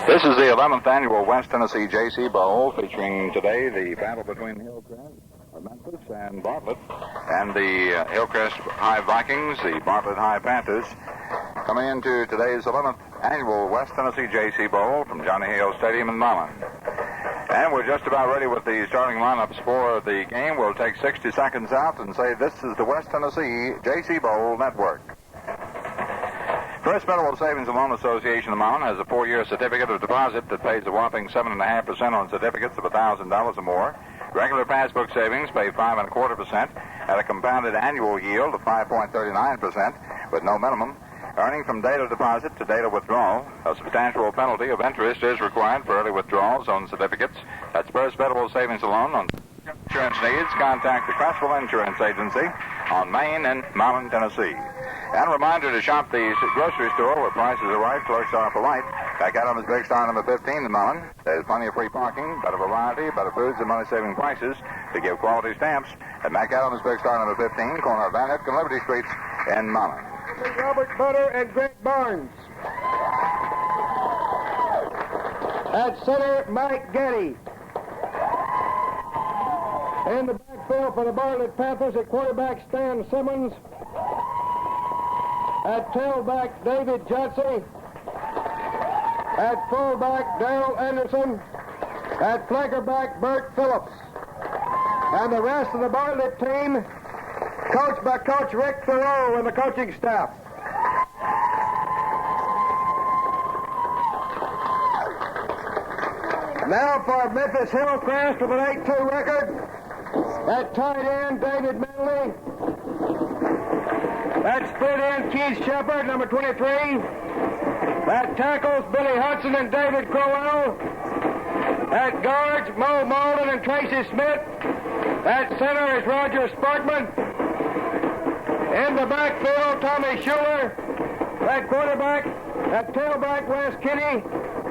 This is the 11th annual West Tennessee Jaycee Bowl, featuring today the battle between Hillcrest of Memphis and Bartlett, and the Hillcrest High Vikings, the Bartlett High Panthers, coming into today's 11th annual West Tennessee Jaycee Bowl from Johnny Hale Stadium in Milan. And we're just about ready with the starting lineups for the game. We'll take 60 seconds out and say this is the West Tennessee Jaycee Bowl Network. First Federal Savings and Loan Association of Milan has a 4-year certificate of deposit that pays a whopping 7.5% on certificates of $1,000 or more. Regular passbook savings pay 5.25% at a compounded annual yield of 5.39% with no minimum. Earning from data deposit to data withdrawal, a substantial penalty of interest is required for early withdrawals on certificates. That's First Federal Savings and Loan. On insurance needs, contact the Crestwell Insurance Agency on Main and Milan, Tennessee. And a reminder to shop the grocery store where prices are right, clerks are polite. Back out on his big star number 15 in Milan. There's plenty of free parking, better variety, better foods, and money-saving prices to give quality stamps. And back out on his big star number 15, corner of Van Hyck and Liberty Streets in Milan. Robert Butter and Grant Barnes. At center, Mike Getty. In the backfield for the Bartlett Panthers at quarterback, Stan Simmons. At tailback, David Jaycee. At fullback, Darrell Anderson. At flankerback, Bert Phillips. And the rest of the Bartlett team, coached by Coach Rick Thoreau and the coaching staff. Now for Memphis Hillcrest with an 8-2 record. At tight end, David Manley. At split end, Keith Shepard, number 23. At tackles, Billy Hudson and David Crowell. At guards, Mo Malden and Tracy Smith. At center is Roger Sparkman. In the backfield, Tommy Schuler. At quarterback, at tailback, Wes Kinney.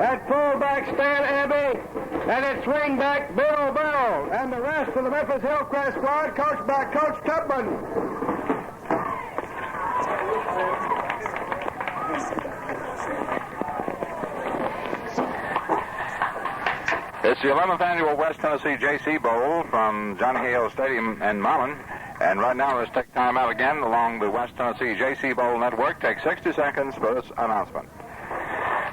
At fullback, Stan Abbey. And at swingback, Bill Bell. And the rest of the Memphis Hillcrest squad, coached by Coach Tubman. It's the 11th annual West Tennessee Jaycee Bowl from Johnny Hale Stadium in Milan. And right now, let's take time out again along the West Tennessee Jaycee Bowl Network. Take 60 seconds for this announcement.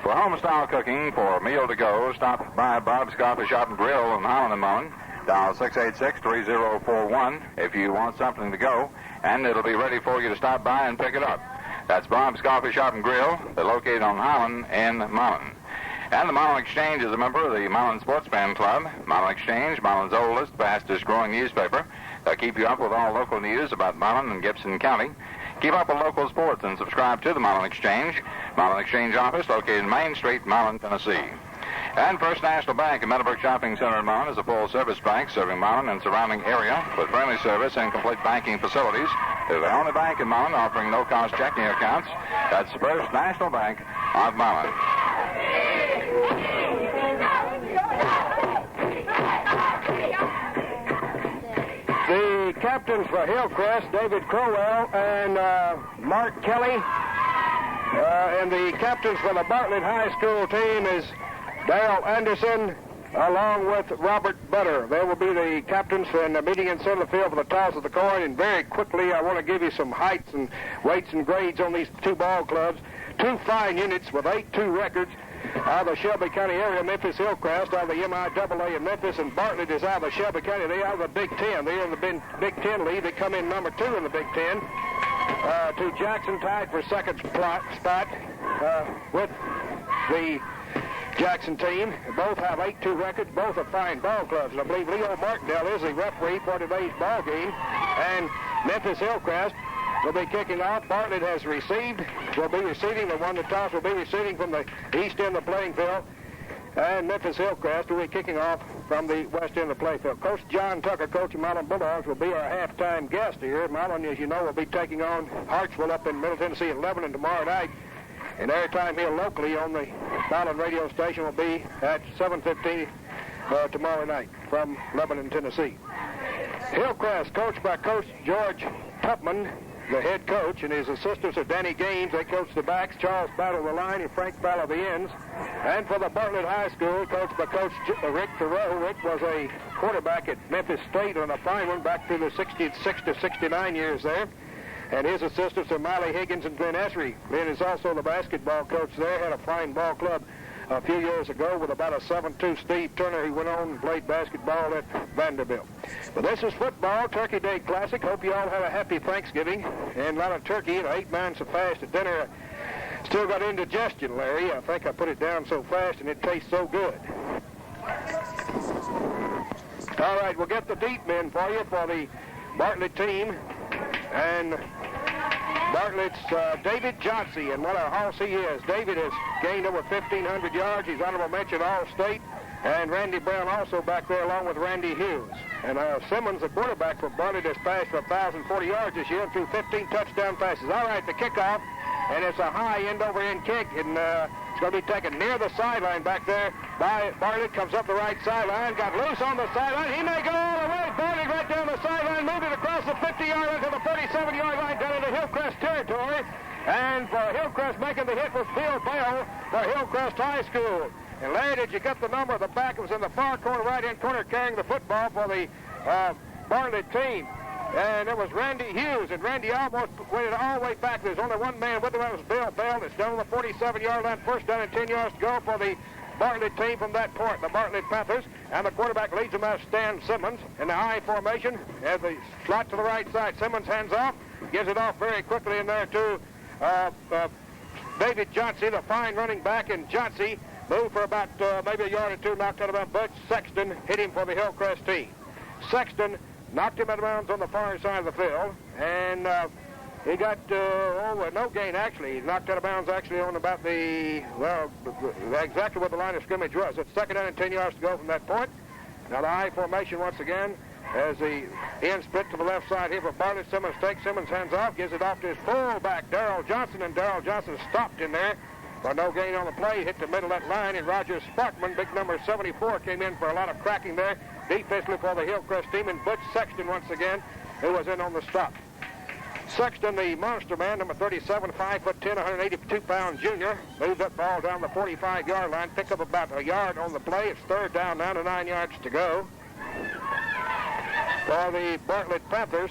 For home-style cooking, for meal to go, stop by Bob's Coffee Shop and Grill in Holland and Milan. Dial 686-3041 if you want something to go, and it'll be ready for you to stop by and pick it up. That's Bob's Coffee Shop and Grill. They're located on Holland and Milan. And the Milan Exchange is a member of the Milan Sports Fan Club. Milan Exchange, Milan's oldest, fastest-growing newspaper. They'll keep you up with all local news about Milan and Gibson County. Keep up with local sports and subscribe to the Milan Exchange. Milan Exchange office located in Main Street, Milan, Tennessee. And First National Bank in Meadowbrook Shopping Center in Milan is a full-service bank serving Milan and surrounding area with friendly service and complete banking facilities. They're the only bank in Milan offering no-cost checking accounts. That's First National Bank of Milan. The captains for Hillcrest, David Crowell and Mark Kelly. And the captains for the Bartlett High School team is Darrell Anderson along with Robert Butter. They will be the captains and the meeting in center field for the toss of the coin. And very quickly, I want to give you some heights and weights and grades on these two ball clubs. Two fine units with 8-2 records. Out of the Shelby County area, Memphis Hillcrest out of the MIAA in Memphis, and Bartlett is out of the Shelby County. They are out of the Big Ten. They are in the Big Ten lead. They come in number 2 in the Big Ten. To Jackson tied for second spot with the Jackson team. Both have 8-2 records. Both are fine ball clubs. And I believe Leo Martindale is the referee for today's ball game. And Memphis Hillcrest will be kicking off. Bartlett will be receiving. The one that toss will be receiving from the east end of the playing field. And Memphis Hillcrest will be kicking off from the west end of the playing field. Coach John Tucker, coach of Milan Bulldogs, will be our halftime guest here. Milan, as you know, will be taking on Hartsville up in Middle Tennessee at Lebanon tomorrow night. And airtime here locally on the Milan radio station will be at 7:15 tomorrow night from Lebanon, Tennessee. Hillcrest, coached by Coach George Tupman, the head coach, and his assistants are Danny Gaines. They coach the backs. Charles Battle the line, and Frank Battle the ends. And for the Bartlett High School, coached by Coach Rick Thoreau. Rick was a quarterback at Memphis State on a fine one back through the 66 to 69 years there. And his assistants are Miley Higgins and Glenn Essery. Glenn is also the basketball coach there. Had a fine ball club a few years ago with about a 7'2" Steve Turner, who went on and played basketball at Vanderbilt. But this is football, Turkey Day Classic. Hope you all had a happy Thanksgiving and a lot of turkey and 8 9 so fast at dinner. Still got indigestion, Larry. I think I put it down so fast and it tastes so good. All right, we'll get the deep men for you for the Bartlett team. And Bartlett's David Jaycee, and what a horse he is. David has gained over 1,500 yards. He's honorable mention All-State. And Randy Brown also back there along with Randy Hughes. And Simmons, the quarterback for Bartlett, has passed for 1,040 yards this year and threw 15 touchdown passes. All right, the kickoff, and it's a high end-over-end kick, and it's going to be taken near the sideline back there by Bartlett. Comes up the right sideline, got loose on the sideline. He may go all the way. Bartlett right down the sideline, moved it across the 50-yard line to the 37-yard line down into Hillcrest territory. And for Hillcrest, making the hit was Bill Bell for Hillcrest High School. And Larry, did you get the number of the back? It was in the far corner, right-hand corner, carrying the football for the Bartlett team. And it was Randy Hughes, and Randy almost went all the way back. There's only one man with him. That was Bill Bell. It's down on the 47-yard line. First down and 10 yards to go for the Bartlett team from that point, the Bartlett Panthers. And the quarterback leads them out, Stan Simmons, in the high formation. As the slot to the right side, Simmons hands off, gives it off very quickly in there to David Jaycee, the fine running back, and Jaycee moved for about maybe a yard or two, knocked out of bounds. Butch Sexton hit him for the Hillcrest team. Sexton knocked him out of bounds on the far side of the field, and he got no gain, actually. He knocked out of bounds, actually, on about exactly what the line of scrimmage was. It's second down and 10 yards to go from that point. Now the high formation once again as the end split to the left side here for Bartlett. Simmons takes, Simmons hands off, gives it off to his fullback, Darrell Johnson, and Darrell Johnson stopped in there. But no gain on the play, hit the middle of that line, and Roger Sparkman, big number 74, came in for a lot of cracking there, defensively for the Hillcrest team, and Butch Sexton once again, who was in on the stop. Sexton, the monster man, number 37, 5'10", 182-pound junior, moved that ball down the 45-yard line, picked up about a yard on the play. It's third down, 9 to 9 yards to go. For the Bartlett Panthers,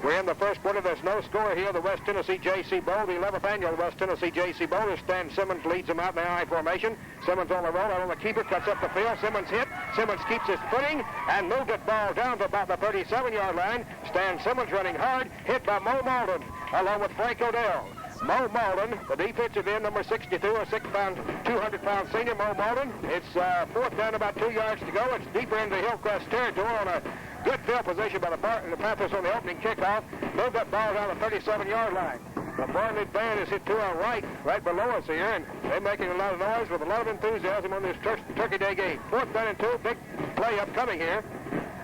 we're in the first quarter. There's no score here. The West Tennessee Jaycee Bowl, the 11th annual West Tennessee Jaycee Bowl. Stan Simmons leads them out in the I formation. Simmons on the roll, out on the keeper, cuts up the field. Simmons hit. Simmons keeps his footing and moved that ball down to about the 37-yard line. Stan Simmons running hard, hit by Mo Malden, along with Frank Odell. Mo Malden, the defensive end, number 62, a 200-pound senior, Mo Malden. It's fourth down, about 2 yards to go. It's deeper into Hillcrest territory on a good field position by the Panthers on the opening kickoff. Moved that ball down the 37-yard line. The Bartlett band is hit to our right below us here, and they're making a lot of noise with a lot of enthusiasm on this Turkey Day game. Fourth down and 2, big play upcoming here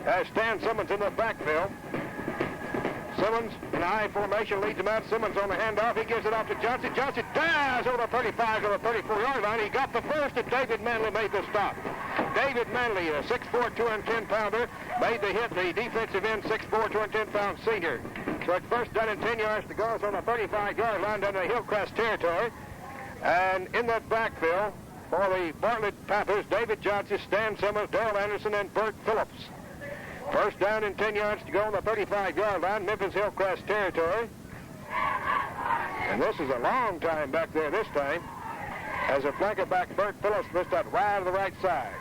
as Stan Simmons in the backfield. Simmons in the I formation leads him out. Simmons on the handoff. He gives it off to Johnson. Johnson dives over the 35 to the 34-yard line. He got the first, and David Manley made the stop. David Manley, a 6'4", 210-pounder, made the hit. The defensive end, 6'4", 210-pound senior. So it's first down and 10 yards to go. It's on the 35-yard line down to Hillcrest territory. And in that backfield for the Bartlett Panthers, David Johnson, Stan Simmons, Darrell Anderson, and Bert Phillips. First down and 10 yards to go on the 35-yard line, Memphis Hillcrest territory. And this is a long time back there this time, as a flanker back, Bert Phillips splits out wide to the right side.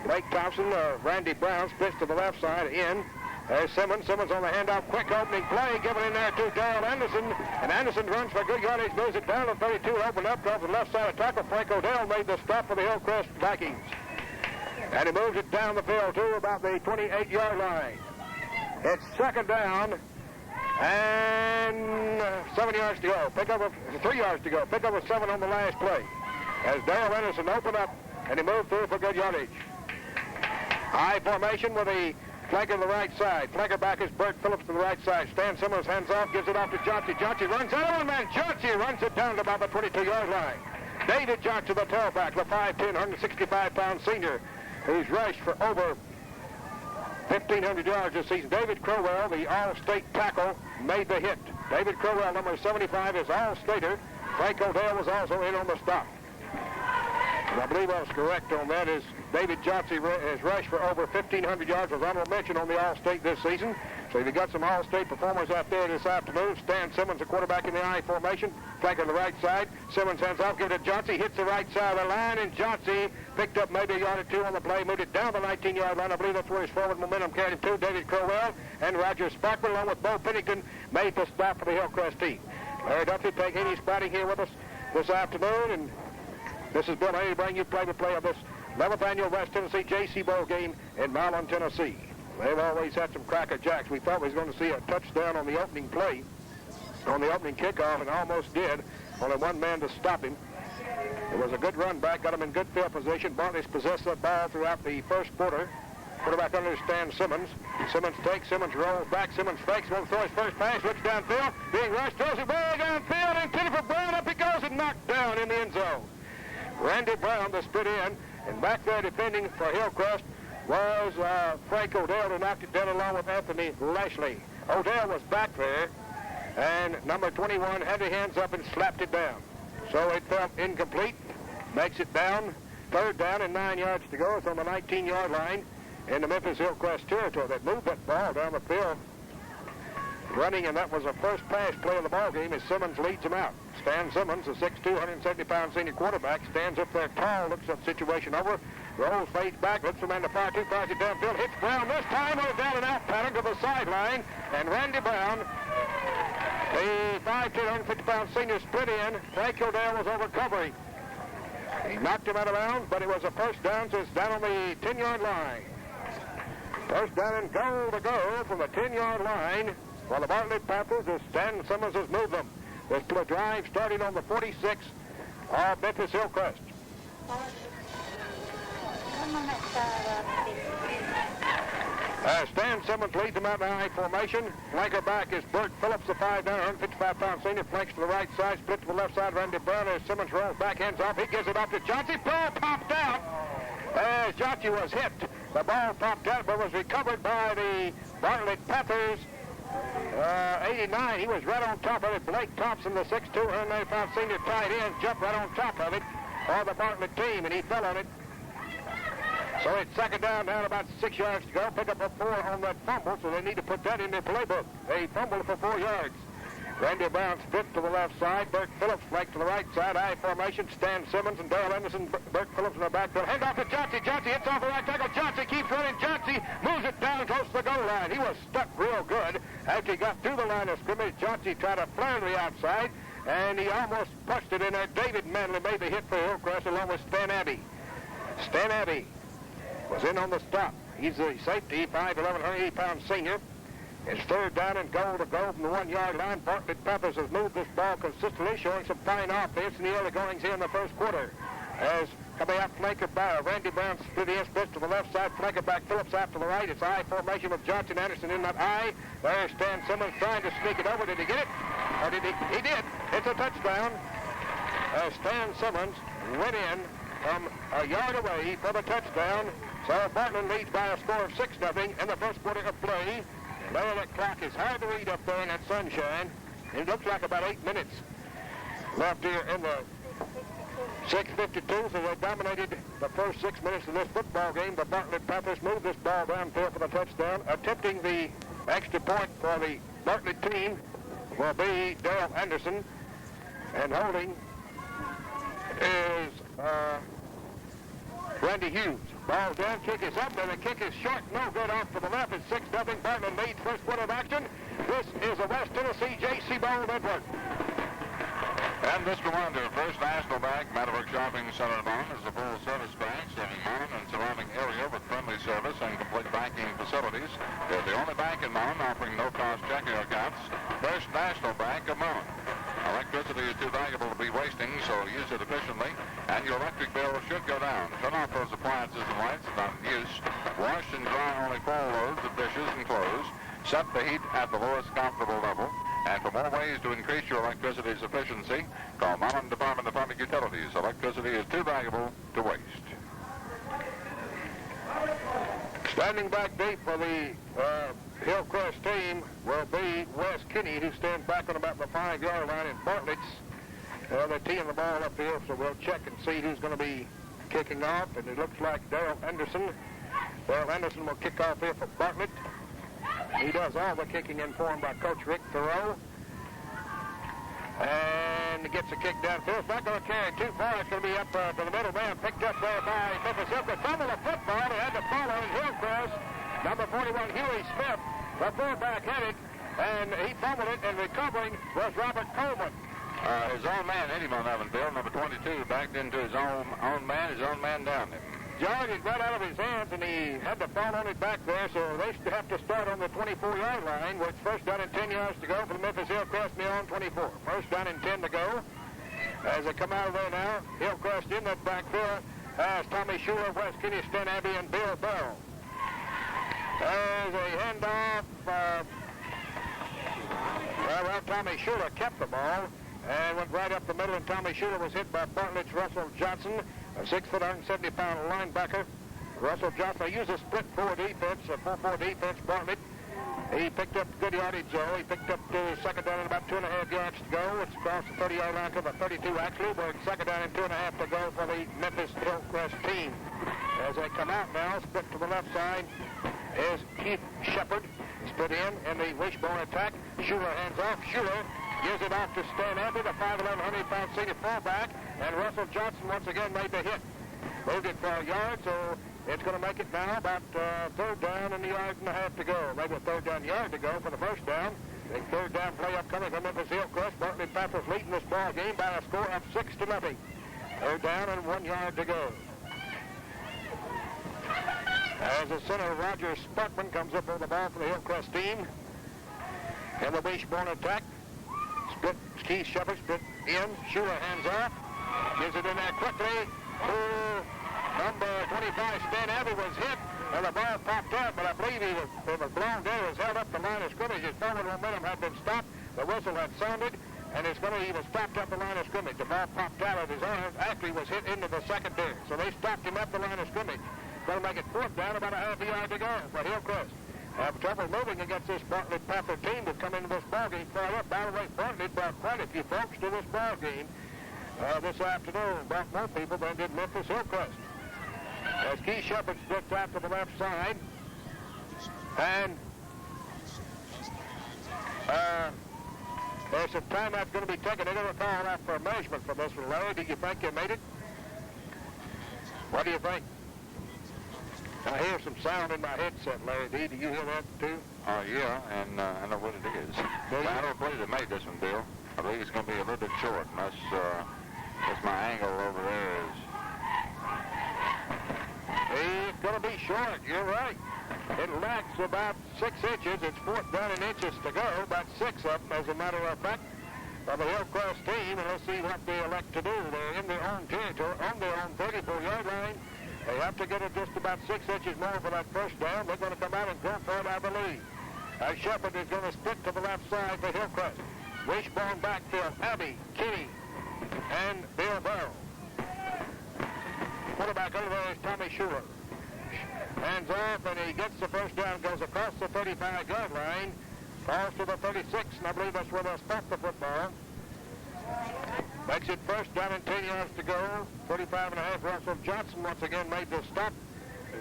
Blake Thompson, Randy Brown splits to the left side in. There's Simmons. Simmons on the handoff. Quick opening play. Given in there to Darrell Anderson. And Anderson runs for good yardage. Moves it down to 32. Opened up towards the left side of tackle. Frank Odell made the stop for the Hillcrest Vikings. And he moves it down the field to about the 28-yard line. It's second down and 7 yards to go. 3 yards to go. Pick up a 7 on the last play. As Darrell Anderson opened up and he moved through for good yardage. High formation with the flanker to the right side. Flanker back is Bert Phillips to the right side. Stan Simmons hands off, gives it off to Jaycee. Jaycee runs out of one man. Jaycee runs it down to about the 22-yard line. David Jaycee, the tailback, the 5'10", 165-pound senior, who's rushed for over 1,500 yards this season. David Crowell, the All-State tackle, made the hit. David Crowell, number 75, is All-Stater. Frank Odell was also in on the stop. And I believe I was correct on that, as David Jaycee has rushed for over 1,500 yards, was honorable mention on the All-State this season. So you've got some All-State performers out there this afternoon. Stan Simmons, the quarterback in the I formation, flank on the right side. Simmons hands off, gives it to Jaycee, hits the right side of the line, and Jaycee picked up maybe a yard or two on the play, moved it down the 19-yard line. I believe that's where his forward momentum carried him to. David Crowell and Roger Sparkman, along with Bo Pennington, made the stop for the Hillcrest team. Larry Duffy, Peg Haney spotting here with us this afternoon, and this is Bill Haney to bring you play-by-play of this 11th annual West Tennessee Jaycee Bowl game in Milan, Tennessee. They've always had some cracker jacks. We thought we was going to see a touchdown on the opening play, on the opening kickoff, and almost did. Only one man to stop him. It was a good run back, got him in good field position. Bartlett possessed that ball throughout the first quarter. Quarterback understands Simmons. Simmons takes, Simmons rolls back, Simmons fakes, won't throw his first pass, looks downfield, being rushed, throws it way downfield, intended for Brown, up he goes, and knocked down in the end zone. Randy Brown, the split in, and back there defending for Hillcrest was Frank Odell, who knocked it down along with Anthony Lashley. Odell was back there, and number 21 had his hands up and slapped it down. So it felt incomplete, makes it down, third down and 9 yards to go. It's on the 19-yard line in the Memphis Hillcrest territory. That moved that ball down the field running, and that was the first pass play of the ball game as Simmons leads him out. Stan Simmons, the 6'2", 170-pound senior quarterback, stands up there tall, looks that situation over, rolls, fades back, lets the man to fire two, fires it downfield, hits Brown this time on a down and out pattern to the sideline, and Randy Brown, the 5'2", 150-pound senior, split in. Frank Odell was over covering. He knocked him out of bounds, but it was a first down, so it's down on the 10-yard line. First down and goal to go from the 10-yard line. Well, the Bartlett Panthers, as Stan Simmons has moved them. This drive starting on the 46 of Memphis Hillcrest. Stan Simmons leads them out in the I formation. Flanker back is Bert Phillips, the 5'9", 155-pound senior. Flanks to the right side, split to the left side. Randy Brown as Simmons rolls back, hands off. He gives it off to Jaycee. Ball popped out as Jaycee was hit. The ball popped out, but was recovered by the Bartlett Panthers. 89, he was right on top of it. Blake Thompson, the 6'2", 195 senior tight end, jumped right on top of it for the Bartlett team, and he fell on it. So it's second down about 6 yards to go. Pick up a 4 on that fumble, so they need to put that in their playbook. They fumbled for 4 yards. Randy Brown split to the left side. Bert Phillips flanked to the right side. I formation. Stan Simmons and Darrell Anderson. Bert Phillips in the backfield. Hand off to Jaycee. Jaycee hits off the right tackle. Jaycee keeps running. Jaycee moves it down close to the goal line. He was stuck real good. After he got through the line of scrimmage, Jaycee tried to flare to the outside, and he almost punched it in there. David Manley made the hit for Hillcrest along with Stan Abbey. Stan Abbey was in on the stop. He's the safety, 5'11", 180-pound senior. It's third down and goal to go from the 1-yard line. Bartlett Panthers has moved this ball consistently, showing some fine offense in the early goings here in the first quarter. As coming out flanker by Randy Brown split the split to the left side, flanker back Phillips out to the right. It's I formation with Johnson Anderson in that I. There's Stan Simmons trying to sneak it over. Did he get it? Or did he? He did. It's a touchdown. Stan Simmons went in from a yard away for the touchdown. So Bartlett leads by a score of 6-0 in the first quarter of play. Now that clock is hard to read up there in that sunshine. It looks like about 8 minutes left here in the 6:52, so they dominated the first 6 minutes of this football game. The Bartlett Panthers moved this ball downfield for the touchdown. Attempting the extra point for the Bartlett team will be Darrell Anderson. And holding is Randy Hughes. Ball down, kick is up, and the kick is short, no good, off to the left. It's 6-0. Bartlett leads first quarter of action. This is a West Tennessee Jaycee Bowl network. And this reminder, First National Bank, Meadowbrook Shopping Center in Milan, is a full-service bank serving Milan and surrounding area with friendly service and complete banking facilities. They're the only bank in Milan offering no-cost checking accounts. First National Bank of Milan. Electricity is too valuable to be wasting, so use it efficiently, and your electric bill should go down. Turn off those appliances and lights not in use. Wash and dry only full loads of dishes and clothes. Set the heat at the lowest comfortable level. And for more ways to increase your electricity's efficiency, call Milan Department of Public Utilities. Electricity is too valuable to waste. Standing back deep for the Hillcrest team will be Wes Kinney, who stands back on about the 5-yard line in Bartlett's. They're teeing the ball up here, so we'll check and see who's going to be kicking off. And it looks like Darrell Anderson. Darrell Anderson will kick off here for Bartlett. He does all the kicking informed by Coach Rick Thoreau. And he gets a kick downfield. It's not going to carry too far. It's going to be up to the middle man. Picked up there by Memphis Hillcrest. Fumbled a football. They had to follow in Hillcrest. Number 41, Huey Smith, the fullback headed. And he fumbled it, and recovering was Robert Coleman. His own man hit him on that one, Bill. Number 22 backed into his own man down there. Jarred it right out of his hands, and he had to fall on it back there, so they have to start on the 24-yard line, which first down and 10 yards to go for the Memphis Hillcrest near on 24. First down and 10 to go. As they come out of there now, Hillcrest in that backfield has Tommy Schuler, Wes Kinney, Stan Abbey, and Bill Bell. As a handoff, Tommy Schuler kept the ball and went right up the middle, and Tommy Schuler was hit by Bartlett's Russell Johnson, a 6', 170-pound linebacker. Russell Johnson used a split 4 defense, a 4-4 defense, Bartlett. He picked up good yardage, Joe. He picked up the second down and about 2.5 yards to go. It's across the 30-yard line to the 32, actually, but second down and 2.5 to go for the Memphis Hillcrest team. As they come out now, split to the left side is Keith Shepard. Split in the wishbone attack. Schuler hands off. Schuler gives it off to Stan Abbey, the 5'11", 100-pound senior fullback, and Russell Johnson once again made the hit. Moved it for a yard, so it's going to make it now about third down and a yard and a half to go. Maybe a third down yard to go for the first down. The third down play upcoming from Memphis Hillcrest. Bartlett Panthers leading this ball game by a score of 6-0. Third down and 1 yard to go. As the center, Roger Sparkman comes up on the ball for the Hillcrest team. In the wishbone attack. Split, Keith Shepard split in. Schuler hands off. Gives it in there quickly to number 25. Stan Abbey was hit, and the ball popped out, but I believe it was blown down. It was held up the line of scrimmage. His forward momentum had been stopped. The whistle had sounded, and he was stopped up the line of scrimmage. The ball popped out of his arms after he was hit into the secondary. So they stopped him up the line of scrimmage. Going to make it fourth down, about a half a yard to go for Hillcrest. Have trouble moving against this Bartlett Panther team that come into this ballgame far up. By the way, Bartlett brought quite a few folks to this ballgame this afternoon. Brought more people than did Memphis Hillcrest. As Keith Shepard splits out to the left side. And there's some time that's going to be taken. They're going to call out for a measurement for this one. Larry, do you think you made it? What do you think? I hear some sound in my headset, Larry D. Do you hear that, too? Yeah, and I know what it is. I don't believe they made this one, Bill. I believe it's going to be a little bit short, and that's my angle over there is. It's going to be short. You're right. It lacks about 6 inches. It's fourth down in inches to go, about 6 of them, as a matter of fact, for the Hillcrest team, and let's see what they elect to do. They're in their own territory, on their own 34-yard line. They have to get it just about 6 inches more for that first down. They're going to come out and go for it, I believe. Shepard is going to split to the left side for Hillcrest. Wishbone backfield, Abbey, Kinney, and Bill Burrow. Quarterback over there is Tommy Schuler. Hands off, and he gets the first down, goes across the 35-yard line, falls to the 36, and I believe that's where they'll stop the football. Makes it first down and 10 yards to go. 35.5. Russell Johnson once again made the stop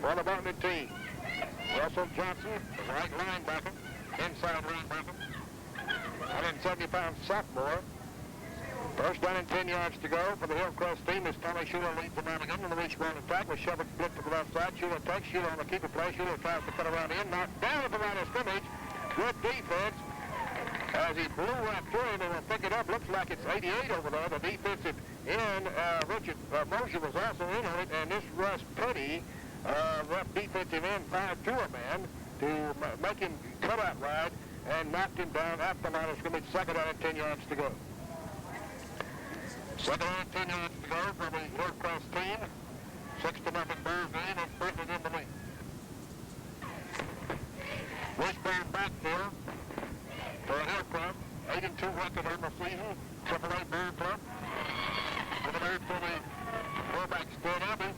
for the Bartlett team. Russell Johnson, the right linebacker, inside linebacker, 170-pound sophomore. First down and 10 yards to go for the Hillcrest team as Tommy Schuler leads them out again in the wishbone attack with Shepard split to the left side. Schuler takes. Schuler on the keeper play. Schuler tries to cut around in. Knocked down at the line of scrimmage. Good defense. As he blew right through him, and will pick it up. Looks like it's 88 over there. The defensive end, Richard Mosier was also in on it, and this Russ Petty, left defensive end, fired to a man to make him cut out wide and knocked him down at the line of scrimmage. Second down and 10 yards to go. Second down and 10 yards to go for the Hillcrest team. 6-0 Bears game, and Bartlett in the lead. Wishbone backfield for Hillcrest, 8-2 record on the season, AAA Bear Club. For the Bears for the fullback Stan Abbey.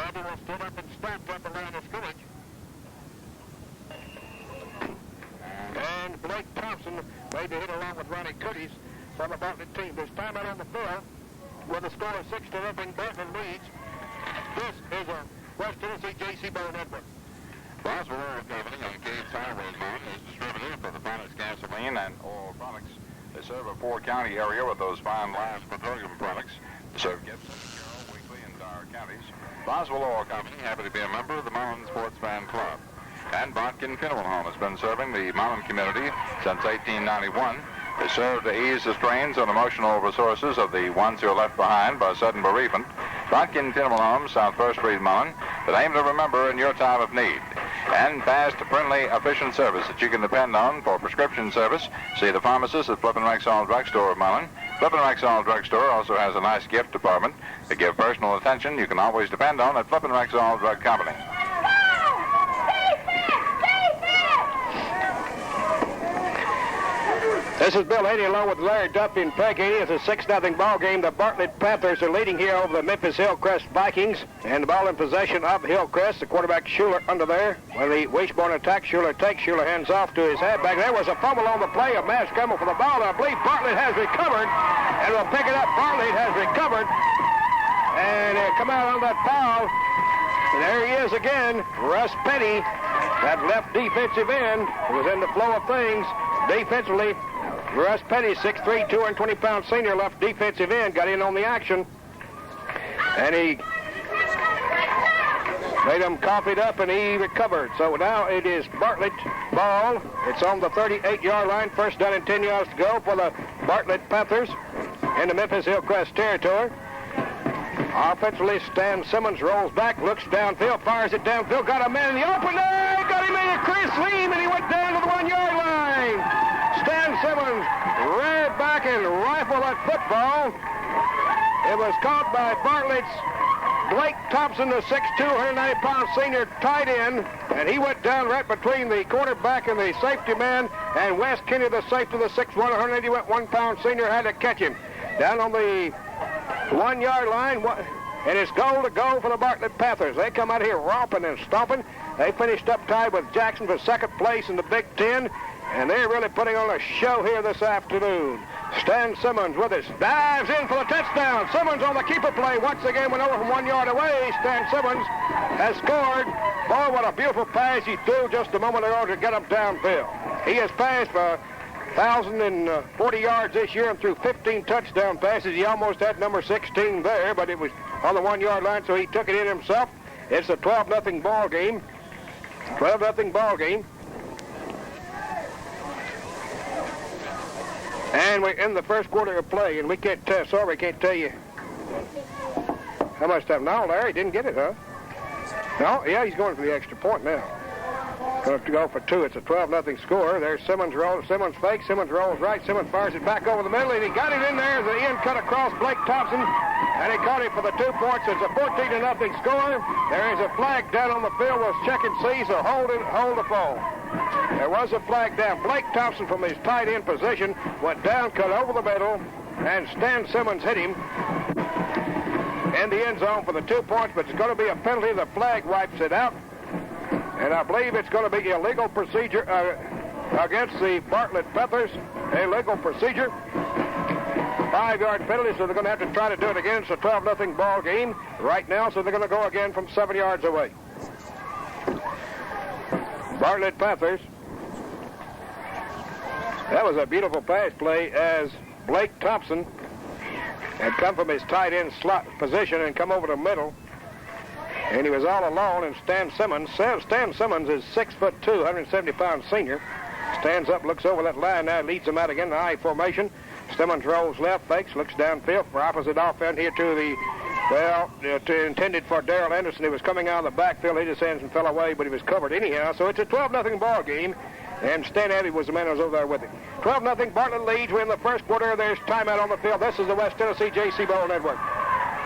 Randy was stood up and stamped up around the scrimmage. And Blake Thompson made the hit along with Ronnie Curtis from the Bartlett team. This time out on the field with a score of 6-0, Bartlett leads. This is a West Tennessee Jaycee Bow Network. Boswell Oil Company on Cade Highway Line is distributor for the finest gasoline and oil products. They serve a four-county area with those fine live petroleum products. They serve Gibson, Carroll, Weakley, and Dyer counties. Boswell Oil Company, happy to be a member of the Milan Sports Fan Club. And Botkin Funeral Home has been serving the Milan community since 1891. They serve to ease the strains on emotional resources of the ones who are left behind by sudden bereavement. Botkin Funeral Home, South 1st Street, Milan, the name to remember in your time of need. And fast, friendly, efficient service that you can depend on for prescription service. See the pharmacist at Flippin' Rexall Drugstore of Milan. Flippin' Rexall Drugstore also has a nice gift department to give personal attention you can always depend on at Flippin' Rexall Drug Company. This is Bill Haney along with Larry Duffy and Peg Haney. It's a 6-0 ball game. The Bartlett Panthers are leading here over the Memphis Hillcrest Vikings. And the ball in possession of Hillcrest. The quarterback Schuler under there. When the Wishbone attack, Schuler takes. Schuler hands off to his halfback. There was a fumble on the play. A man scrambled for the ball. And I believe Bartlett has recovered. And will pick it up. Bartlett has recovered. And he'll come out on that foul. And there he is again. Russ Petty, that left defensive end, was in the flow of things defensively. Russ Petty, 6'3", 220-pound senior, left defensive end, got in on the action. And he made him cough it up, and he recovered. So now it is Bartlett ball. It's on the 38-yard line. First down and 10 yards to go for the Bartlett Panthers in the Memphis Hillcrest territory. Offensively, Stan Simmons rolls back, looks downfield, fires it downfield, got a man in the open there, got him in a Chris Leam, and he went down to the 1-yard line. Stan Simmons ran back and rifled that football. It was caught by Bartlett's Blake Thompson, the 6'2", 190-pound senior tight end, and he went down right between the quarterback and the safety man, and Wes Kenny, the safety, the 6'1", 181-pound senior, had to catch him. Down on the 1-yard line, and it's goal to go for the Bartlett Panthers. They come out here romping and stomping. They finished up tied with Jackson for second place in the Big Ten, and they're really putting on a show here this afternoon. Stan Simmons with us, dives in for the touchdown. Simmons on the keeper play. Once again went over from 1 yard away. Stan Simmons has scored. Boy, what a beautiful pass he threw just a moment ago to get him downfield. He has passed for 1,040 yards this year and threw 15 touchdown passes. He almost had number 16 there, but it was on the 1 yard line, so he took it in himself. It's a 12-0 ball game. 12-0 ball game. And we're in the first quarter of play, and we can't tell. Sorry, we can't tell you how much time. No, Larry didn't get it, huh? No, yeah, he's going for the extra point now. Going to go for two. It's a 12-0 score. There's Simmons rolls. Simmons fakes. Simmons rolls right. Simmons fires it back over the middle, and he got it in there as the end cut across Blake Thompson, and he caught it for the 2 points. It's a 14-0 score. There is a flag down on the field. We'll check and see, so hold the ball. There was a flag down. Blake Thompson from his tight end position went down, cut over the middle, and Stan Simmons hit him in the end zone for the 2 points, but it's going to be a penalty. The flag wipes it out. And I believe it's going to be illegal procedure against the Bartlett Panthers. Illegal procedure. 5-yard penalty, so they're going to have to try to do it again. It's a 12-0 ball game right now, so they're going to go again from 7 yards away. Bartlett Panthers. That was a beautiful pass play as Blake Thompson had come from his tight end slot position and come over the middle. And he was all alone, and Stan Simmons is 6'2", 170-pound senior. Stands up, looks over that line now, leads them out again in the I formation. Simmons rolls left, fakes, looks downfield for opposite offense here to the, intended for Darrell Anderson. He was coming out of the backfield, hit his hands and fell away, but he was covered anyhow. So it's a 12-0 ball game, and Stan Abbey was the man who was over there with him. 12-0 Bartlett leads. We're in the first quarter. There's timeout on the field. This is the West Tennessee Jaycee Bowl Network.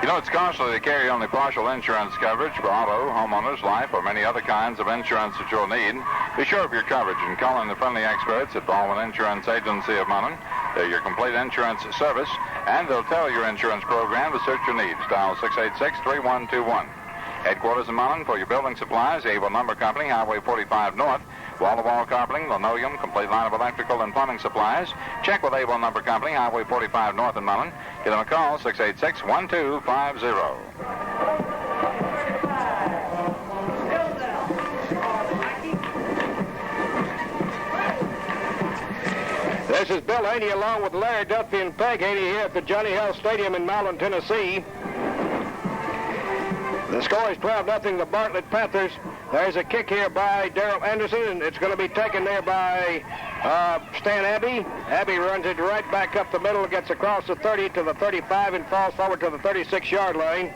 You know, it's costly to carry only partial insurance coverage for auto, homeowners, life, or many other kinds of insurance that you'll need. Be sure of your coverage and call in the friendly experts at Baldwin Insurance Agency of Milan. They're your complete insurance service, and they'll tell your insurance program to suit your needs. Dial 686-3121. Headquarters in Milan for your building supplies, Able Lumber Company, Highway 45 North. Wall-to-wall carpeting, linoleum, complete line of electrical and plumbing supplies. Check with Able Lumber Company, Highway 45 North in Milan. Give them a call, 686-1250. This is Bill Haney along with Larry Duffy and Peg Haney here at the Johnny Hill Stadium in Milan, Tennessee. The score is 12-0, the Bartlett Panthers. There's a kick here by Darrell Anderson, and it's going to be taken there by Stan Abbey. Abbey runs it right back up the middle, gets across the 30 to the 35, and falls forward to the 36-yard line.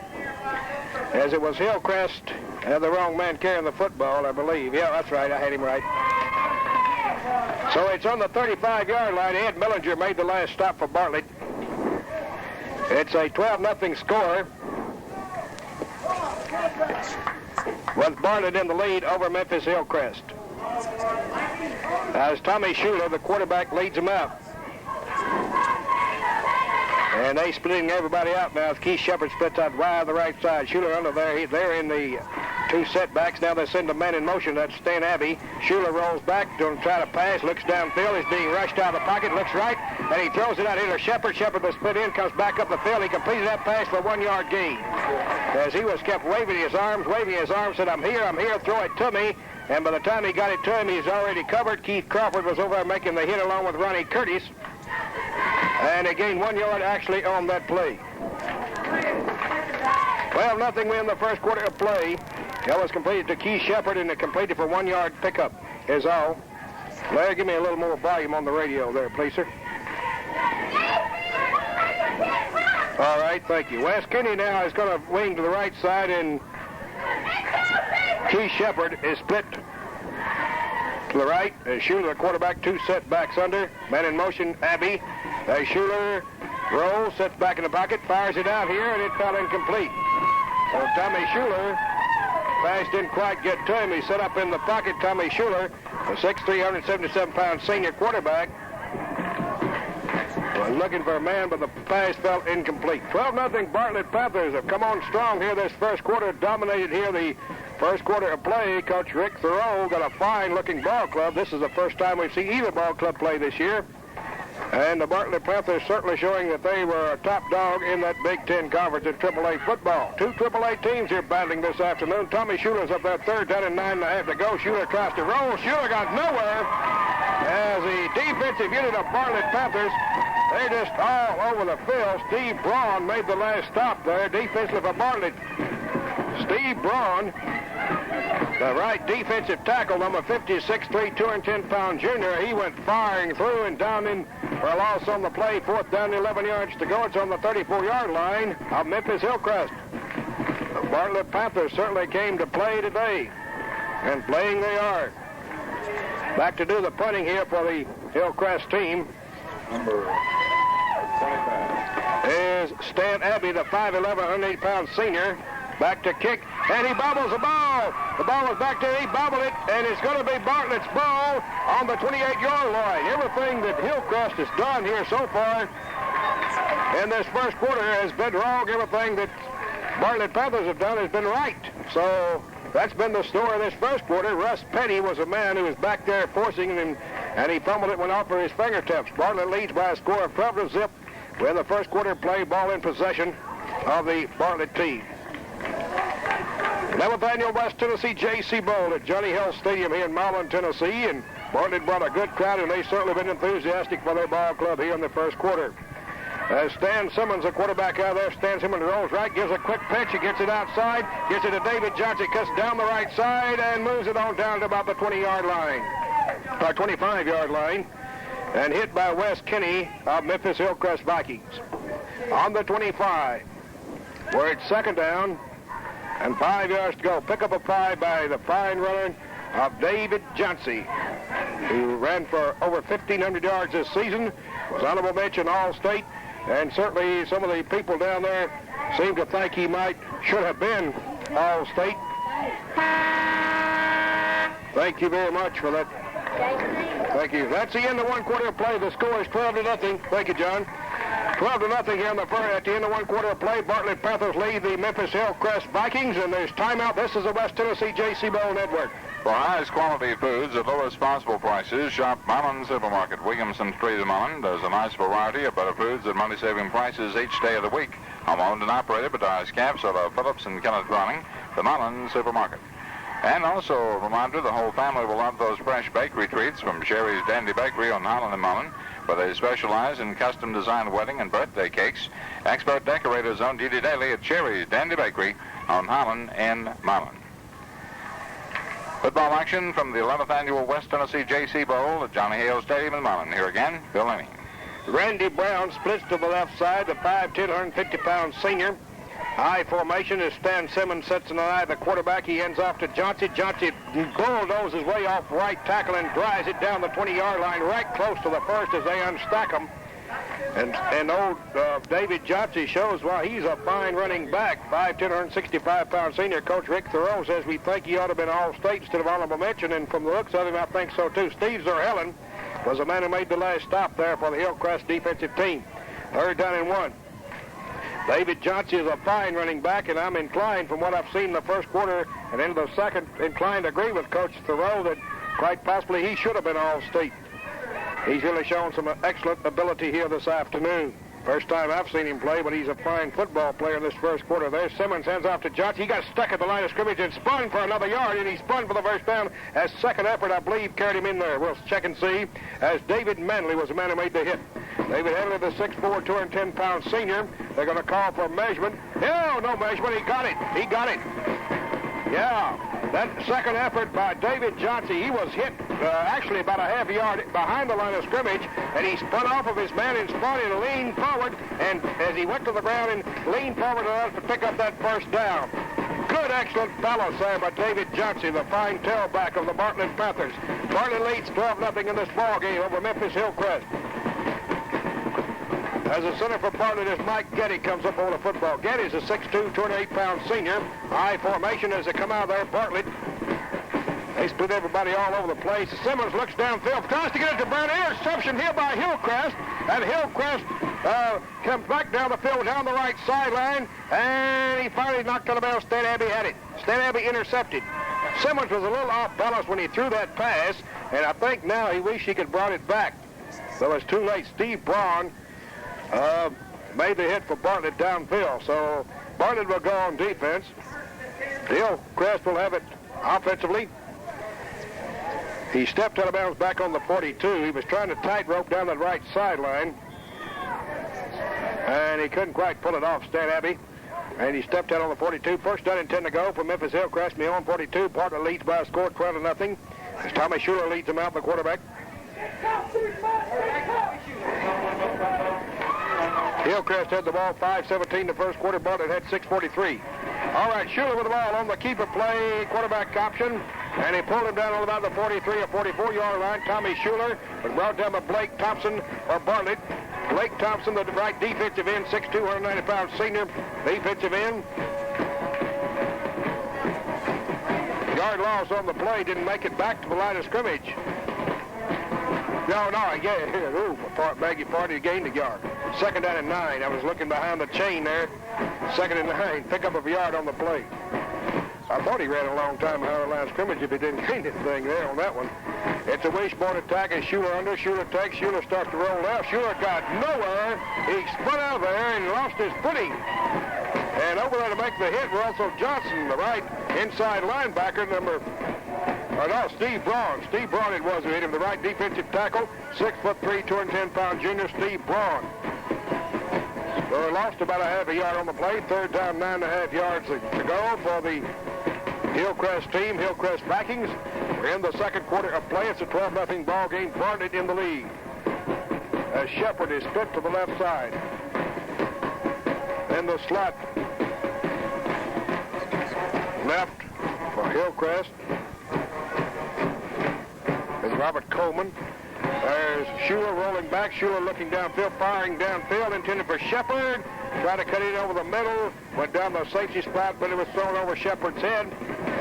As it was Hillcrest, the wrong man carrying the football, I believe. Yeah, that's right, I had him right. So it's on the 35-yard line. Ed Millinger made the last stop for Bartlett. It's a 12-0 score, with Bartlett in the lead over Memphis Hillcrest. As Tommy Schuler, the quarterback, leads them out. And they splitting everybody out now. Keith Shepard splits out wide on the right side. Schuler under there. They're in the two setbacks. Now they send a man in motion. That's Stan Abbey. Schuler rolls back to try to pass. Looks downfield. He's being rushed out of the pocket. Looks right. And he throws it out here to Shepard. Shepard, the split in, comes back up the field. He completed that pass for a 1-yard gain. As he was kept waving his arms, said, I'm here, throw it to me. And by the time he got it to him, he's already covered. Keith Crawford was over there making the hit along with Ronnie Curtis. And he gained 1 yard actually on that play. 12-0 win the first quarter of play. That was completed to Keith Shepard, and it completed for 1 yard pickup is all. Larry, give me a little more volume on the radio there, please, sir. All right, thank you. Wes Kinney now is going to wing to the right side, and Keith Shepard is split to the right. Schuler, the quarterback, two setbacks under. Man in motion, Abbey. Schuler rolls, sets back in the pocket, fires it out here, and it fell incomplete. So Tommy Schuler, pass didn't quite get to him. He set up in the pocket. Tommy Schuler, a 6'3", 177-pound senior quarterback, was looking for a man, but the pass fell incomplete. 12-0 Bartlett Panthers have come on strong here this first quarter, dominated here the first quarter of play. Coach Rick Thoreau got a fine-looking ball club. This is the first time we've seen either ball club play this year. And the Bartlett Panthers certainly showing that they were a top dog in that Big Ten Conference in AAA football. Two AAA teams here battling this afternoon. Tommy Schuler's up there third, down and 9.5 to go. Schuler tries to roll. Schuler got nowhere. As the defensive unit of Bartlett Panthers, they're just all over the field. Steve Braun made the last stop there, defensively for Bartlett. Steve Braun, the right defensive tackle, number 56'3", 210-pound junior. He went firing through and down in for a loss on the play. Fourth down, 11 yards to go. It's on the 34-yard line of Memphis Hillcrest. The Bartlett Panthers certainly came to play today, and playing they are. Back to do the punting here for the Hillcrest team. Number 25 is Stan Abbey, the 5'11", 108-pound senior. Back to kick, and he bobbles the ball. The ball is back there, he bobbled it, and it's going to be Bartlett's ball on the 28-yard line. Everything that Hillcrest has done here so far in this first quarter has been wrong. Everything that Bartlett Panthers have done has been right. So that's been the story of this first quarter. Russ Petty was a man who was back there forcing him, and he fumbled it, went off for his fingertips. Bartlett leads by a score of 12-0 with the first quarter play, ball in possession of the Bartlett team. 11th annual West Tennessee Jaycee Bowl at Johnny Hill Stadium here in Milan, Tennessee, and Bartlett brought a good crowd, and they've certainly been enthusiastic for their ball club here in the first quarter. Stan Simmons, the quarterback out there. Stan Simmons rolls right, gives a quick pitch. He gets it outside, gets it to David Johnson, cuts down the right side, and moves it on down to about the 20-yard line, or 25-yard line, and hit by Wes Kinney of Memphis Hillcrest Vikings. On the 25, where it's second down and 5 yards to go. Pick up a 5 by the fine runner of David Jaycee, who ran for over 1,500 yards this season, was honorable mention All-State, and certainly some of the people down there seem to think he should have been All-State. Thank you very much for that. Thank you. That's the end of one quarter of play. The score is 12-0. Thank you, John. 12-0 here in the first. At the end of one quarter of play, Bartlett Panthers lead the Memphis Hillcrest Vikings, and there's timeout. This is the West Tennessee Jaycee Bowl Network. For highest quality foods at lowest possible prices, shop Milan Supermarket, Williamson Street in Milan. There's a nice variety of better foods at money-saving prices each day of the week. I'm owned and operated by Dice Caps out of Phillips and Kenneth Browning, the Milan Supermarket. And also a reminder, the whole family will love those fresh bakery treats from Sherry's Dandy Bakery on Highland and Milan, where they specialize in custom-designed wedding and birthday cakes. Expert decorators on duty daily at Sherry's Dandy Bakery on Highland and Milan. Football action from the 11th annual West Tennessee Jaycee Bowl at Johnny Hale Stadium in Milan. Here again, Bill Lenny. Randy Brown splits to the left side, the 5'10", 150-pound senior. High formation as Stan Simmons sets in the eye of the quarterback. He ends off to Jaycee. Jaycee bulldozes his way off right tackle and drives it down the 20-yard line right close to the first as they unstack him. And old David Jaycee shows why he's a fine running back. 5'10", 165-pound senior. Coach Rick Thoreau says we think he ought to have been All-State instead of honorable mention, and from the looks of him, I think so too. Steve Zerhelen was the man who made the last stop there for the Hillcrest defensive team. 3rd down and 1. David Jaycee is a fine running back, and I'm inclined, from what I've seen in the first quarter and into the second, inclined to agree with Coach Thoreau that quite possibly he should have been All-State. He's really shown some excellent ability here this afternoon. First time I've seen him play, but he's a fine football player in this first quarter. There's Simmons, hands off to Jaycee. He got stuck at the line of scrimmage and spun for another yard, and he spun for the first down. As second effort, I believe, carried him in there. We'll check and see, as David Manley was the man who made the hit. David Henley, the 6'4", 210-pound senior. They're going to call for measurement. No measurement. He got it. Yeah, that second effort by David Jaycee, he was hit actually about a half yard behind the line of scrimmage, and he spun off of his man and spun and leaned forward, and as he went to the ground and leaned forward enough to pick up that first down. Good, excellent balance there by David Jaycee, the fine tailback of the Bartlett Panthers. Bartlett leads 12-0 in this ball game over Memphis Hillcrest. As the center for Bartlett is Mike Getty comes up over the football. Getty's a 6'2", 208-pound senior. High formation as they come out there. Bartlett, they split everybody all over the place. Simmons looks downfield, tries to get it to Brown. Interception here by Hillcrest. And Hillcrest comes back down the field, down the right sideline. And he finally knocked on the bell. Stan Abbey had it. Stan Abbey intercepted. Simmons was a little off balance when he threw that pass. And I think now he wished he could brought it back. So it's too late. Steve Braun made the hit for Bartlett downfield. So Bartlett will go on defense. Hillcrest will have it offensively. He stepped out of bounds back on the 42. He was trying to tightrope down the right sideline, and he couldn't quite pull it off, Stan Abbey. And he stepped out on the 42. First down and 10 to go for Memphis Hillcrest. Milan 42. Bartlett leads by a score 12-0. As Tommy Schuler leads him out, the quarterback. Hillcrest had the ball 5:17 the first quarter. Bartlett had 6:43. All right, Schuler with the ball on the keeper play, quarterback option, and he pulled him down on about the 43 or 44-yard line. Tommy Schuler was brought down by Blake Thompson or Bartlett. Blake Thompson, the right defensive end, 6'2", 190-pound senior defensive end. Yard loss on the play, didn't make it back to the line of scrimmage. Beg your pardon, he gained a yard. 2nd down and 9. I was looking behind the chain there. 2nd and 9. Pick up a yard on the play. I thought he ran a long time behind the line of scrimmage if he didn't gain anything there on that one. It's a wishbone attack as Schuler under. Schuler takes. Schuler starts to roll left. Schuler got nowhere. He spun out of there and lost his footing. And over there to make the hit were also Johnson, the right inside linebacker, Steve Braun. Steve Braun it was who hit him, the right defensive tackle, 6'3", 210-pound junior Steve Braun. So they lost about a half a yard on the play. 3rd down, 9.5 yards to go for the Hillcrest team, Hillcrest Vikings. We're in the second quarter of play. It's a 12-0 ball game. Bartlett in the lead. As Shepard is split to the left side. In the slot left for Hillcrest is Robert Coleman. There's Schuler rolling back. Schuler looking downfield, firing downfield, intended for Shepard. Tried to cut it over the middle. Went down the safety spot, but it was thrown over Shepard's head.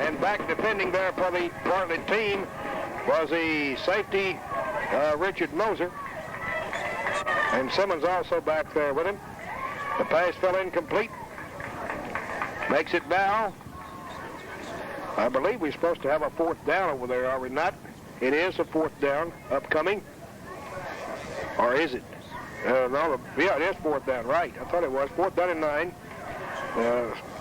And back defending there for the Bartlett team was the safety, Richard Moser. And Simmons also back there with him. The pass fell incomplete. Makes it now. I believe we're supposed to have a fourth down over there, are we not? It is a fourth down upcoming. Or is it? No, yeah, it is fourth down, right. I thought it was. Fourth down and 9.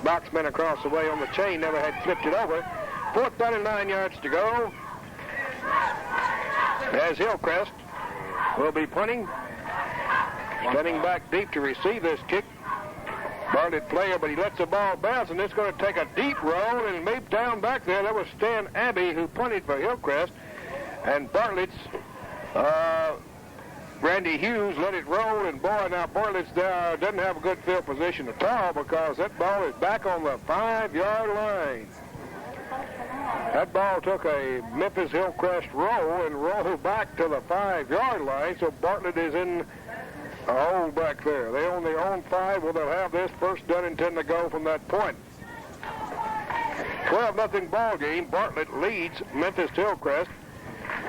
Boxman across the way on the chain never had flipped it over. Fourth down and 9 yards to go. As Hillcrest will be punting. Standing back deep to receive this kick. Bartlett player, but he lets the ball bounce, and it's going to take a deep roll, and maybe down back there, that was Stan Abbey who punted for Hillcrest. And Bartlett's Randy Hughes let it roll, and boy, now Bartlett's doesn't have a good field position at all because that ball is back on the 5-yard line. That ball took a Memphis Hillcrest roll and rolled back to the 5-yard line, so Bartlett is in a hole back there. They own their own 5. Well, they'll have this first down and 10 to go from that point. 12-0 ball game. Bartlett leads Memphis Hillcrest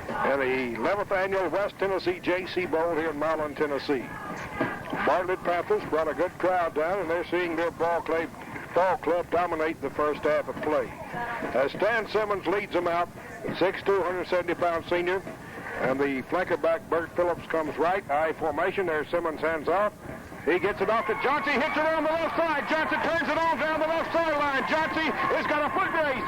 at the 11th annual West Tennessee Jaycee Bowl here in Milan, Tennessee. Bartlett Panthers brought a good crowd down, and they're seeing their ball club dominate the first half of play. As Stan Simmons leads them out, 6'2", 170-pound senior, and the flanker back, Bert Phillips, comes right. I formation. There's Simmons hands off. He gets it off to Jaycee, hits it on the left side. Johnson turns it on down the left sideline. Jaycee has got a foot race.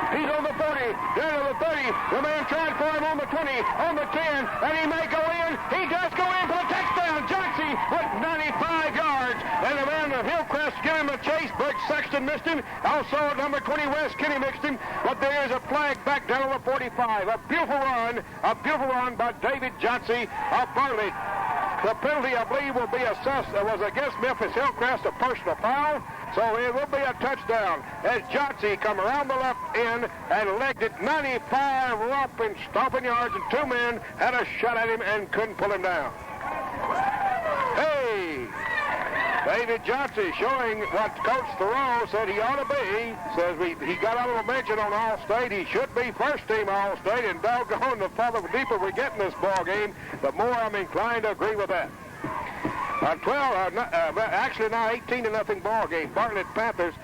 He's on the 40, down to the 30. The man tried for him on the 20, on the 10, and he may go in. He does go in for the touchdown. Jaycee with 95 yards. And the man of Hillcrest give him a chase. Bert Sexton missed him. Also, number 20, Wes Kinney missed him. But there is a flag back down on the 45. A beautiful run by David Jaycee of Bartlett. The penalty, I believe, will be assessed. It was against Memphis Hillcrest, a personal foul. So it will be a touchdown as Jaycee come around the left end and legged it 95 romping, stomping yards, and 2 men had a shot at him and couldn't pull him down. Hey! David Jaycee showing what Coach Thoreau said he ought to be. Says he got a little mention on All-State. He should be first-team All-State, and doggone, the farther deeper we get in this ball game, the more I'm inclined to agree with that. Actually now 18-0 ball game. Bartlett Panthers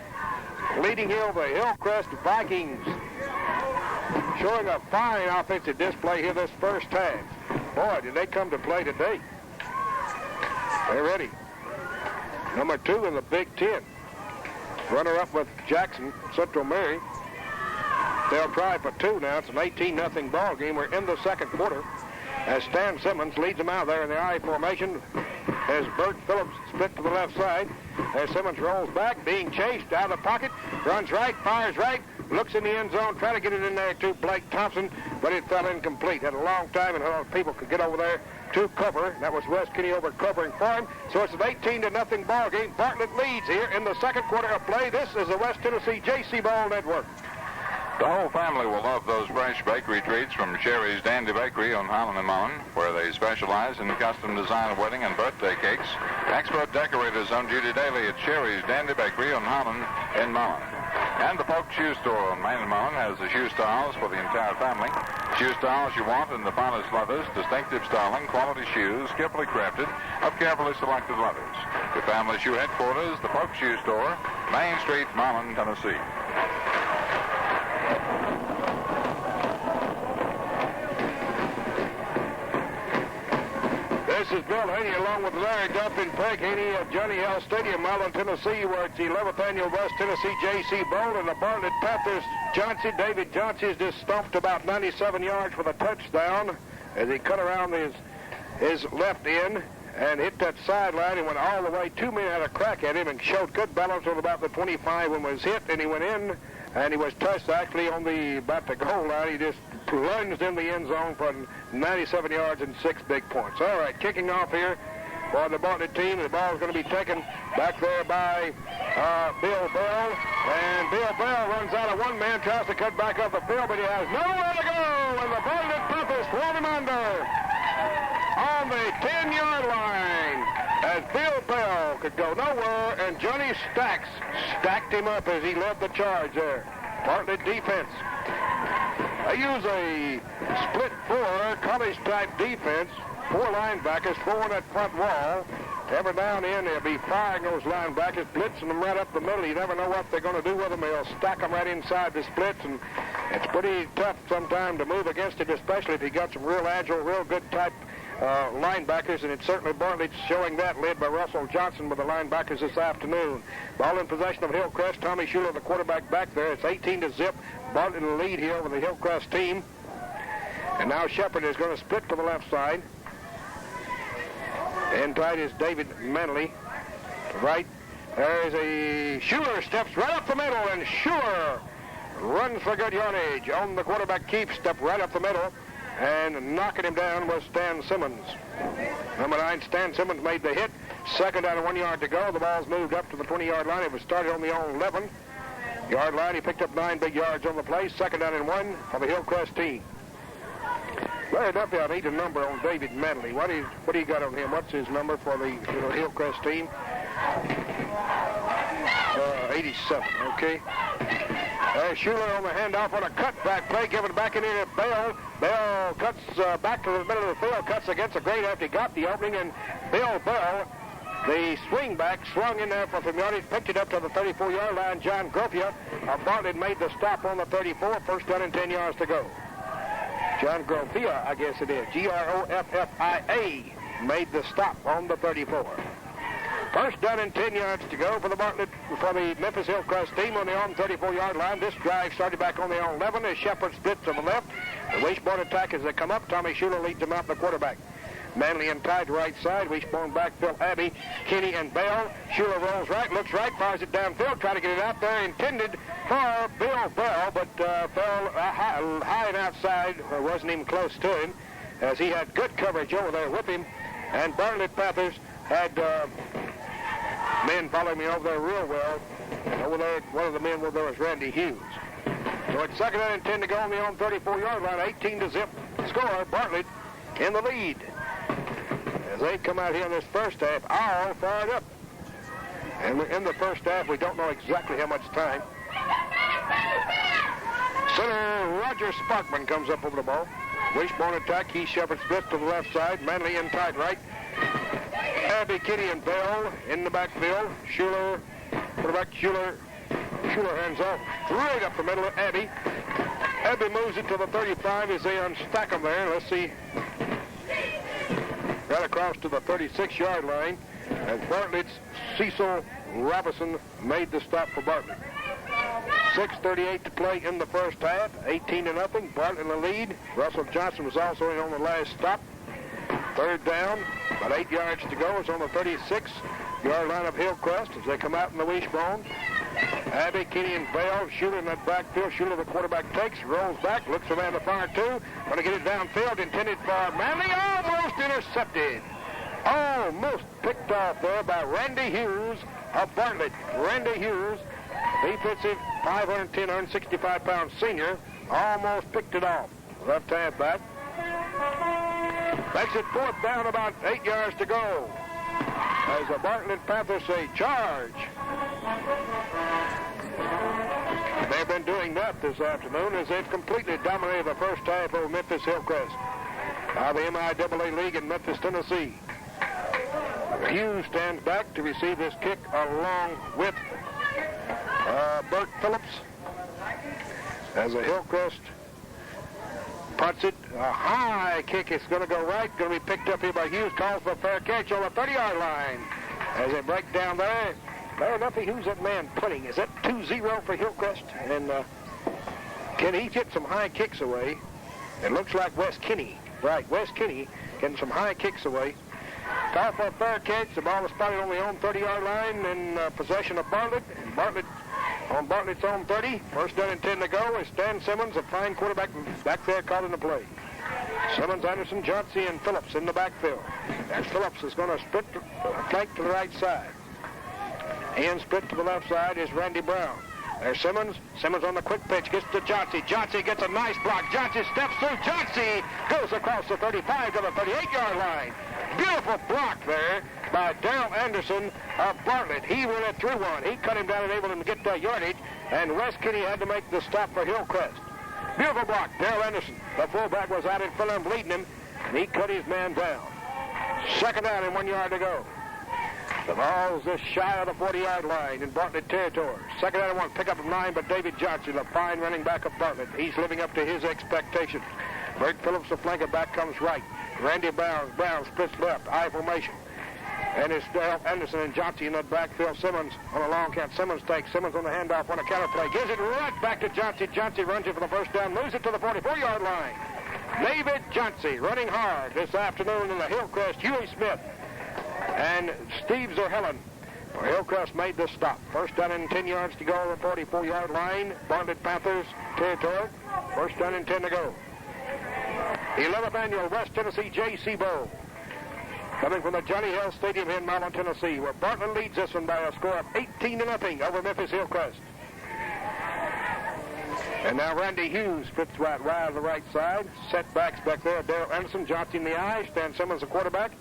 leading the Hillcrest Vikings, showing a fine offensive display here this first half. Boy, did they come to play today. They're ready. Number 2 in the Big Ten. Runner-up with Jackson, Central Mary. They'll try for 2 now. It's an 18-0 ball game. We're in the second quarter as Stan Simmons leads them out there in the I formation as Bert Phillips split to the left side. As Simmons rolls back, being chased out of the pocket, runs right, fires right, looks in the end zone, trying to get it in there to Blake Thompson, but it fell incomplete. Had a long time, and people could get over there to cover. That was Wes Kinney over covering for him. So it's an 18-0 ball game. Bartlett leads here in the second quarter of play. This is the West Tennessee Jaycee Bowl Network. The whole family will love those fresh bakery treats from Sherry's Dandy Bakery on Highland and Mullen, where they specialize in custom design wedding and birthday cakes. Expert decorators on duty daily at Sherry's Dandy Bakery on Highland and Mullen. And the Polk Shoe Store on Main and Mullen has the shoe styles for the entire family. Shoe styles you want in the finest leathers, distinctive styling, quality shoes, carefully crafted, of carefully selected leathers. Your family shoe headquarters, the Polk Shoe Store, Main Street, Mullen, Tennessee. This is Bill Haney along with Larry Duff and Peg Haney at Johnny Hill Stadium, Milan, Tennessee, where it's the 11th annual West Tennessee Jaycee Bowl, and the Bartlett Panthers, David Jaycee is just stumped about 97 yards for the touchdown as he cut around his left end and hit that sideline and went all the way. 2 men had a crack at him and showed good balance on about the 25 when was hit, and he went in and he was touched actually on about the goal line. He just lunged in the end zone for 97 yards and 6 big points. All right, kicking off here for the Bartlett team. The ball is going to be taken back there by Bill Bell. And Bill Bell runs out of 1 man, tries to cut back up the field, but he has nowhere to go. And the Bartlett Panthers throw him under on the 10-yard line as Bill Bell could go nowhere, and Johnny Stacks stacked him up as he led the charge there. Bartlett defense. They use a split 4 college-type defense 4 linebackers, 4 on that front wall. Every now and then they'll be firing those linebackers, blitzing them right up the middle. You never know what they're going to do with them. They'll stack them right inside the splits, and it's pretty tough sometimes to move against it, especially if you got some real agile, real good type linebackers, and it's certainly Bartlett's showing that, led by Russell Johnson with the linebackers this afternoon. Ball in possession of Hillcrest. Tommy Schuler, the quarterback, back there. It's 18-0. Bartlett in the lead here over the Hillcrest team. And now Shepard is going to split to the left side. In tight is David Manley. Right. There's a Schuler steps right up the middle, and Schuler runs for good yardage on the quarterback keep, step right up the middle, and knocking him down was Stan Simmons. Number 9, Stan Simmons made the hit. Second down and 1 yard to go. The ball's moved up to the 20-yard line. It was started on the own 11-yard line. He picked up 9 big yards on the play. Second down and 1 for the Hillcrest team. Larry Duffy, I need a number on David Manley. What do you got on him? What's his number for the Hillcrest team? 87, okay. Schuler on the handoff on a cutback play, giving it back in here to Bell. Bell cuts back to the middle of the field, cuts against the grade after he got the opening, and Bill Bell, the swing back, swung in there for some yardage, picked it up to the 34-yard line. John Grofia of Bartlett made the stop on the 34, first down and 10 yards to go. John Grofia, I guess it is, Groffia, made the stop on the 34. First down and 10 yards to go for the Memphis Hillcrest team on the own 34-yard line. This drive started back on the own 11 as Shepard split to the left. The wishbone attack as they come up. Tommy Schuler leads them out, the quarterback. Manley and tied right side. Wishbone backfield, Abbey, Kinney, and Bell. Schuler rolls right, looks right, fires it downfield, trying to get it out there. Intended for Bill Bell, but fell high and outside, or wasn't even close to him, as he had good coverage over there with him. And Bartlett Panthers had men following me over there real well. Over there, one of the men over there was Randy Hughes. So it's second down and 10 to go on the own 34-yard line. 18-0 score. Bartlett in the lead. As they come out here in this first half, all fired up. And in the first half, we don't know exactly how much time. Center Roger Sparkman comes up over the ball. Wishbone attack. Keith Shepard split to the left side. Manley in tight right. Abbey, Kitty, and Bell in the backfield. Schuler, quarterback Schuler hands off right up the middle of Abbey. Abbey moves it to the 35 as they unstack them there. Let's see. Right across to the 36-yard line. As Bartlett's Cecil Robinson made the stop for Bartlett. 6:38 to play in the first half. 18-0. Bartlett in the lead. Russell Johnson was also in on the last stop. Third down, about 8 yards to go. It's on the 36-yard line of Hillcrest as they come out in the wishbone. Abbey, Kinney, and Bell. Schuler in that backfield. Schuler, the quarterback, takes, rolls back, looks for man to fire two. Going to get it downfield, intended for Manley. Almost intercepted. Almost picked off there by Randy Hughes of Bartlett. Randy Hughes, defensive 510, 165-pound senior, almost picked it off. Left hand back. Makes it fourth down, about 8 yards to go. As the Bartlett Panthers say, charge. They've been doing that this afternoon as they've completely dominated the first half over Memphis Hillcrest. Now the MIAA League in Memphis, Tennessee. Hughes stands back to receive this kick along with Bert Phillips. As a Hillcrest punts it, a high kick. It's going to go right. Going to be picked up here by Hughes. Calls for a fair catch on the 30-yard line. As they break down there, Larry Duffy, who's that man punting? Is that 2-0 for Hillcrest? And can he get some high kicks away? It looks like Wes Kinney. Right, Wes Kinney getting some high kicks away. Call for a fair catch. The ball is spotted on the own 30-yard line in possession of Bartlett. And Bartlett on Bartlett's own 30. First down and 10 to go is Stan Simmons, a fine quarterback back there calling the play. Simmons, Anderson, Jaycee, and Phillips in the backfield. And Phillips is going to split flank to the right side. And split to the left side is Randy Brown. There's Simmons. Simmons on the quick pitch. Gets to Jaycee. Jaycee gets a nice block. Jaycee steps through. Jaycee goes across the 35 to the 38-yard line. Beautiful block there by Darrell Anderson of Bartlett. He ran it through one. He cut him down and able to get that yardage. And Wes Kinney had to make the stop for Hillcrest. Beautiful block. Darrell Anderson, the fullback, was out in front of him, leading him. And he cut his man down. Second down and 1 yard to go. The ball's just shy of the 40-yard line in Bartlett territory. Second down and 1, pick up of 9 by David Johnson, the fine running back of Bartlett. He's living up to his expectations. Bert Phillips, the flanker back, comes right. Randy Brown splits left, I formation. And it's Anderson and Jaycee in the backfield. Simmons on a long count. Simmons takes. Simmons on the handoff on a counter play. Gives it right back to Jaycee. Jaycee runs it for the first down. Moves it to the 44-yard line. David Jaycee running hard this afternoon in the Hillcrest. Huey Smith and Steve Zerhellen. Hillcrest made the stop. First down and 10 yards to go on the 44-yard line. Bartlett Panthers territory. First down and 10 to go. 11th annual West Tennessee Jaycee Bowl. Coming from the Johnny Hill Stadium here in Milan, Tennessee, where Bartlett leads this one by a score of 18-0 over Memphis Hillcrest. And now Randy Hughes fits right on the right side. Setbacks back there. Darrell Anderson, Johnson in the eye. Stan Simmons, the quarterback.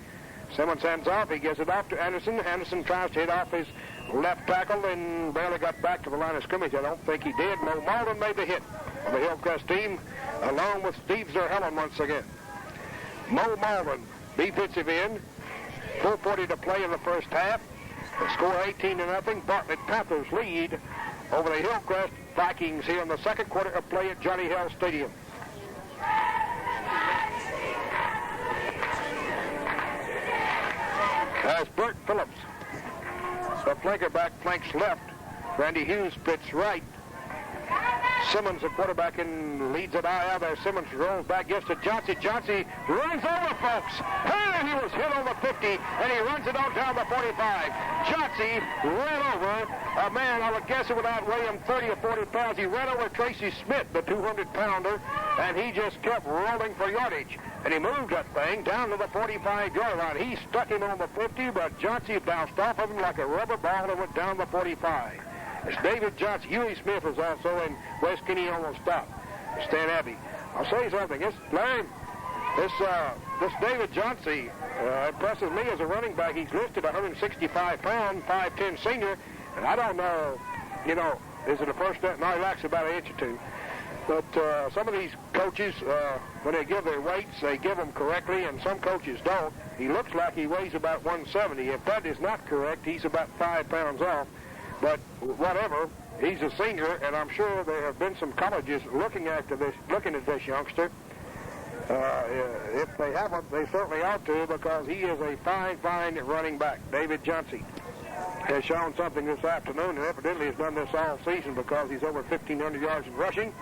Simmons hands off. He gives it off to Anderson. Anderson tries to hit off his left tackle and barely got back to the line of scrimmage. I don't think he did. Mo Malden made the hit on the Hillcrest team, along with Steve Zerhellen once again. Mo Malden, defensive end. 4:40 to play in the first half. The score 18-0. Bartlett Panthers lead over the Hillcrest Vikings here in the second quarter of play at Johnny Hill Stadium. As Bert Phillips, the flanker back, flanks left. Randy Hughes splits right. Simmons, the quarterback, and leads it eye out there. Simmons rolls back, gives to Jaycee. Jaycee runs over, folks. And he was hit on the 50, and he runs it on down the 45. Jaycee ran over a man, I would guess it would outweigh him 30 or 40 pounds. He ran over Tracy Smith, the 200-pounder, and he just kept rolling for yardage. And he moved that thing down to the 45-yard line. He stuck him on the 50, but Jaycee bounced off of him like a rubber ball and went down the 45. It's David Johnson. Huey Smith was also in. Wes Kinney almost stopped. Stan Abbey. I'll say something. This David Johnson impresses me as a running back. He's listed 165-pound, 5'10 senior, and I don't know, is it a first down? No, he lacks about an inch or two. But some of these coaches, when they give their weights, they give them correctly, and some coaches don't. He looks like he weighs about 170. If that is not correct, he's about 5 pounds off. But whatever, he's a senior, and I'm sure there have been some colleges looking at this youngster. If they haven't, they certainly ought to, because he is a fine running back. David Johnson has shown something this afternoon, and evidently has done this all season, because he's over 1,500 yards in rushing.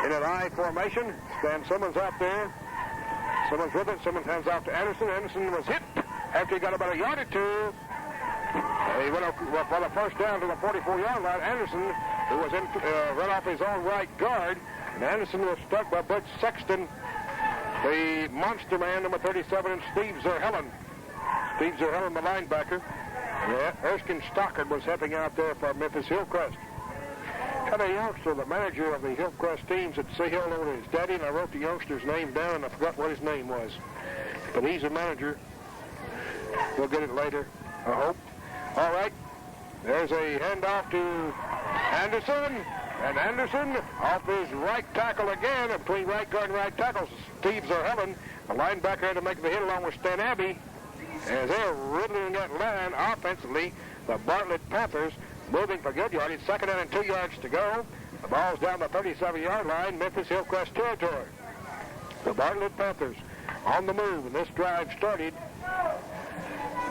In an I formation, Stan Simmons out there. Simmons with it. Simmons hands off to Anderson. Anderson was hit after he got about a yard or two. He went up for the first down to the 44-yard line. Anderson, who was run off his own right guard, and Anderson was struck by Butch Sexton, the monster man, number 37, and Steve Zerhellen. Steve Zerhellen, the linebacker. And Erskine Stockard was helping out there for Memphis Hillcrest. Had a youngster, the manager of the Hillcrest teams at Sea Hill, over his daddy, and I wrote the youngster's name down, and I forgot what his name was. But he's a manager. We'll get it later, I hope. All right, there's a handoff to Anderson, and Anderson off his right tackle again, between right guard and right tackle. Steve Zerhellen, the linebacker, had to make the hit along with Stan Abbey, as they're riddling that line offensively. The Bartlett Panthers moving for good yardage. Second down and 2 yards to go. The ball's down the 37-yard line, Memphis Hillcrest territory. The Bartlett Panthers on the move, and this drive started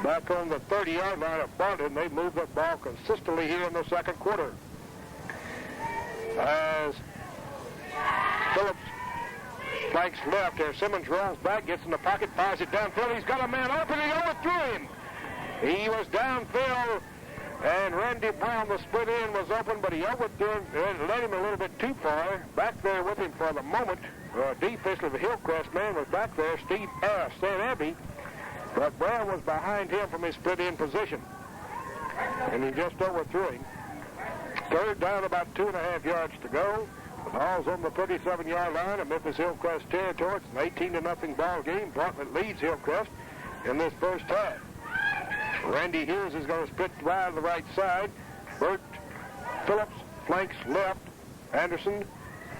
back on the 30-yard line of Bartlett, and they've moved that ball consistently here in the second quarter. As Phillips flanks left, there Simmons rolls back, gets in the pocket, fires it downfield. He's got a man open, he overthrew him. He was downfield, and Randy Brown, the split end, was open, but he overthrew him and led him a little bit too far. Back there with him for the moment, defensively, the Hillcrest man was back there, Stan Abbey. But Brown was behind him from his split-end position, and he just overthrew him. Third down, about 2.5 yards to go. The ball's on the 37-yard line of Memphis Hillcrest territory. It's an 18-0 ball game. Bartlett leads Hillcrest in this first half. Randy Hughes is going to split right on the right side. Bert Phillips flanks left. Anderson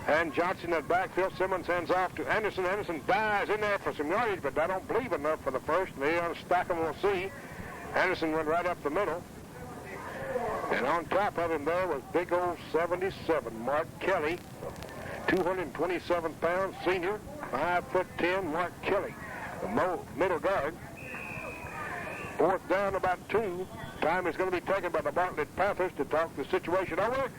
And Johnson at backfield. Simmons hands off to Anderson. Anderson dives in there for some yardage, but I don't believe enough for the first. They unstack him, we'll see. Anderson went right up the middle. And on top of him there was big old 77, Mark Kelly, 227 pounds, senior, 5'10", Mark Kelly, the middle guard. Fourth down, about 2. Time is going to be taken by the Bartlett Panthers to talk the situation over.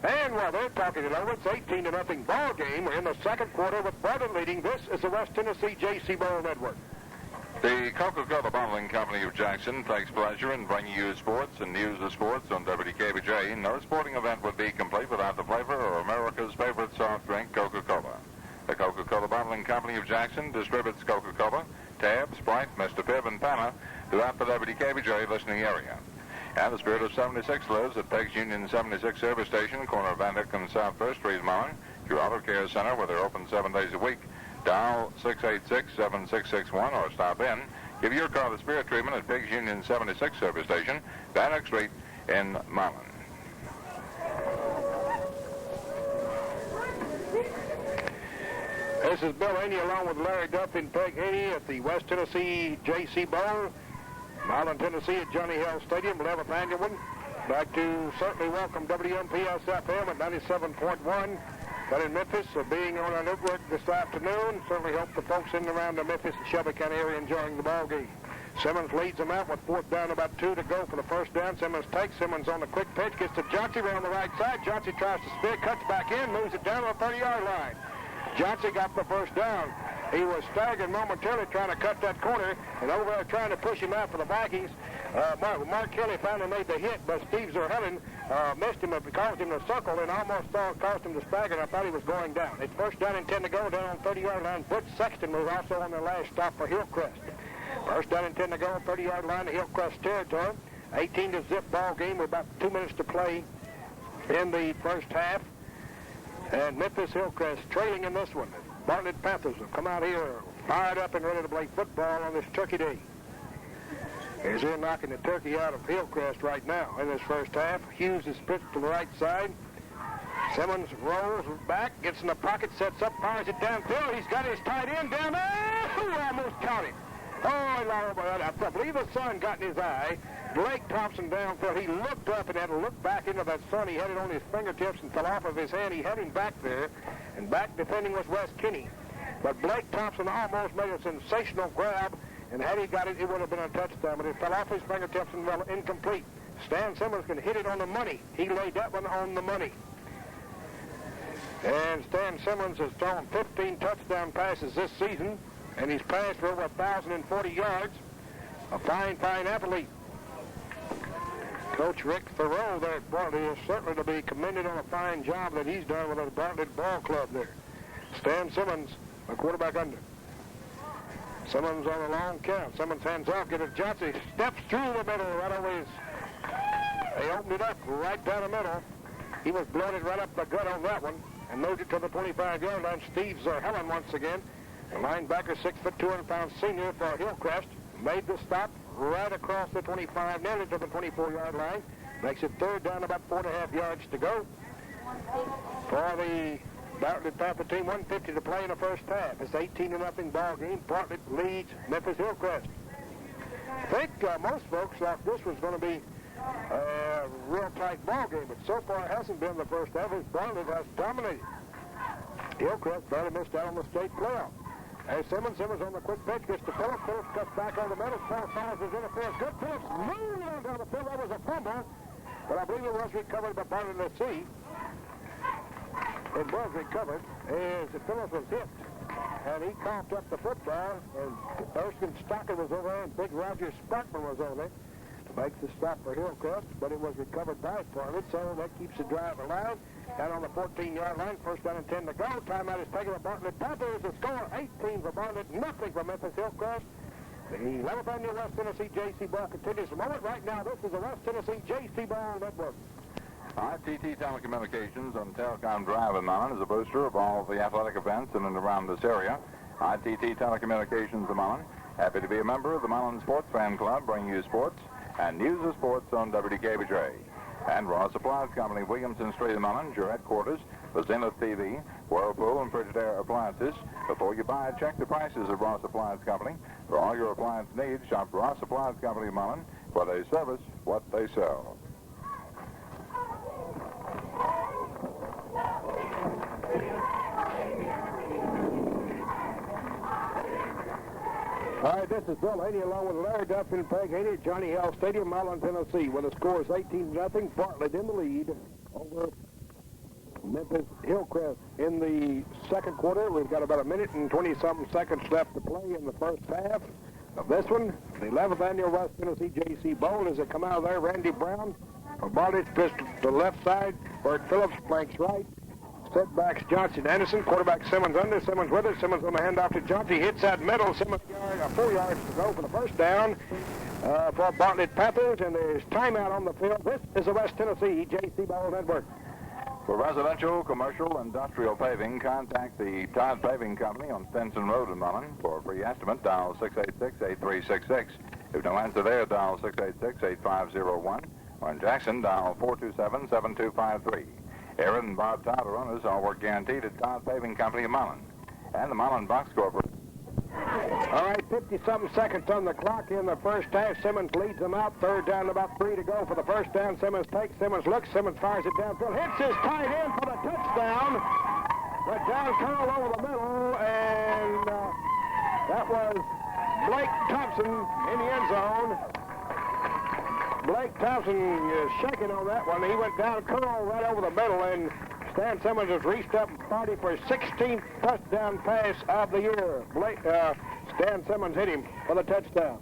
And while they're talking it over, it's 18-0 ball game. We're in the second quarter with Bartlett leading. This is the West Tennessee Jaycee Bowl Network. The Coca-Cola Bottling Company of Jackson takes pleasure in bringing you sports and news of sports on WKBJ. No sporting event would be complete without the flavor of America's favorite soft drink, Coca-Cola. The Coca-Cola Bottling Company of Jackson distributes Coca-Cola, Tab, Sprite, Mr. Pibb, and Panna throughout the WKBJ listening area. And the Spirit of 76 lives at Pegg's Union 76 service station, corner of Van Dyck and South 1st Street, Milan. Your Auto Care Center, where they're open 7 days a week. Dial 686-7661 or stop in. Give your car the Spirit treatment at Pegg's Union 76 service station, Van Dyck Street in Milan. This is Bill Haney along with Larry Duff in Peg Haney at the West Tennessee Jaycee Bowl. Milan, Tennessee at Johnny Hill Stadium, 11th annual one. Like to certainly welcome WMPS-FM at 97.1. But in Memphis, being on our network this afternoon, certainly hope the folks in and around the Memphis and Shelby County area enjoying the ball game. Simmons leads them out with fourth down, about 2 to go for the first down. Simmons takes. Simmons on the quick pitch, gets to Jaycee around the right side. Jaycee tries to spin, cuts back in, moves it down to the 30-yard line. Jaycee got the first down. He was staggered momentarily trying to cut that corner, and over there trying to push him out for the Vikings. Mark Kelly finally made the hit, but Steve Zerhellen missed him. It caused him to suckle and almost caused him to stagger, and I thought he was going down. It's first down and 10 to go, down on 30-yard line. Butch Sexton was also on their last stop for Hillcrest. First down and 10 to go, 30-yard line to Hillcrest territory. 18 to zip ball game with about 2 minutes to play in the first half. And Memphis Hillcrest trailing in this one. Bartlett Panthers have come out here fired up and ready to play football on this Turkey Day. As they're knocking the turkey out of Hillcrest right now in this first half. Hughes is pitched to the right side. Simmons rolls back, gets in the pocket, sets up, fires it downfield. He's got his tight end down there. Almost caught it. Oh, I believe the sun got in his eye. Blake Thompson downfield. He looked up and had to look back into that sun. He had it on his fingertips and fell off of his hand. He had him back there, and back defending was Wes Kinney. But Blake Thompson almost made a sensational grab, and had he got it, it would have been a touchdown. But it fell off his fingertips and well, incomplete. Stan Simmons can hit it on the money. He laid that one on the money. And Stan Simmons has thrown 15 touchdown passes this season, and he's passed for over 1,040 yards. A fine, fine athlete. Coach Rick Thoreau there at Bartlett is certainly to be commended on a fine job that he's done with the Bartlett Ball Club there. Stan Simmons, the quarterback under. Simmons on a long count. Simmons hands off, get it. Jaycee steps through the middle right over his. They opened it up right down the middle. He was bloated right up the gut on that one and moved it to the 25-yard line. Steve Zerhellen once again. The linebacker, 6', 200-pound senior for Hillcrest, made the stop right across the 25, nearly to the 24-yard line. Makes it third down, about 4.5 yards to go. For the Bartlett Panther team, 1:50 to play in the first half. It's 18-0 ball game. Bartlett leads Memphis Hillcrest. I think most folks thought this was going to be a real tight ball game, but so far it hasn't been the first half. Bartlett has dominated. Hillcrest barely missed out on the state playoff. As Simmons on the quick pitch, gets to Phillips. Phillips cuts back on the middle. Phillips follows his interference. Good. Phillips moved on down the field. That was a fumble, but I believe it was recovered by Bartlett. Let's see. It was recovered as Phillips was hit, and he coughed up the football, and Erskine Stocker was over there, and Big Roger Sparkman was over there to make the stop for Hillcrest, but it was recovered by Bartlett, so that keeps the drive alive. Down on the 14-yard line, first down and 10 to go. Timeout is taken by Bartlett Panthers. The score, 18 for Bartlett, nothing for Memphis Hillcrest. The 11th annual West Tennessee Jaycee Ball continues. A moment right now, this is the West Tennessee Jaycee Ball Network. ITT Telecommunications on Telecom Drive in Milan is a booster of all of the athletic events in and around this area. ITT Telecommunications in Milan, happy to be a member of the Milan Sports Fan Club, bringing you sports and news of sports on WKBJ. And Raw Supplies Company, Williamson Street in Milan, your headquarters the Zenith TV, Whirlpool, and Frigidaire appliances. Before you buy, check the prices of Ross Appliance Company. For all your appliance needs, shop Ross Appliance Company, Milan, where they service what they sell. All right, this is Bill Haney along with Larry Duff and Peg Haney at Johnny Hale Stadium, Milan, Tennessee, where the score is 18-0. Bartlett in the lead over Memphis Hillcrest in the second quarter. We've got about a minute and 20-something seconds left to play in the first half of this one. The 11th annual West Tennessee Jaycee Bowl. As they come out of there, Randy Brown for Bartlett, pistol to the left side. Bert Phillips flanks right. Setbacks Johnson Anderson, quarterback Simmons under, Simmons with it, Simmons on the handoff to Johnson, hits that middle, Simmons 4 yards to go for the first down for Bartlett Panthers, and there's timeout on the field. This is the West Tennessee Jaycee Bowl Network. For residential, commercial, industrial paving, contact the Todd Paving Company on Stinson Road in Milan. For a free estimate, dial 686-8366. If no answer there, dial 686-8501. Or in Jackson, dial 427-7253. Aaron and Bob Todd are owners. All work guaranteed at Todd Paving Company of Milan. And the Milan Box Corporation. All right, 50-something seconds on the clock in the first half. Simmons leads them out. Third down, about 3 to go for the first down. Simmons takes, Simmons looks, Simmons fires it downfield. Hits his tight end for the touchdown. But down curl over the middle, and that was Blake Thompson in the end zone. Blake Thompson is shaking on that one. He went down curl right over the middle, and Stan Simmons has reached up and fired for his 16th touchdown pass of the year. Stan Simmons hit him for the touchdown.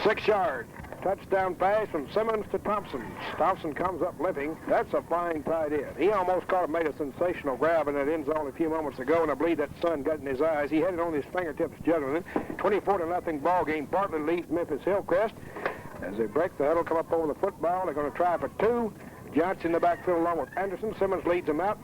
6-yard touchdown pass from Simmons to Thompson. Thompson comes up limping. That's a fine tight end. He almost caught him, made a sensational grab in that end zone a few moments ago, and I believe that sun got in his eyes. He had it on his fingertips juggling it. 24-0 ball game. Bartlett leads Memphis Hillcrest. As they break the huddle, come up over the football, they're going to try for 2. Johnson in the backfield along with Anderson. Simmons leads them out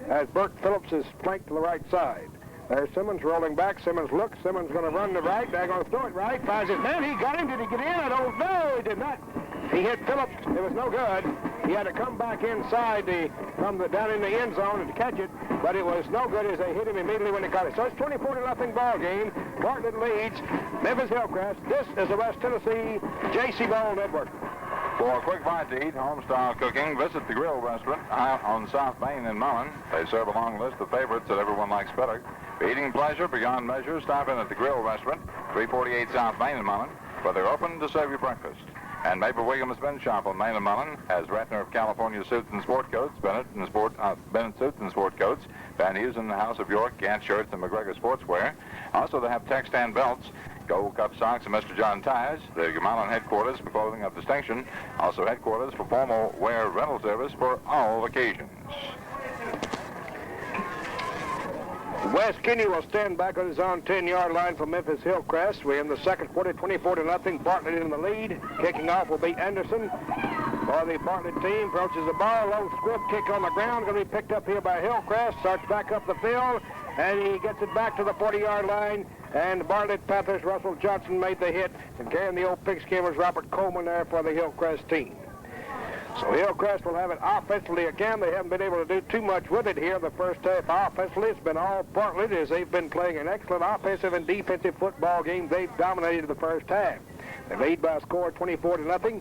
as Bert Phillips is flanked to the right side. There's Simmons rolling back. Simmons looks. Simmons going to run to right. They're going to throw it right. Fires his man. He got him. Did he get in? I don't know. He did not. He hit Phillips. It was no good. He had to come back inside down in the end zone to catch it, but it was no good as they hit him immediately when they caught it. So it's 24-0 ball game. Bartlett leads Memphis Hillcrest. This is the West Tennessee Jaycee Bowl Network. For a quick bite to eat, home-style cooking, visit the Grill Restaurant out on South Main in Milan. They serve a long list of favorites that everyone likes better. For eating pleasure beyond measure, stop in at the Grill Restaurant, 348 South Main in Milan, where they're open to serve you breakfast. And Maple Williams Men's Shop on Main in Milan has Ratner of California Suits and Sport Coats, Bennett Suits and Sport Coats, Van Heusen, House of York, Gant Shirts, and McGregor Sportswear. Also, they have Textan belts, Gold Cup socks, and Mr. John ties. The Milan headquarters for clothing of distinction. Also headquarters for formal wear rental service for all occasions. Wes Kinney will stand back on his own 10-yard line for Memphis Hillcrest. We're in the second quarter, 24-0. Bartlett in the lead. Kicking off will be Anderson for the Bartlett team. Approaches the ball. Low swift kick on the ground. Going to be picked up here by Hillcrest. Starts back up the field, and he gets it back to the 40-yard line. And the Bartlett Panthers, Russell Johnson made the hit. And carrying the old pigskin was Robert Coleman there for the Hillcrest team. So Hillcrest will have it offensively again. They haven't been able to do too much with it here in the first half. Offensively, it's been all Bartlett as they've been playing an excellent offensive and defensive football game. They've dominated the first half. They lead by a score of 24-0.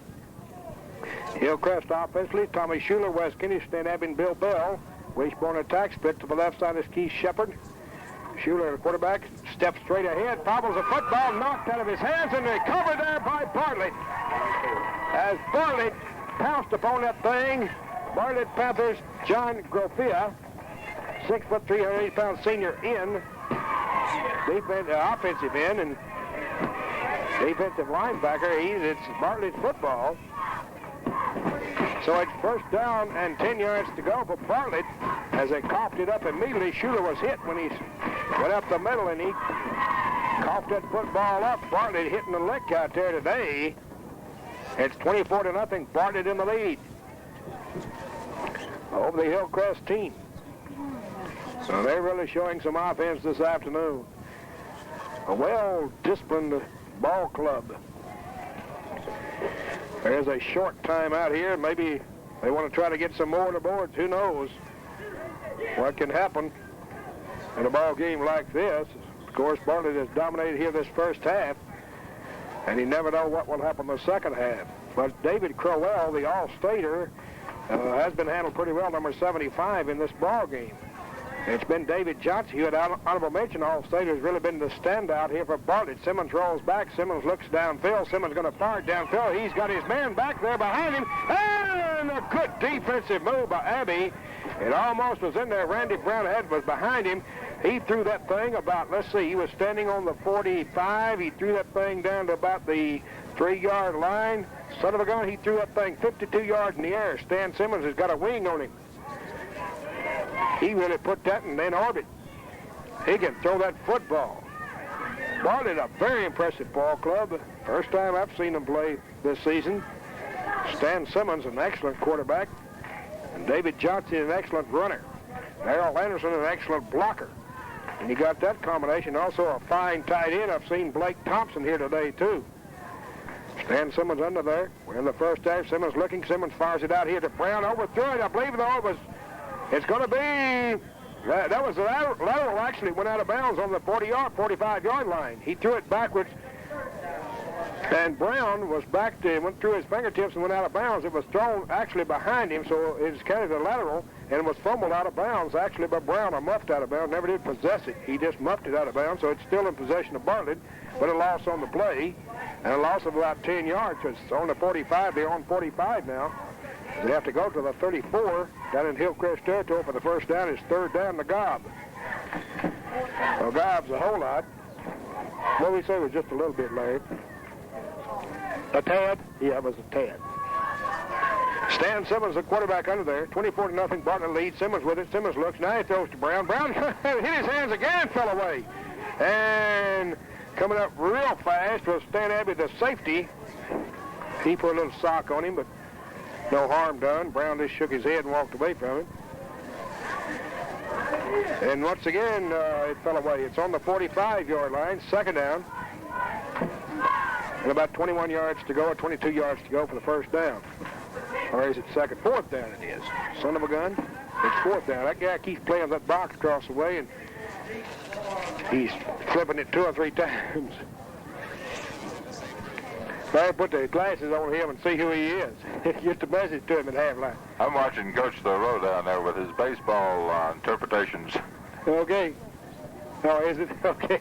Hillcrest offensively, Tommy Schuler, Wes Kinney, Stan Abbey, Bill Bell. Wishbone attack, split to the left side is Keith Shepard. Schuler, the quarterback, steps straight ahead, bobbles a football, knocked out of his hands, and recovered there by Bartlett. As Bartlett pounced upon that thing, Bartlett Panthers, John Grofia, 6'3", 180-pound senior in, offensive end, and defensive linebacker. It's Bartlett's football. So it's first down and 10 yards to go for Bartlett as they coughed it up immediately. Schuler was hit when he went up the middle, and he coughed that football up. Bartlett hitting the lick out there today. It's 24-0, Bartlett in the lead over the Hillcrest team. So they're really showing some offense this afternoon. A well-disciplined ball club. There's a short time out here, maybe They want to try to get some more on the boards. Who knows what can happen in a ball game like this. Of course, Bartlett has dominated here this first half, and you never know what will happen in the second half. But David Crowell, the All-Stater, has been handled pretty well, number 75 in this ball game. It's been David Jaycee, who had honorable mention All-Stater, has really been the standout here for Bartlett. Simmons rolls back. Simmons looks downfield. Simmons going to fire downfield. He's got his man back there behind him. And a good defensive move by Abbey. It almost was in there. Randy Brownhead was behind him. He threw that thing about, let's see, he was standing on the 45. He threw that thing down to about the 3-yard line. Son of a gun, he threw that thing 52 yards in the air. Stan Simmons has got a wing on him. He really put that in orbit. He can throw that football. Bartlett, a very impressive ball club. First time I've seen them play this season. Stan Simmons, an excellent quarterback. And David Jaycee, an excellent runner. Darrell Anderson, an excellent blocker. And you got that combination. Also a fine tight end. I've seen Blake Thompson here today, too. Stan Simmons under there. We're in the first half. Simmons looking. Simmons fires it out here to Brown. Overthrew it. I believe, though, it's going to be, that was the lateral actually went out of bounds on the 45-yard line. He threw it backwards, and Brown was back to, went through his fingertips and went out of bounds. It was thrown actually behind him, so it's carried the lateral, and it was fumbled out of bounds actually by Brown, or muffed out of bounds. Never did possess it. He just muffed it out of bounds, so it's still in possession of Bartlett, but a loss on the play, and a loss of about 10 yards. So it's on the 45. They're on 45 now. They have to go to the 34 down in Hillcrest territory for the first down. It's third down to Gobb. Well, Gobb's a whole lot. What we say was just a little bit late. A tad? Yeah, it was a tad. Stan Simmons, the quarterback under there. 24-0, Bartlett lead. Simmons with it. Simmons looks. Now he throws to Brown. Brown hit his hands again, fell away. And coming up real fast was Stan Abbey, the safety. He put a little sock on him, but no harm done. Brown just shook his head and walked away from him. And once again, it fell away. It's on the 45-yard line, second down. And about 21 yards to go, or 22 yards to go for the first down. Or is it second? Fourth down it is. Son of a gun. It's fourth down. That guy keeps playing that box across the way, and he's flipping it 2 or 3 times. Better put the glasses on him and see who he is. Get the message to him at half-line. I'm watching Coach Thoreau down there with his baseball interpretations. Okay. Oh, is it? Okay.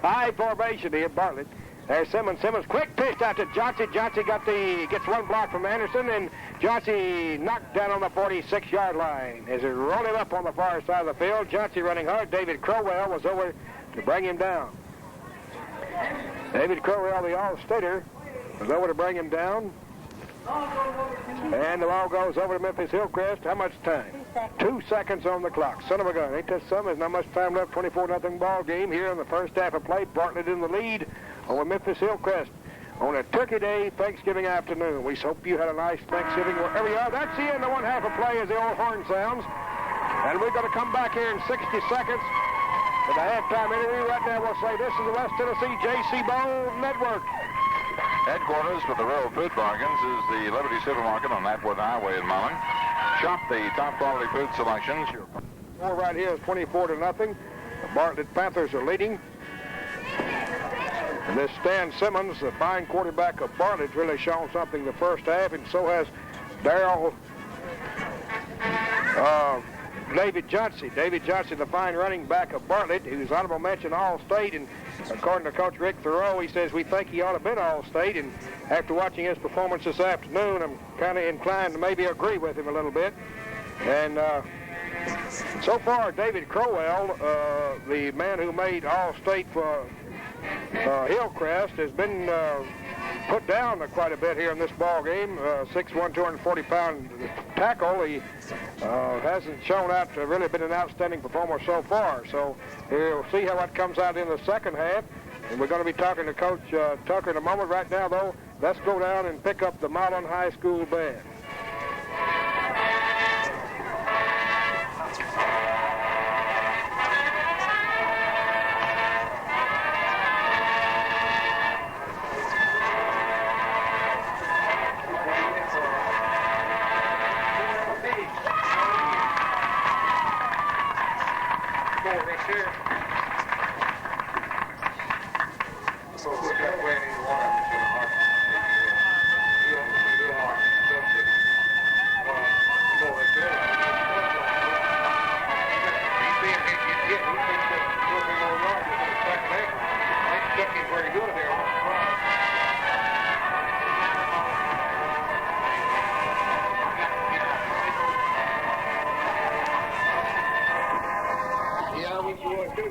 High formation here, Bartlett. There's Simmons. Simmons, quick pitch out to Jaycee. Jaycee gets one block from Anderson, and Jaycee knocked down on the 46-yard line. As it rolled him up on the far side of the field, Jaycee running hard. David Crowell was over to bring him down. David Crowell, the All-Stater, was over to bring him down. And the ball goes over to Memphis Hillcrest. How much time? 2 seconds on the clock. Son of a gun. Ain't that something? There's not much time left. 24-0 ball game here in the first half of play. Bartlett in the lead over Memphis Hillcrest on a Turkey Day, Thanksgiving afternoon. We hope you had a nice Thanksgiving wherever you are. That's the end of one half of play as the old horn sounds. And we're going to come back here in 60 seconds for the halftime interview. Right now we'll say this is the West Tennessee Jaycee Bowl Network. Headquarters for the Real Food Bargains is the Liberty Supermarket on Atwood Highway in Milan. Shop the top quality food selections. Score right here is 24-0. The Bartlett Panthers are leading. And this Stan Simmons, the fine quarterback of Bartlett, really shown something the first half, and so has David Jaycee. David Jaycee, the fine running back of Bartlett, who's honorable mention All-State, and according to Coach Rick Thoreau, he says we think he ought to have been All-State, and after watching his performance this afternoon, I'm kind of inclined to maybe agree with him a little bit. And so far, David Crowell, the man who made All-State for Hillcrest, has been put down quite a bit here in this ball game. 6'1", 240-pound tackle. He hasn't shown out to really been an outstanding performer so far. So we'll see how it comes out in the second half. And we're going to be talking to Coach Tucker in a moment. Right now, though, let's go down and pick up the Milan High School band. forward right there. So look that way in either one of them. It's really hard. Yeah, it's real hard. Go right there. He's being hit. He thinks that he'll be all right. He's in the second ankle. I think Chucky's pretty good there. Yeah, we would too.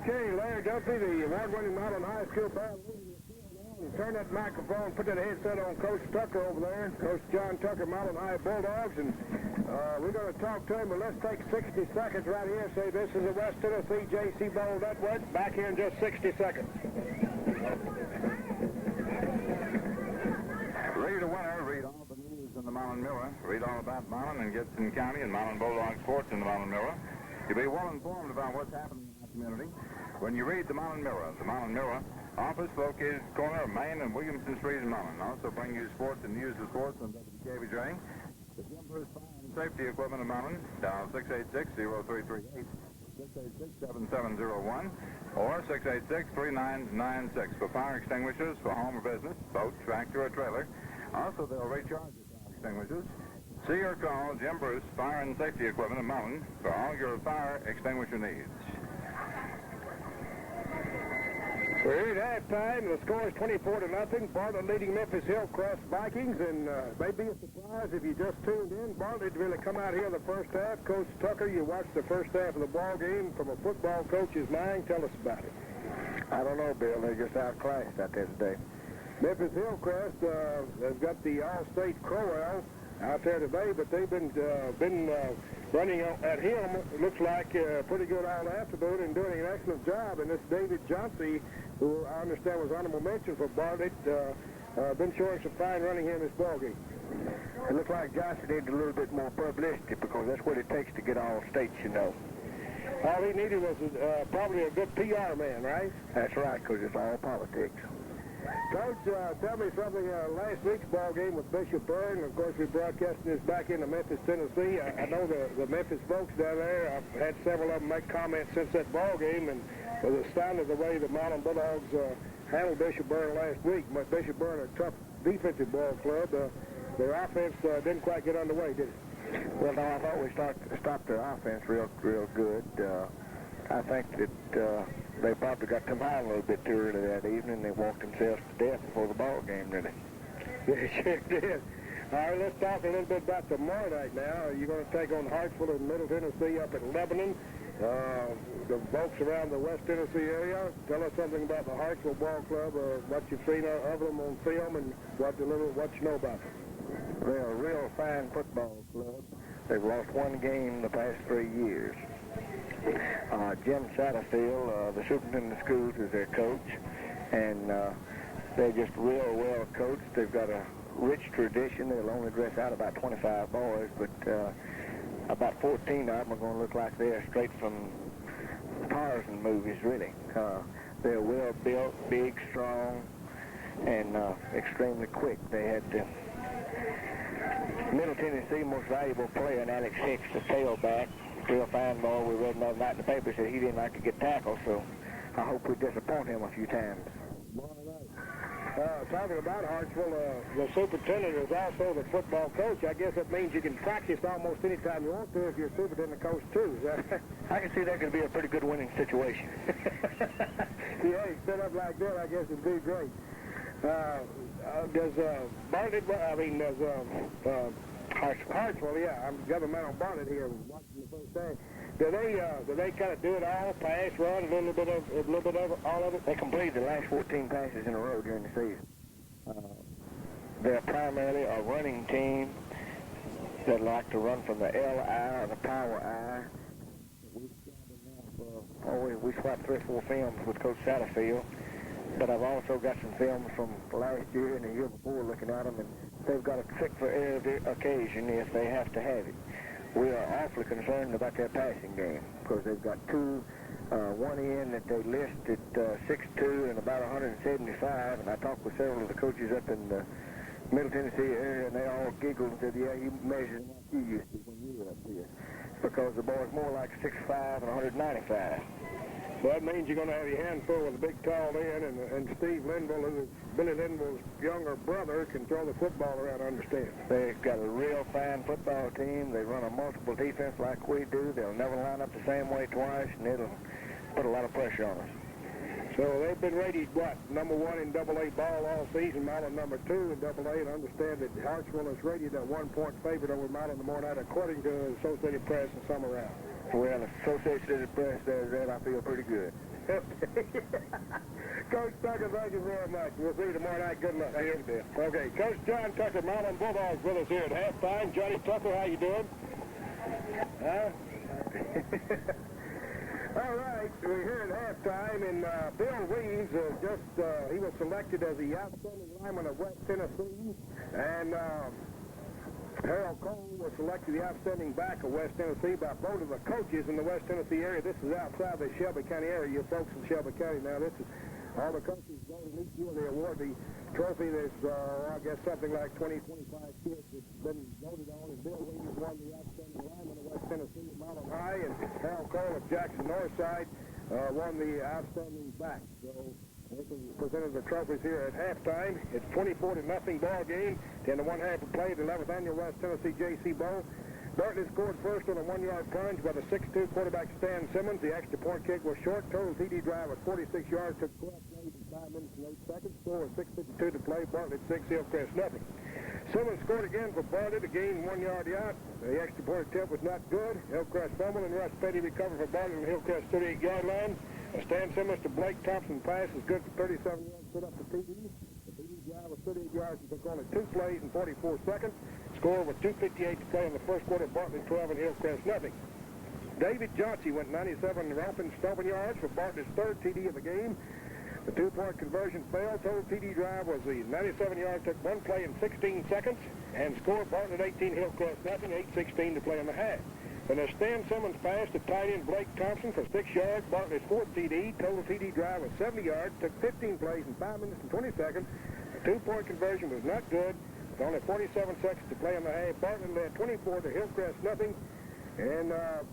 Okay, Larry Duffy, the award-winning Milan High School band. Turn that microphone, put that headset on Coach Tucker over there, Coach John Tucker, Milan High Bulldogs, and we're going to talk to him, but let's take 60 seconds right here and say this is a West Tennessee Jaycee Bartlett. Back here in just 60 seconds. Read the winner, read all the news in the Milan Mirror, read all about Milan and Gibson County and Milan Bulldog Sports in the Milan Mirror. You'll be well informed about what's happening in the community when you read the Milan Mirror. The Milan Mirror office located corner of Main and Williamson Street in Milan. Also bring you sports and news of sports on WKBJ. The Jim Bruce Fire and Safety Equipment of Milan, dial 686-0338, 686-7701, or 686-3996 for fire extinguishers for home or business, boat, tractor, or trailer. Also, they'll recharge your fire extinguishers. See or call Jim Bruce Fire and Safety Equipment of Milan for all your fire extinguisher needs. We're at halftime. The score is 24-0. Bartlett leading Memphis Hillcrest Vikings, and maybe a surprise if you just tuned in. Bartlett really come out here in the first half. Coach Tucker, you watched the first half of the ball game from a football coach's mind. Tell us about it. I don't know, Bill. They're just outclassed out there today. Memphis Hillcrest has got the All-State Crowell out there today, but they've been running at him. It looks like pretty good all afternoon and doing an excellent job. And this David Jaycee, who I understand was honorable mention for Bartlett, been showing some fine running here in this ballgame. It looks like Johnson needed a little bit more publicity because that's what it takes to get all states, you know. All he needed was probably a good PR man, right? That's right, because it's all politics. Coach, tell me something. Last week's ball game with Bishop Byrne, of course, we're broadcasting this back into Memphis, Tennessee. I know the Memphis folks down there. I've had several of them make comments since that ball game, and was astounded the way the Milan Bulldogs handled Bishop Byrne last week. But Bishop Byrne, a tough defensive ball club. Their offense didn't quite get underway, did it? Well, no, I thought we stopped their offense real good. I think that they probably got them high a little bit too early that evening. They walked themselves to death before the ball game, really. They sure did. All right, let's talk a little bit about tomorrow night now. You're going to take on Hartsville in Middle Tennessee up in Lebanon. The folks around the West Tennessee area, tell us something about the Hartsville Ball Club, or what you've seen of them on film and what you know about them. They're a real fine football club. They've lost one game the past 3 years. Jim Satterfield, the superintendent of schools, is their coach, and they're just real well coached. They've got a rich tradition. They'll only dress out about 25 boys, but about 14 of them are going to look like they're straight from Tarzan movies, really. They're well built, big, strong, and extremely quick. They had Middle Tennessee most valuable player, and Alex Hicks, the tailback. Real fine ball. We read another night in the paper said he didn't like to get tackled, so I hope we disappoint him a few times. Talking about Hartsville, the superintendent is also the football coach. I guess that means you can practice almost any time you want to if you're a superintendent coach too. Is that? I can see that could be a pretty good winning situation. Yeah, set up like that, I guess it'd be great. Does Bartlett? Hartsville, yeah. I'm the other man on Bartlett here watching the first day. Do they kind of do it all? Pass, run, a little bit of all of it? They completed the last 14 passes in a row during the season. They're primarily a running team that like to run from the LI or the power I. We swapped 3 or 4 films with Coach Satterfield, but I've also got some films from last year and the year before looking at them, and they've got a trick for every occasion if they have to have it. We are awfully concerned about their passing game because they've got one end that they list at 6'2" and about 175, and I talked with several of the coaches up in the Middle Tennessee area, and they all giggled and said, yeah, you measured like you used to when you were up here, because the boy's more like 6'5" and 195. Well, that means you're going to have your hands full with a big tall end, and Steve Linville, who is Billy Linville's younger brother, can throw the football around, I understand. They've got a real fine football team. They run a multiple defense like we do. They'll never line up the same way twice, and it'll put a lot of pressure on us. So they've been rated, what, number 1 in AA ball all season, Milan number 2 in AA, and I understand that Hartsville is rated a 1-point favorite over Milan tomorrow night, according to the Associated Press and some around. Well, the Associated Press says that. I feel pretty good. Coach Tucker, thank you very much. We'll see you tomorrow night. Good luck. Thank you, Bill. Okay, Coach John Tucker, Milan Bulldogs with us here at halftime. Johnny Tucker, how you doing? Huh? All right, we're here at halftime, and Bill Reeves he was selected as the outstanding lineman of West Tennessee, and Harold Cole was selected the outstanding back of West Tennessee by both of the coaches in the West Tennessee area. This is outside the Shelby County area. You folks in Shelby County now, this is all the coaches go to each year. They award the trophy. There's, I guess, something like 20, 25 kids that's been voted on. And Bill Williams won the outstanding lineman of West Tennessee at Milan High, and Harold Cole of Jackson Northside won the outstanding back. So they presented the trophies here at halftime. It's 24-0 ball game. 10 to 1 half of play at the 11th annual West Tennessee Jaycee Bowl. Bartlett scored first on a 1-yard plunge by the 6'2" quarterback Stan Simmons. The extra point kick was short. Total TD drive was 46 yards. Took 12 plays in 5 minutes and 8 seconds. Score was 6:52 to play. Bartlett 6, Hillcrest nothing. Simmons scored again for Bartlett. A gain 1 yard out. The extra point attempt was not good. Hillcrest fumbled and Russ Petty recovered for Bartlett on Hillcrest 38-yard line. Stan Simmons to Blake Thompson pass is good for 37 yards. Put up the TD. The TD drive was 38 yards and took only 2 plays in 44 seconds. Score was 2:58 to play in the first quarter. Bartlett 12 and Hillcrest nothing. David Jaycee went 97 romping stomping yards for Bartlett's third TD of the game. The 2-point conversion failed. Total TD drive was the 97 yards. Took 1 play in 16 seconds and scored Bartlett 18, Hillcrest nothing. 8:16 to play in the half. Then a Stan Simmons pass to tight end Blake Thompson for 6 yards. Bartlett's fourth TD. Total TD drive was 70 yards. Took 15 plays in 5 minutes and 20 seconds. The 2-point conversion was not good. With only 47 seconds to play in the half. Bartlett led 24 to Hillcrest nothing. And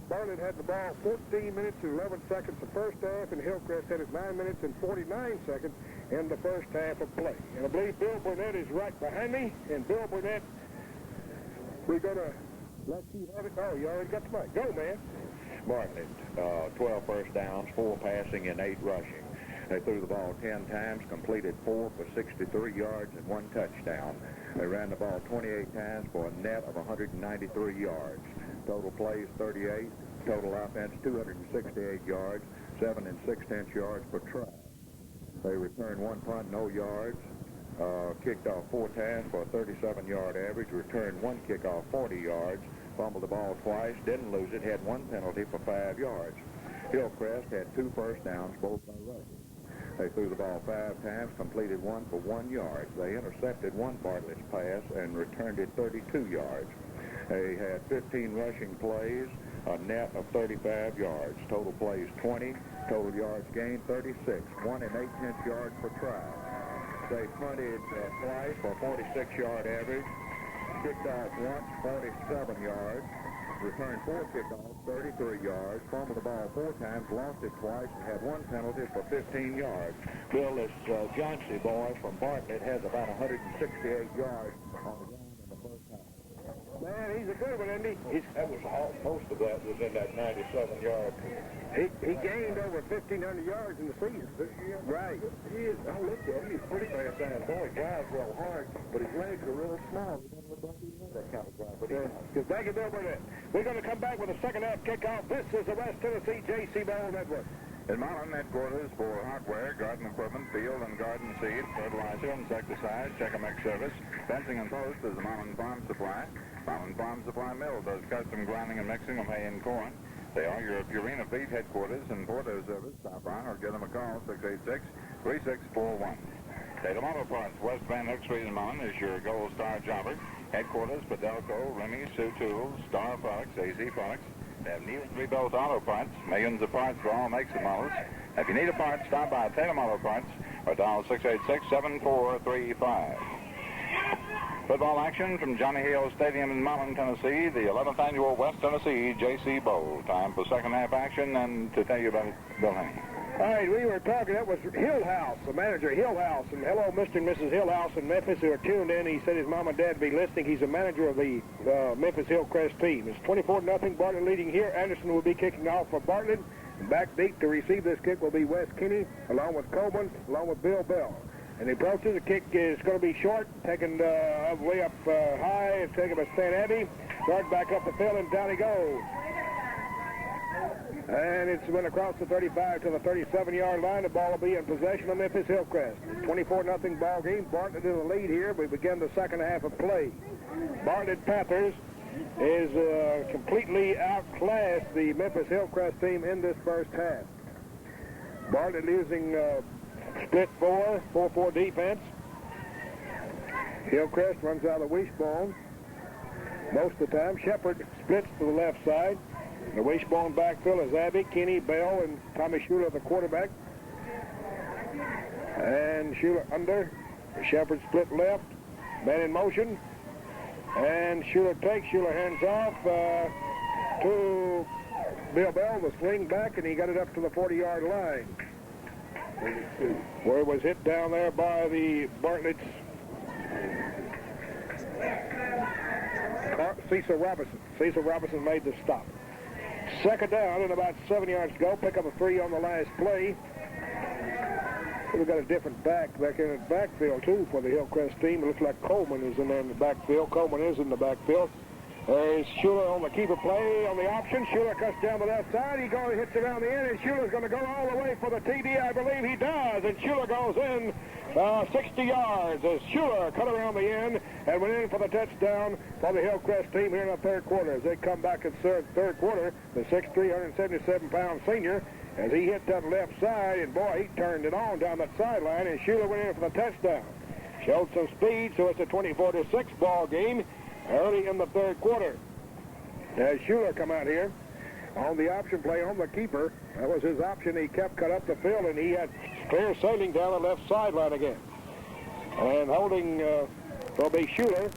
Bartlett had the ball 14 minutes and 11 seconds the first half, and Hillcrest had it 9 minutes and 49 seconds in the first half of play. And I believe Bill Burnett is right behind me. And Bill Burnett, we're going to let you have it. Oh, you already got the mic. Go, man. Bartlett, 12 first downs, 4 passing, and 8 rushing. They threw the ball 10 times, completed 4 for 63 yards and 1 touchdown. They ran the ball 28 times for a net of 193 yards. Total plays 38. Total offense 268 yards, 7 6/10 yards per try. They returned 1 punt, no yards. Kicked off 4 times for a 37-yard average. Returned 1 kickoff, 40 yards. Fumbled the ball twice, didn't lose it. Had 1 penalty for 5 yards. Hillcrest had 2 first downs, both by rushing. They threw the ball 5 times, completed 1 for 1 yard. They intercepted 1 Bartlett's pass and returned it 32 yards. They had 15 rushing plays, a net of 35 yards. Total plays 20, total yards gained 36, 1 8/10 yards per try. They punted twice for a 46-yard average, kicked off once, 47 yards, returned 4 kickoffs, 33 yards, fumbled the ball 4 times, lost it twice, and had 1 penalty for 15 yards. Bill, this Jaycee boy from Bartlett has about 168 yards on the ground in the first half. Man, he's a good one, isn't he? Most of that was in that 97-yard. He gained over 1,500 yards in the season. Right. He is. I looked at him. He's a pretty fast boy. He drives real hard, but his legs are real small. He doesn't look like he has that kind of drive. But Because back at Bill Burnett. We're going to come back with a second half kickoff. This is the West Tennessee Jaycee Bowl Network. In Milan, headquarters for hardware, garden equipment, field and garden seed, fertilizer, insecticides, Check-A-Mix service, fencing and post is the Milan Farm Supply. Milan Farm Supply Mill does custom grinding and mixing of hay and corn. They are your Purina Feed headquarters and Porto service. Stop by or give them a call, 686-3641. Tatum Auto Parts, West Van Hook Street in Milan is your Gold Star jobber. Headquarters, Fidelco, Remy, Sioux Tools, Star Products, AZ Products. They have new and rebuilt auto parts, millions of parts for all makes and models. If you need a part, stop by Tatum Auto Parts or dial 686-7435. Football action from Johnny Hill Stadium in Milan, Tennessee, the 11th annual West Tennessee Jaycee Bowl. Time for second half action, and to tell you about it, Bill Haney. All right, we were talking, that was Hillhouse, the manager, Hillhouse. And hello, Mr. and Mrs. Hillhouse in Memphis who are tuned in. He said his mom and dad would be listening. He's a manager of the Memphis Hillcrest team. It's 24-0, Bartlett leading here. Anderson will be kicking off for Bartlett. And back deep to receive this kick will be Wes Kinney, along with Coleman, along with Bill Bell. And the approach to the kick is going to be short, taken way up high. It's taken by Stan Abbey. Guard back up the field, and down he goes. And it's went across the 35 to the 37-yard line. The ball will be in possession of Memphis Hillcrest. 24-0 ball game. Bartlett in the lead here. We begin the second half of play. Bartlett Panthers is completely outclassed the Memphis Hillcrest team in this first half. Bartlett using split 4-4 defense. Hillcrest runs out of the wishbone most of the time. Shepard splits to the left side. The wishbone backfield is Abbey, Kinney, Bell, and Tommy Schuler, the quarterback. And Schuler under. Shepard split left. Man in motion. And Schuler takes. Schuler hands off to Bill Bell. The swing back, and he got it up to the 40-yard line, where it was hit down there by the Bartlett's Cecil Robinson. Cecil Robinson made the stop. Second down and about 7 yards to go. Pick up a 3 on the last play. We've got a different back in the backfield, too, for the Hillcrest team. It looks like Coleman is in there in the backfield. Coleman is in the backfield. There's Schuler on the keeper play on the option. Schuler cuts down the left side. He goes, hits around the end, and Schuler's going to go all the way for the TD. I believe he does. And Schuler goes in 60 yards as Schuler cut around the end and went in for the touchdown for the Hillcrest team here in the third quarter. As they come back in third quarter, the 6'3", 177-pound senior, as he hit that left side, and boy, he turned it on down that sideline, and Schuler went in for the touchdown. Showed some speed, so it's a 24-6 ball game early in the third quarter. As Schuler come out here on the option play on the keeper, that was his option. He kept cut up the field, and he had clear sailing down the left sideline again. And holding will be Schuler,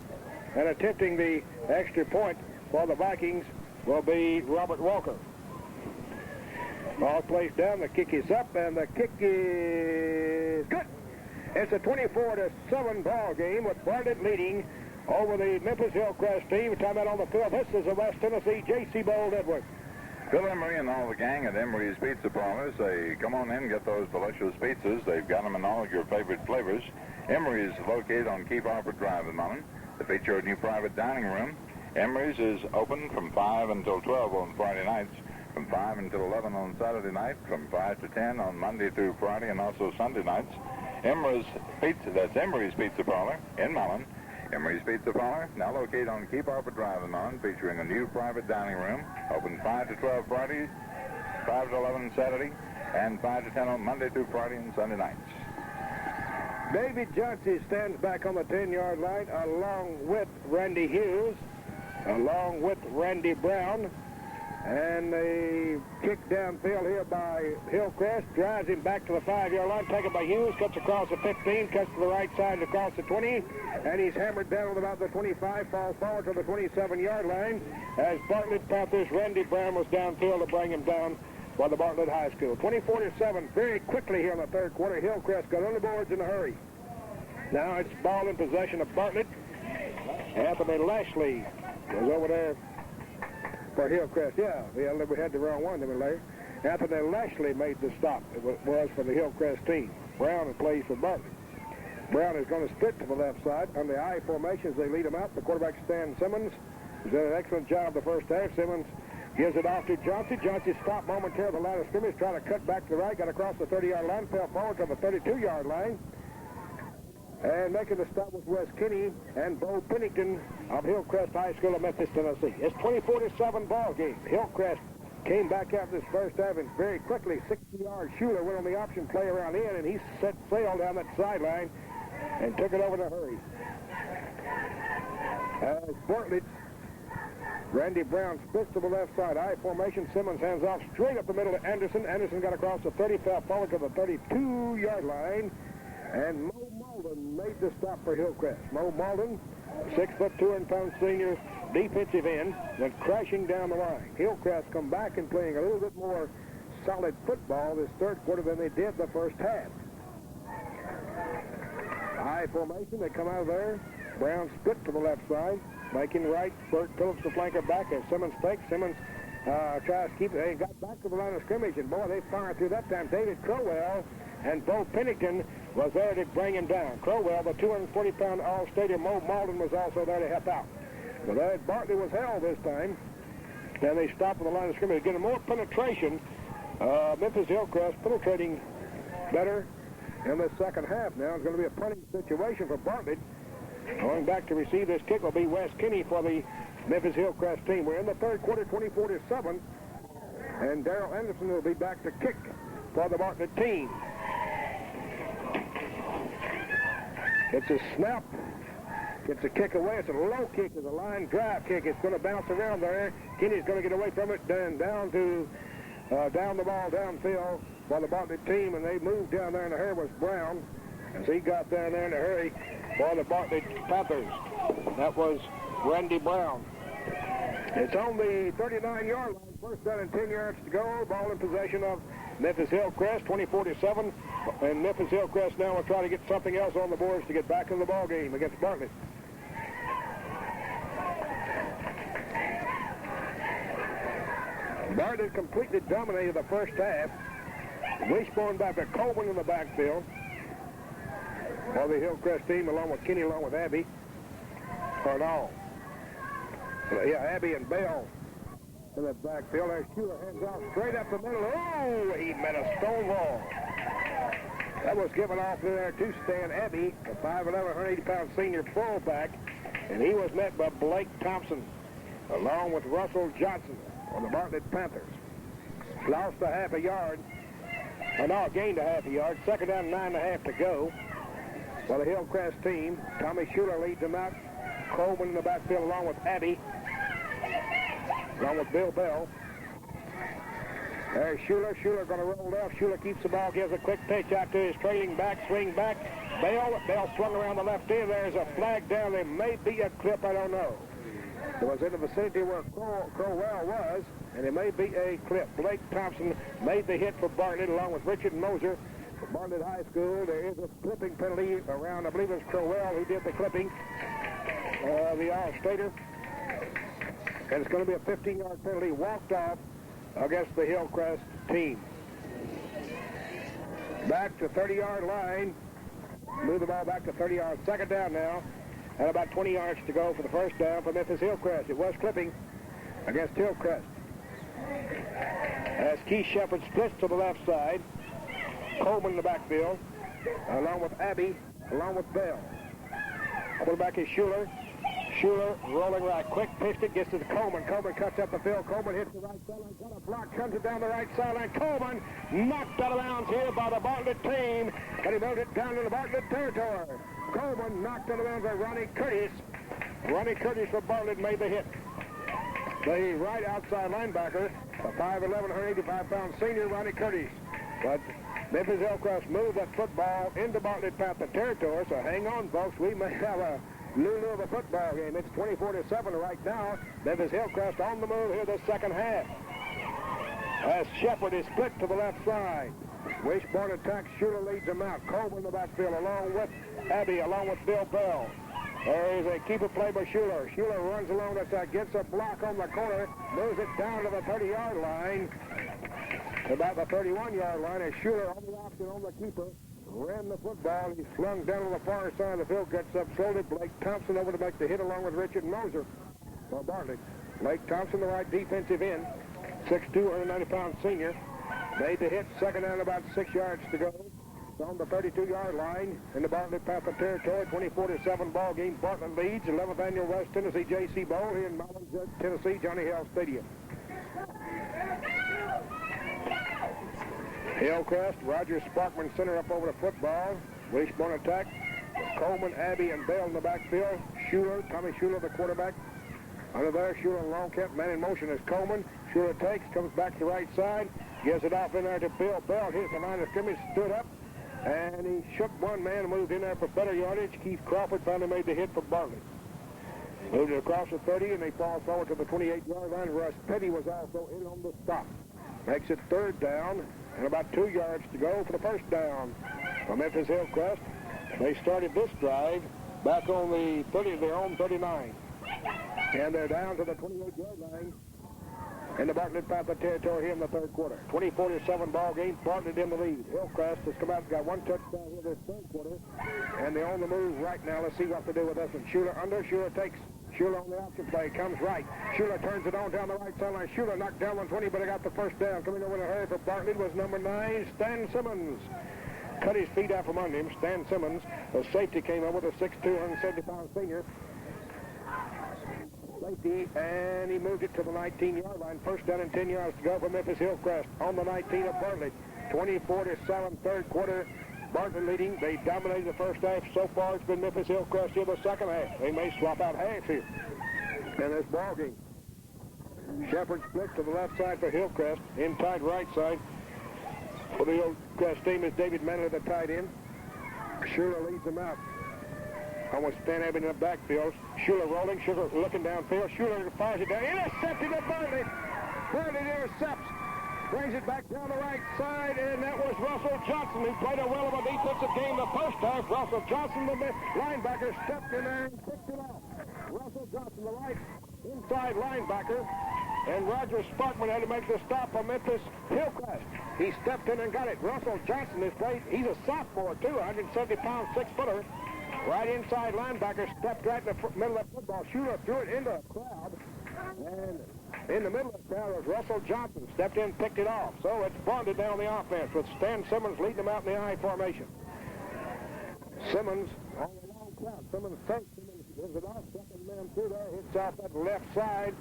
and attempting the extra point for the Vikings will be Robert Walker. Ball placed down, the kick is up, and the kick is good. It's a 24-7 ball game with Bartlett leading over the Memphis Hillcrest team. Time out on the field. This is the West Tennessee Jaycee Bold Edwards. Bill Emery and all the gang at Emery's Pizza Parlors, they come on in, get those delicious pizzas. They've got them in all of your favorite flavors. Emery's is located on Keep Harper Drive in Milan. They feature a new private dining room. Emery's is open from 5 until 12 on Friday nights, from 5 until 11 on Saturday night, from 5 to 10 on Monday through Friday, and also Sunday nights. Emery's Pizza, that's Emery's Pizza Parlor in Milan. Emery's Pizza Parlor, now located on Keep Harper Drive in Milan, featuring a new private dining room, open 5 to 12 Friday, 5 to 11 Saturday, and 5 to 10 on Monday through Friday and Sunday nights. David Jaycee stands back on the 10-yard line along with Randy Hughes, along with Randy Brown. And a kick downfield here by Hillcrest, drives him back to the 5-yard line, taken by Hughes, cuts across the 15, cuts to the right side and across the 20, and he's hammered down at about the 25, falls forward to the 27-yard line as Bartlett Panthers' Randy Brown was downfield to bring him down by the Bartlett High School. 24-7, very quickly here in the third quarter. Hillcrest got on the boards in a hurry. Now it's ball in possession of Bartlett. Anthony Lashley goes over there for Hillcrest. Yeah, we had the wrong one, didn't we, Larry? Anthony Lashley made the stop. It was for the Hillcrest team. Brown plays for Bartlett. Brown is going to split to the left side on the I formation as they lead him out. The quarterback, Stan Simmons, has done an excellent job the first half. Simmons gives it off to Johnson. Johnson stopped momentarily at the line of scrimmage, trying to cut back to the right, got across the 30-yard line, fell forward to the 32-yard line. And making the stop was Wes Kinney and Bo Pennington of Hillcrest High School of Memphis, Tennessee. It's 24-7 ball game. Hillcrest came back after this first half and very quickly, 60-yard Schuler went on the option play around in, and he set sail down that sideline and took it over in a hurry. As Bartlett, Randy Brown splits to the left side. I formation. Simmons hands off straight up the middle to Anderson. Anderson got across the 30, fell forward to the 32-yard line. And Mo Malden made the stop for Hillcrest. Mo Malden, 6'2", 200-pound senior defensive end, went crashing down the line. Hillcrest come back and playing a little bit more solid football this third quarter than they did the first half. High formation, they come out of there. Brown split to the left side, making right. Bert Phillips the flanker back as Simmons takes. Simmons tries to keep it. They got back to the line of scrimmage, and boy, they fired through that time. David Crowell and Bo Pennington was there to bring him down. Crowell, the 240-pound All-Stater. Mo Malden was also there to help out. But Bartlett was held this time, and they stopped at the line of scrimmage. Getting more penetration. Memphis Hillcrest penetrating better in the second half now. It's going to be a punting situation for Bartlett. Going back to receive this kick will be Wes Kinney for the Memphis Hillcrest team. We're in the third quarter, 24-7, and Darrell Anderson will be back to kick for the Bartlett team. It's a snap. It's a kick away. It's a low kick. It's a line drive kick. It's going to bounce around there. Kinney's going to get away from it. Then down the ball downfield for the Bartlett team, and they moved down there, and the hair was Brown. as he got down there in a hurry for the Bartlett Panthers. That was Randy Brown. It's on the 39-yard line. First down and 10 yards to go. Ball in possession of Memphis Hillcrest, 24-7. And Memphis Hillcrest now will try to get something else on the boards to get back in the ball game against Bartlett. Bartlett completely dominated the first half. Wishbone back to Coleman in the backfield for the Hillcrest team, along with Kenny, along with Abbey. Or no. Yeah, Abbey and Bell in the backfield. There's Schuler, hands out straight up the middle. Oh, he met a stone wall. That was given off there to Stan Abbey, a 5'11", 180-pound senior fullback, and he was met by Blake Thompson, along with Russell Johnson on the Bartlett Panthers. Lost a half a yard. Gained a half a yard. Second down, 9.5 to go. For the Hillcrest team, Tommy Schuler leads them out. Coleman in the backfield along with Abbey, along with Bill Bell. There's Schuler. Schuler going to roll left. Schuler keeps the ball, gives a quick pitch out to his trailing back, swing back. Bell swung around the left ear. There's a flag down. There may be a clip, I don't know. It was in the vicinity where Crowell was, and it may be a clip. Blake Thompson made the hit for Bartlett along with Richard Moser. For Bartlett High School, there is a clipping penalty around, I believe it was Crowell who did the clipping, the All-Stater. And it's going to be a 15-yard penalty walked off against the Hillcrest team. Back to 30-yard line. Move the ball back to 30 yards. Second down now. And about 20 yards to go for the first down for Memphis Hillcrest. It was clipping against Hillcrest. As Keith Shepard splits to the left side. Coleman in the backfield, along with Abbey, along with Bell. Quarterback is Schuler. Schuler rolling right. Quick pitched it, gets to Coleman. Coleman cuts up the field. Coleman hits the right sideline. Got a block, comes it down the right sideline. Coleman knocked out of bounds here by the Bartlett team. But he moved it down to the Bartlett territory. Coleman knocked out of bounds by Ronnie Curtis. Ronnie Curtis for Bartlett made the hit. The right outside linebacker, a 5'11", 185-pound senior, Ronnie Curtis. But Memphis Hillcrest moved that football into Bartlett Panther territory, so hang on, folks. We may have a Lulu of a football game. It's 24-7 right now. Memphis Hillcrest on the move here this second half. As Shepard is split to the left side. Wishbone attacks. Schuler leads him out. Coleman in the backfield along with Abbey, along with Bill Bell. There is a keeper play by Schuler. Schuler runs along the side, gets a block on the corner, moves it down to the 30-yard line. About the 31-yard line, as Schuler on the option on the keeper. Ran the football. He slung down on the far side of the field, gets up slowly. Blake Thompson over to make the hit along with Richard Moser for Bartlett. Blake Thompson, the right defensive end, 6'2", 190-pound senior. Made the hit, second down, about 6 yards to go. It's on the 32-yard line in the Bartlett Panther territory. 24-7 ball game. Bartlett leads 11th annual West Tennessee Jaycee Bowl here in Milan, Tennessee, Johnny Hale Stadium. Hillcrest, Roger Sparkman center up over the football. Wishbone attack. Coleman, Abbey, and Bell in the backfield. Schuler, Tommy Schuler, the quarterback. Under there, Schuler long kept man in motion is Coleman. Schuler takes, comes back to the right side, gives it off in there to Bill Bell. Here's the line of scrimmage, stood up, and he shook one man and moved in there for better yardage. Keith Crawford finally made the hit for Bartlett. Moved it across the 30, and they fall forward to the 28-yard line. Russ Petty was also in on the stop. Makes it third down, and about 2 yards to go for the first down for Memphis Hillcrest. They started this drive back on the 30, their own 39. And they're down to the 28-yard line in the Bartlett Panther territory here in the third quarter. 24-7 ball game. Bartlett in the lead. Hillcrest has come out and got one touchdown here this third quarter. And they're on the move right now. Let's see what they do with this one. Schuler under. Schuler takes. Schuler on the option play. Comes right. Schuler turns it on down the right sideline. Schuler knocked down 120, but he got the first down. Coming over in a hurry for Bartlett was number 9, Stan Simmons. Cut his feet out from under him. Stan Simmons, the safety, came over, the 6'2", 170-pound senior. Safety, and he moved it to the 19-yard line. First down and 10 yards to go for Memphis Hillcrest on the 19 of Bartlett. 24-7 third quarter. Bartlett leading. They dominated the first half. So far, it's been Memphis Hillcrest in the second half. They may swap out halves here in this ball game. Shepard split to the left side for Hillcrest. In tight right side for the Hillcrest team is David Manley, the tight end. Schuler leads them out. Almost stand up in the backfield. Schuler rolling, Schuler looking downfield. Schuler fires it down. Intercepted at Bartlett. Bartlett intercepts. Brings it back down the right side, and that was Russell Johnson, who played a well of a defensive game the first half. Russell Johnson, the linebacker, stepped in there and picked it off. Russell Johnson, the right inside linebacker, and Roger Sparkman had to make the stop on Memphis Hillcrest. He stepped in and got it. Russell Johnson has played, he's a sophomore too, 170-pound, 6-footer. Right inside linebacker, stepped right in the middle of the football. Schuler threw it into a crowd, and in the middle of the crowd was Russell Johnson. Stepped in, picked it off. So it's bonded down the offense with Stan Simmons leading them out in the I formation. Simmons on the long count. Simmons takes. Simmons gives it off. Second man through there. Hits off that left side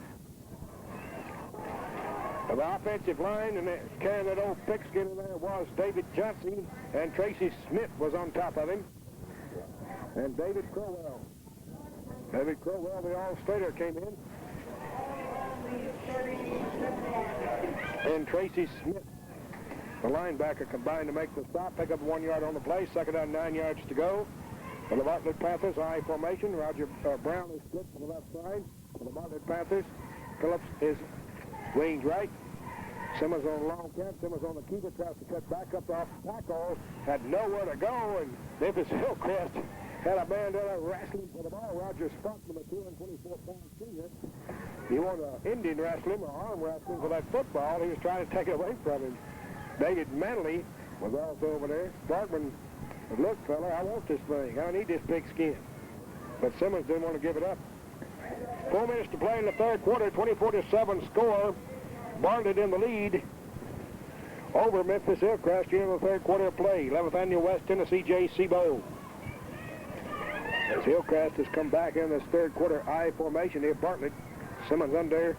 of the offensive line. And carrying that old pigskin in there was David Johnson. And Tracy Smith was on top of him. And David Crowell. David Crowell, the All-Stater, came in. And Tracy Smith, the linebacker, combined to make the stop, pick up 1 yard on the play, second down, 9 yards to go. For the Bartlett Panthers, I formation. Roger Brown is split to the left side. For the Bartlett Panthers, Phillips is winged right. Simmons on the long count. Simmons on the keeper, tries to cut back up off the tackle. Had nowhere to go, and Memphis Hillcrest had a man there wrestling for the ball. Roger Sparkman, a 224-pound senior. He wanted Indian wrestling or arm wrestling for that football. He was trying to take it away from him. David Manley was also over there. Sparkman said, look, fella, I want this thing. I need this big skin. But Simmons didn't want to give it up. 4 minutes to play in the third quarter, 24-7 score. Bartlett in the lead over Memphis Hillcrest here in the third quarter of play. 11th Annual West Tennessee Jaycee Bowl. As Hillcrest has come back in this third quarter I formation here, Bartlett. Simmons under.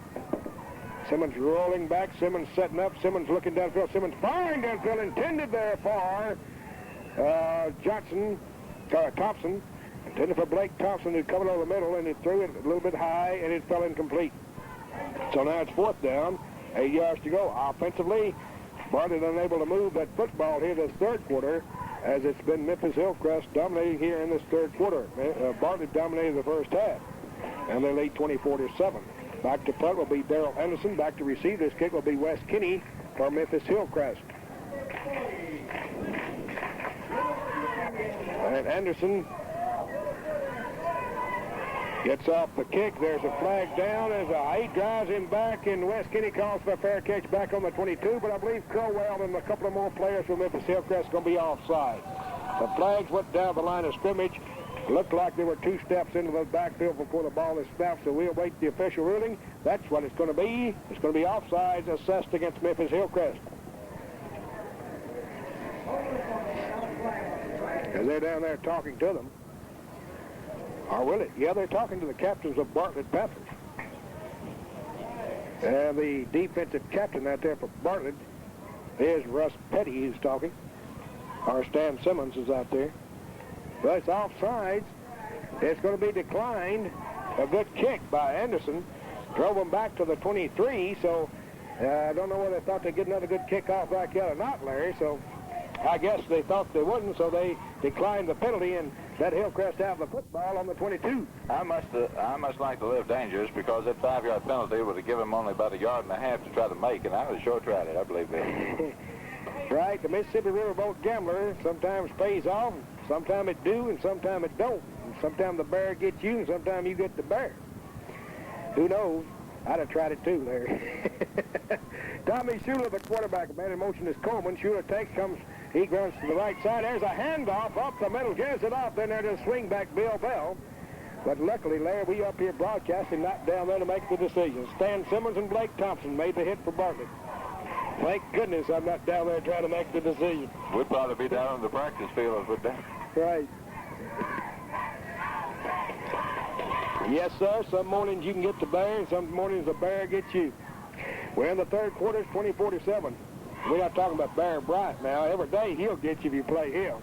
Simmons rolling back. Simmons setting up. Simmons looking downfield. Simmons firing downfield. Intended there for Thompson. Intended for Blake Thompson, who covered over the middle, and he threw it a little bit high, and it fell incomplete. So now it's fourth down. 8 yards to go. Offensively, Bartlett unable to move that football here this third quarter, as it's been Memphis Hillcrest dominating here in this third quarter. Bartlett dominated the first half, and they lead 24-7. Back to punt will be Darrell Anderson. Back to receive this kick will be Wes Kinney for Memphis Hillcrest. And Anderson gets off the kick. There's a flag down as he drives him back, and Wes Kinney calls for a fair catch back on the 22, but I believe Crowell and a couple of more players from Memphis Hillcrest are going to be offside. The flags went down the line of scrimmage. Looked like there were 2 steps into the backfield before the ball is snapped, so we'll wait the official ruling. That's what it's going to be. It's going to be offsides assessed against Memphis Hillcrest. As they're down there talking to them. Or will it? Yeah, they're talking to the captains of Bartlett Panthers. And the defensive captain out there for Bartlett is Russ Petty who's talking. Or Stan Simmons is out there. But it's offsides. It's going to be declined. A good kick by Anderson. Drove him back to the 23, so I don't know whether they thought they'd get another good kick off like that or not, Larry. So I guess they thought they wouldn't, so they declined the penalty and let Hillcrest have the football on the 22. I must like to live dangerous, because that 5-yard penalty would have given him only about 1.5 yards to try to make, and I was sure tried it, I believe that. Right, the Mississippi Riverboat gambler sometimes pays off, sometimes it do, and sometimes it don't. And sometimes the bear gets you, and sometimes you get the bear. Who knows? I'd have tried it too, Larry. Tommy Schuler, the quarterback, man in motion is Coleman. Schuler takes, comes, he runs to the right side. There's a handoff up the middle, gets it off. Then there's a swing back, Bill Bell. But luckily, Larry, we up here broadcasting, not down there to make the decision. Stan Simmons and Blake Thompson made the hit for Bartlett. Thank goodness I'm not down there trying to make the decision. We'd probably be down on the practice field if we're down. Right. Yes, sir. Some mornings you can get the bear, and some mornings the bear gets you. We're in the third quarter. It's 24-7. We're not talking about Bear Bryant now. Every day he'll get you if you play him.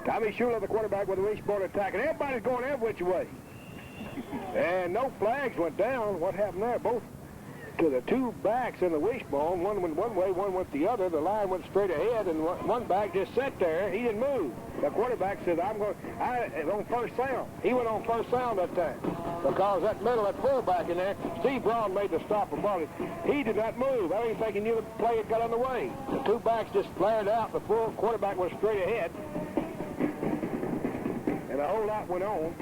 Tommy Schuler, the quarterback, with a wishbone attack, and everybody's going every which way. And no flags went down. What happened there? Both to the two backs in the wishbone. One went one way, one went the other. The line went straight ahead, and one back just sat there. He didn't move. The quarterback said, on first sound. He went on first sound that time because that middle, that fullback in there, Steve Braun made the stop for Bartlett. He did not move. I didn't think he knew the play had got underway. The two backs just flared out. The full quarterback was straight ahead. And a whole lot went on.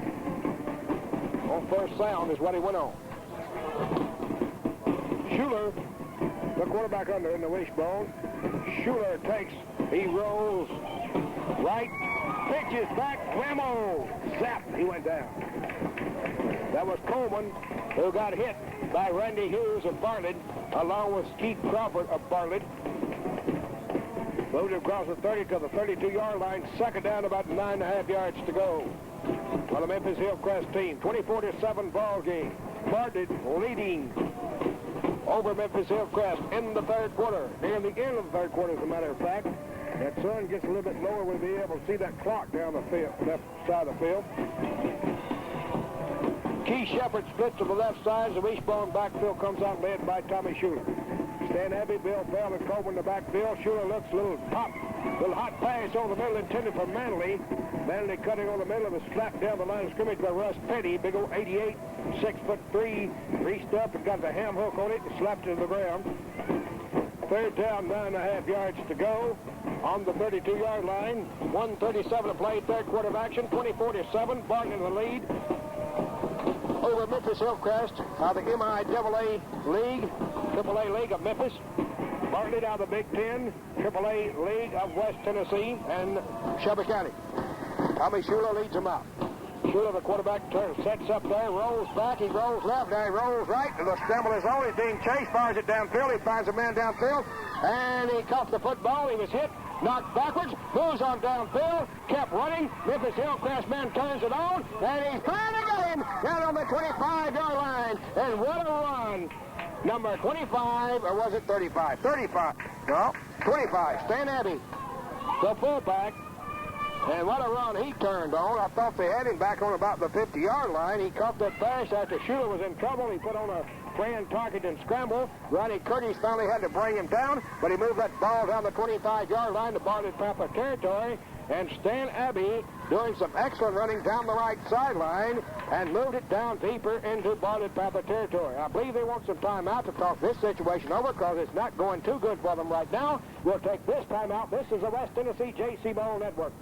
On first sound is what he went on. Schuler, the quarterback under in the wishbone. Schuler takes, he rolls right, pitches back, whammo, zap, he went down. That was Coleman, who got hit by Randy Hughes of Bartlett, along with Keith Crawford of Bartlett. Moved across the 30 to the 32-yard line, second down, about 9.5 yards to go. On the Memphis Hillcrest team, 24-7 ball game. Bartlett leading over Memphis Hillcrest in the third quarter. Near the end of the third quarter, as a matter of fact. That sun gets a little bit lower, we'll be able to see that clock down the field, left side of the field. Key Shepard splits to the left side. The wishbone backfield comes out led by Tommy Schuler. Stan Abbey, Bill Bell, and Coleman in the backfield. Schuler looks a little hot pass over the middle intended for Manley. Manley cutting on the middle of a slap down the line of scrimmage by Russ Petty. Big old 88, 6'3", reached up and got the ham hook on it and slapped it to the ground. Third down, 9.5 yards to go on the 32-yard line. 1:37 to play, third quarter of action. 24-7, Barton in the lead over Memphis Hillcrest out of the MIAA League, AAA League of Memphis. Bartlett out of the Big Ten, AAA League of West Tennessee and Shelby County. Tommy Schuler leads them out. Schuler, the quarterback, sets up there, rolls back, he rolls left, now he rolls right, and the scramble is on. He's being chased, fires it downfield, he finds a man downfield, and he caught the football, he was hit, knocked backwards, moves on downfield, kept running, Memphis Hillcrest man turns it on, and he's trying to get him down on the 25-yard line, and what a run. Number 25, or was it 35? 35, no, 25, Stan Abbey, the fullback. And what a run he turned on. I thought they had him back on about the 50-yard line. He caught that pass after Schuler was in trouble. He put on a Fran Tarkenton scramble. Ronnie Curtis finally had to bring him down, but he moved that ball down the 25-yard line to Bartlett Papa territory. And Stan Abbey doing some excellent running down the right sideline and moved it down deeper into Bartlett Papa territory. I believe they want some timeout to talk this situation over because it's not going too good for them right now. We'll take this timeout. This is the West Tennessee Jaycee Bowl Network.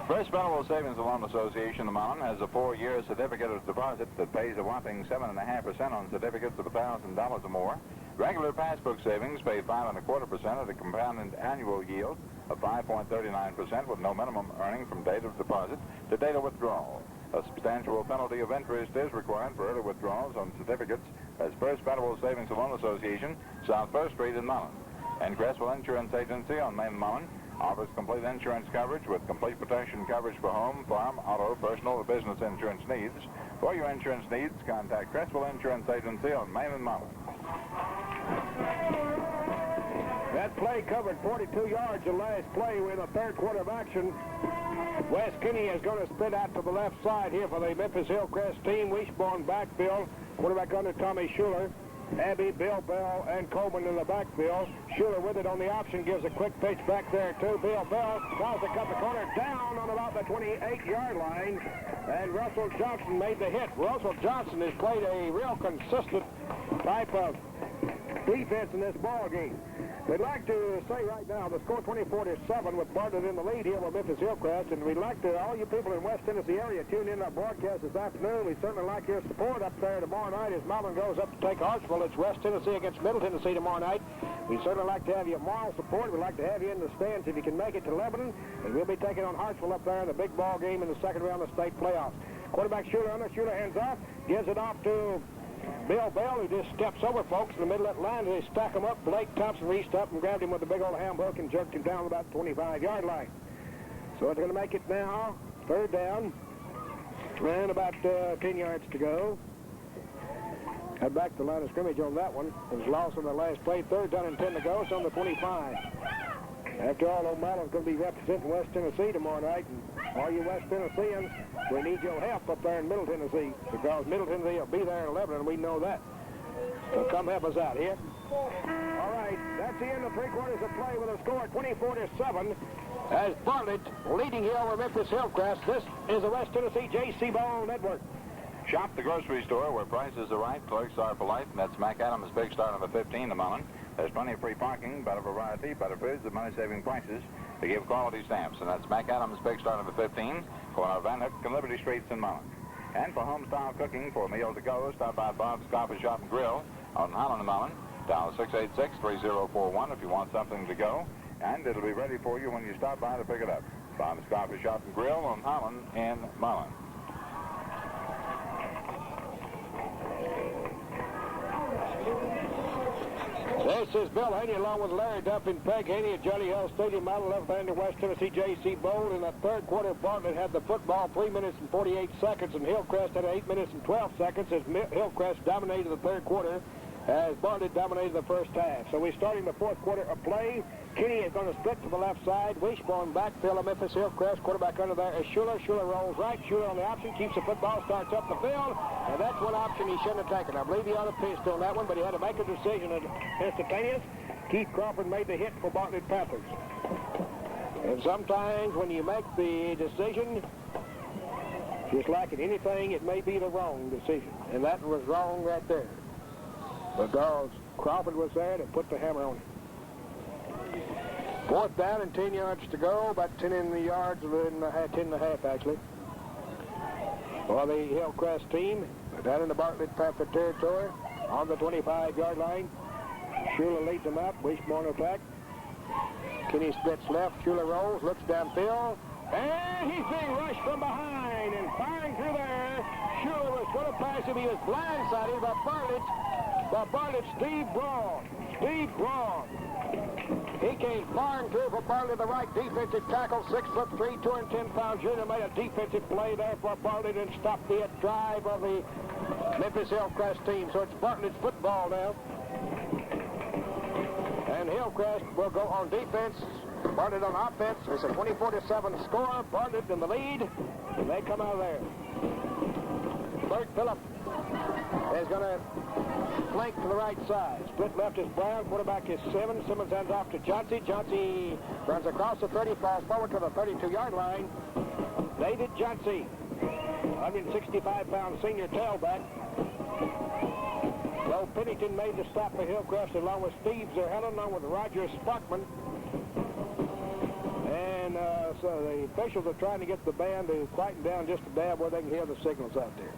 First Federal Savings and Loan Association of Milan has a 4-year certificate of deposit that pays a whopping 7.5% on certificates of $1,000 or more. Regular passbook savings pay 5.25% at a compounded annual yield of 5.39% with no minimum earning from date of deposit to date of withdrawal. A substantial penalty of interest is required for early withdrawals on certificates as First Federal Savings and Loan Association, South 1st Street in Milan. And Cresswell Insurance Agency on Main Milan offers complete insurance coverage with complete protection coverage for home, farm, auto, personal, or business insurance needs. For your insurance needs, contact Cresswell Insurance Agency on Main and Milan. That play covered 42 yards. The last play. We're in the third quarter of action. Wes Kinney is going to spit out to the left side here for the Memphis Hillcrest team. Wishbone backfield. Quarterback under Tommy Schuler. Abbey, Bill Bell, and Coleman in the backfield. Schuler with it on the option, gives a quick pitch back there to Bill Bell. Tries to cut the corner down on about the 28-yard line. And Russell Johnson made the hit. Russell Johnson has played a real consistent type of defense in this ball game. We'd like to say right now the score 24-7 with Bartlett in the lead here with Memphis Hillcrest, and we'd like to, all you people in West Tennessee area, tune in to our broadcast this afternoon. We certainly like your support up there tomorrow night as Milan goes up to take Hartsville. It's West Tennessee against Middle Tennessee tomorrow night. We'd certainly like to have your moral support. We'd like to have you in the stands if you can make it to Lebanon, and we'll be taking on Hartsville up there in the big ball game in the second round of state playoffs. Quarterback Schuler under, Schuler hands off, gives it off to Bill Bell, who just steps over folks in the middle of that line. They stack him up. Blake Thompson reached up and grabbed him with a big old ham hook and jerked him down about the 25-yard line. So it's going to make it now third down and about 10 yards to go. Head back to the line of scrimmage on that one. It was lost on the last play. Third down and 10 to go. It's on the 25. After all, O'Malley's going to be representing West Tennessee tomorrow night. And all you West Tennesseans, we need your help up there in Middle Tennessee because Middle Tennessee will be there at 11, and we know that. will come help us out here. All right, that's the end of 3 quarters of play with a score of 24-7. As Bartlett leading here over Memphis Hillcrest. This is the West Tennessee Jaycee Ball Network. Shop the grocery store where prices are right, clerks are polite, and that's Mac Adams' Big Star number 15 to Milan. There's plenty of free parking, better variety, better foods, and money-saving prices to give quality stamps. And that's Mac Adams' Big Star number 15, corner of Van Hook and Liberty Streets in Milan. And for home-style cooking, for a meal to go, stop by Bob's Coffee Shop and Grill on Highland in Milan. Dial 686-3041 if you want something to go, and it'll be ready for you when you stop by to pick it up. Bob's Coffee Shop and Grill on Highland in Milan. This is Bill Haney along with Larry Duff and Peg Haney at Johnny Hill Stadium, Model left hand of West Tennessee Jaycee Bowl. In the third quarter, Bartlett had the football 3 minutes and 48 seconds, and Hillcrest had 8 minutes and 12 seconds as Hillcrest dominated the third quarter as Bartlett dominated the first half. So we're starting the fourth quarter of play. Kenny is going to split to the left side. Wishbone backfield of Memphis Hillcrest. Quarterback under there is Schuler. Schuler rolls right. Schuler on the option. Keeps the football. Starts up the field. And that's one option he shouldn't have taken. I believe he ought to pistol on that one, but he had to make a decision instantaneous. Keith Crawford made the hit for Bartlett Panthers. And sometimes when you make the decision, just like in anything, it may be the wrong decision. And that was wrong right there. Because Crawford was there to put the hammer on it. Fourth down and 10 yards to go, about 10 in the yards, 10 and a half actually. For the Hillcrest team, down in the Bartlett Panther territory, on the 25-yard line. Schuler leads them up, Wishbone attack. Kenny splits left, Schuler rolls, looks downfield, and he's being rushed from behind, and firing through there. Schuler was going to pass him, he was blindsided by Bartlett, Steve Braun. Steve Braun. He came firing through for Bartlett, the right defensive tackle, 6'3", 210-pound junior, made a defensive play there for Bartlett and stopped the drive of the Memphis Hillcrest team. So it's Bartlett's football now. And Hillcrest will go on defense. Bartlett on offense. It's a 24-7 score. Bartlett in the lead. And they come out of there. Bert Phillips is going to flank to the right side. Split left is Brown. Quarterback is Simmons. Simmons hands off to Jaycee. Jaycee runs across the 30, falls forward to the 32-yard line. David Jaycee, 165-pound senior tailback. Joe Pennington made the stop for Hillcrest along with Steve Zerhellen, along with Roger Sparkman. And so the officials are trying to get the band to quieten down just a dab where they can hear the signals out there.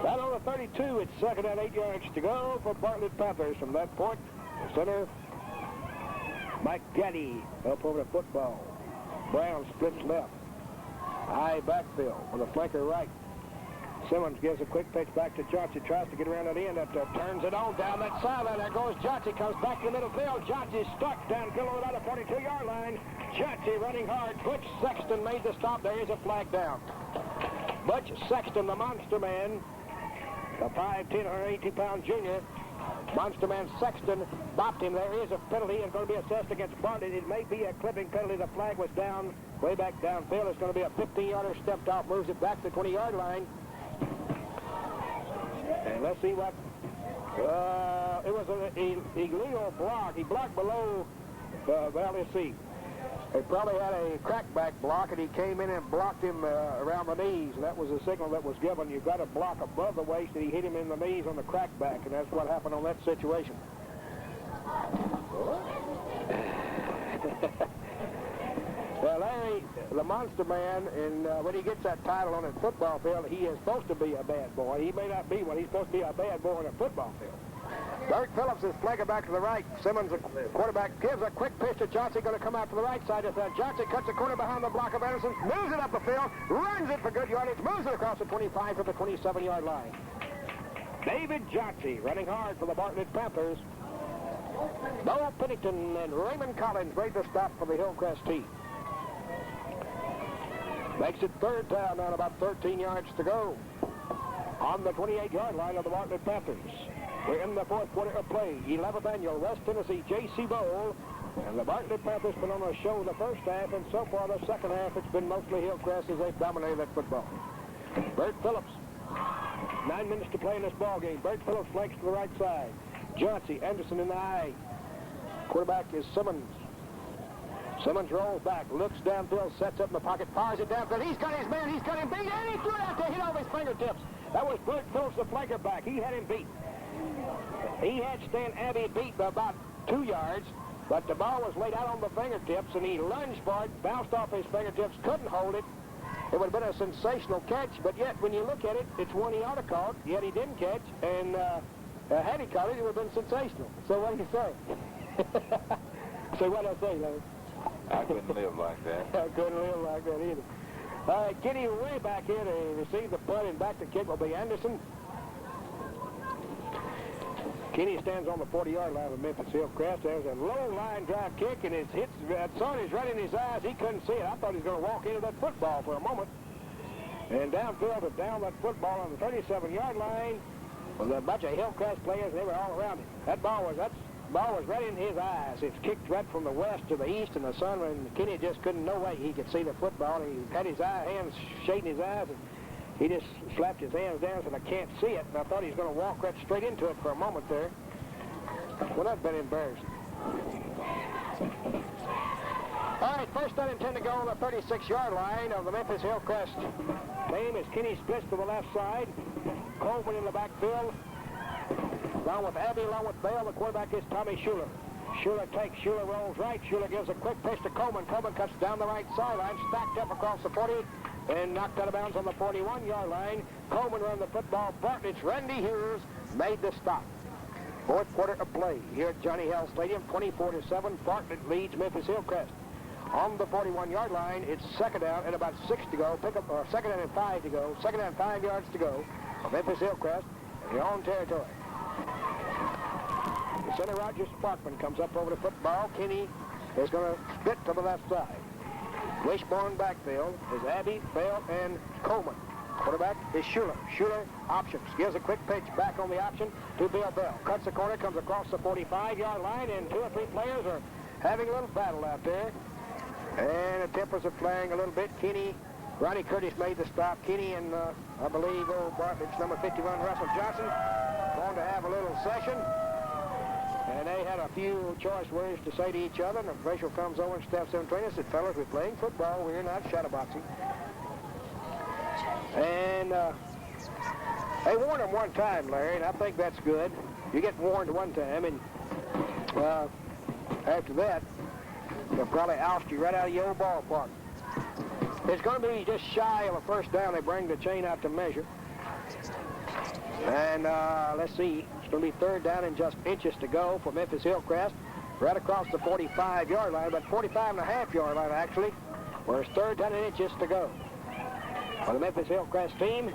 Out on the 32, it's second and 8 yards to go for Bartlett Panthers. From that point, the center, Mike Gaddy up over the football. Brown splits left. High backfield with a flanker right. Simmons gives a quick pitch back to Jaycee, tries to get around that end, turns it on down that sideline. There goes Jaycee, comes back to the middle field. Jaycee stuck downfield over the 42-yard line. Jaycee running hard. Butch Sexton made the stop. There is a flag down. Butch Sexton, the monster man, the 5'10", 180-pound junior. Monster man Sexton bopped him. There is a penalty. It's going to be assessed against Bartlett. It may be a clipping penalty. The flag was down, way back downfield. It's going to be a 15-yarder stepped off, moves it back to the 20-yard line. And let's see what... it was an illegal block. He blocked below... well, let's see. He probably had a crackback block, and he came in and blocked him around the knees. And that was the signal that was given. You've got to block above the waist, and he hit him in the knees on the crackback, and that's what happened on that situation. Well, Larry, the monster man, and when he gets that title on the football field, he is supposed to be a bad boy. He may not be one. He's supposed to be a bad boy on the football field. Bert Phillips is flanking back to the right. Simmons, the quarterback, gives a quick pitch to Jaycee, going to come out to the right side. Jaycee cuts the corner behind the block of Anderson, moves it up the field, runs it for good yardage, moves it across the 25 to the 27-yard line. David Jaycee running hard for the Bartlett Panthers. Bo Pennington and Raymond Collins made the stop for the Hillcrest team. Makes it third down and about 13 yards to go on the 28-yard line of the Bartlett Panthers. We're in the fourth quarter of play. 11th annual West Tennessee Jaycee Bowl. And the Bartlett Panthers been on a show the first half, and so far the second half it's been mostly Hillcrest as they've dominated that football. Bert Phillips 9 minutes to play in this ball game. Bert Phillips flanks to the right side. Jaycee, Anderson in the eye. Quarterback is Simmons. Simmons rolls back, looks downfield, sets up in the pocket, fires it downfield. He's got his man, he's got him beat, and he threw it out there, hit off his fingertips. That was Bert Phillips, the flanker back. He had him beat. He had Stan Abbey beat by about 2 yards, but the ball was laid out on the fingertips, and he lunged for it, bounced off his fingertips, couldn't hold it. It would have been a sensational catch, but yet when you look at it, it's one he ought to caught, yet he didn't catch, and had he caught it, it would have been sensational. So what do you say? So what did I say, Larry? I couldn't live like that. I couldn't live like that either. All right, Kenny way back here to receive the punt, and back to kick will be Anderson. Kenny stands on the 40-yard line of Memphis Hillcrest. There's a low line drive kick, and it hits. Son is right in his eyes. He couldn't see it. I thought he was going to walk into that football for a moment. And downfield to down that football on the 37-yard line with a bunch of Hillcrest players. They were all around him. That ball was right in his eyes. It's kicked right from the west to the east, and the sun, and Kenny just couldn't, no way he could see the football. He had his hands shading his eyes, and he just slapped his hands down and said, I can't see it. And I thought he was going to walk right straight into it for a moment there. Well, that's been embarrassing. All right, first down and 10 to go on the 36-yard line of the Memphis Hillcrest team as Kenny splits to the left side. Coleman in the backfield. Along with Abbey, along with Bell, the quarterback is Tommy Schuler. Schuler takes, Schuler rolls right. Schuler gives a quick pitch to Coleman. Coleman cuts down the right sideline, stacked up across the 40, and knocked out of bounds on the 41-yard line. Coleman ran the football. Bartlett's Randy Hughes made the stop. Fourth quarter of play here at Johnny Hell Stadium, 24-7. Bartlett leads Memphis Hillcrest. On the 41-yard line, it's second down and about 6 to go. Second down and 5 to go. Second down and 5 yards to go. Memphis Hillcrest in their own territory. The center Roger Sparkman comes up over the football. Kenny is going to split to the left side. Wishbone backfield is Abbey, Bell, and Coleman. Quarterback is Schuler. Schuler options. Gives a quick pitch back on the option to Bill Bell. Cuts the corner, comes across the 45-yard line, and 2 or 3 players are having a little battle out there. And the tempers are flaring a little bit. Ronnie Curtis made the stop. Kenny and, I believe, Bartlett's number 51, Russell Johnson, going to have a little session. And they had a few choice words to say to each other, and the official comes over and steps in between us and said, fellas, we're playing football. We're not shadowboxing. And they warned him one time, Larry, and I think that's good. You get warned one time, and after that, they'll probably oust you right out of your old ballpark. It's going to be just shy of a first down. They bring the chain out to measure. And let's see, it's going to be third down and just inches to go for Memphis Hillcrest. Right across the 45-yard line, about 45.5-yard line, actually, where it's third down and inches to go. For the Memphis Hillcrest team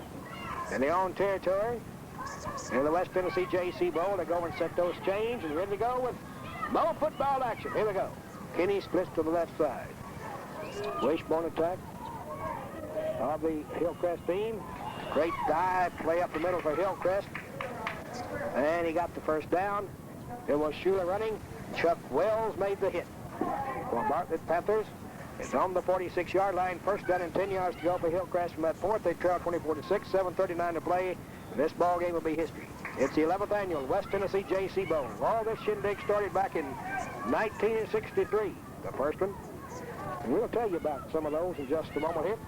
in their own territory, in the West Tennessee Jaycee Bowl, they go and set those chains and ready to go with bowl football action. Here we go. Kenny splits to the left side. Wishbone attack of the Hillcrest team. Great dive play up the middle for Hillcrest. And he got the first down. It was Schuler running. Chuck Wells made the hit for Bartlett Panthers. It's on the 46-yard line. First down and 10 yards to go for Hillcrest from that fourth. They trail 24-6, 7:39 to play. This ball game will be history. It's the 11th annual West Tennessee Jaycee Bowl. All this shindig started back in 1963, the first one. And we'll tell you about some of those in just a moment here.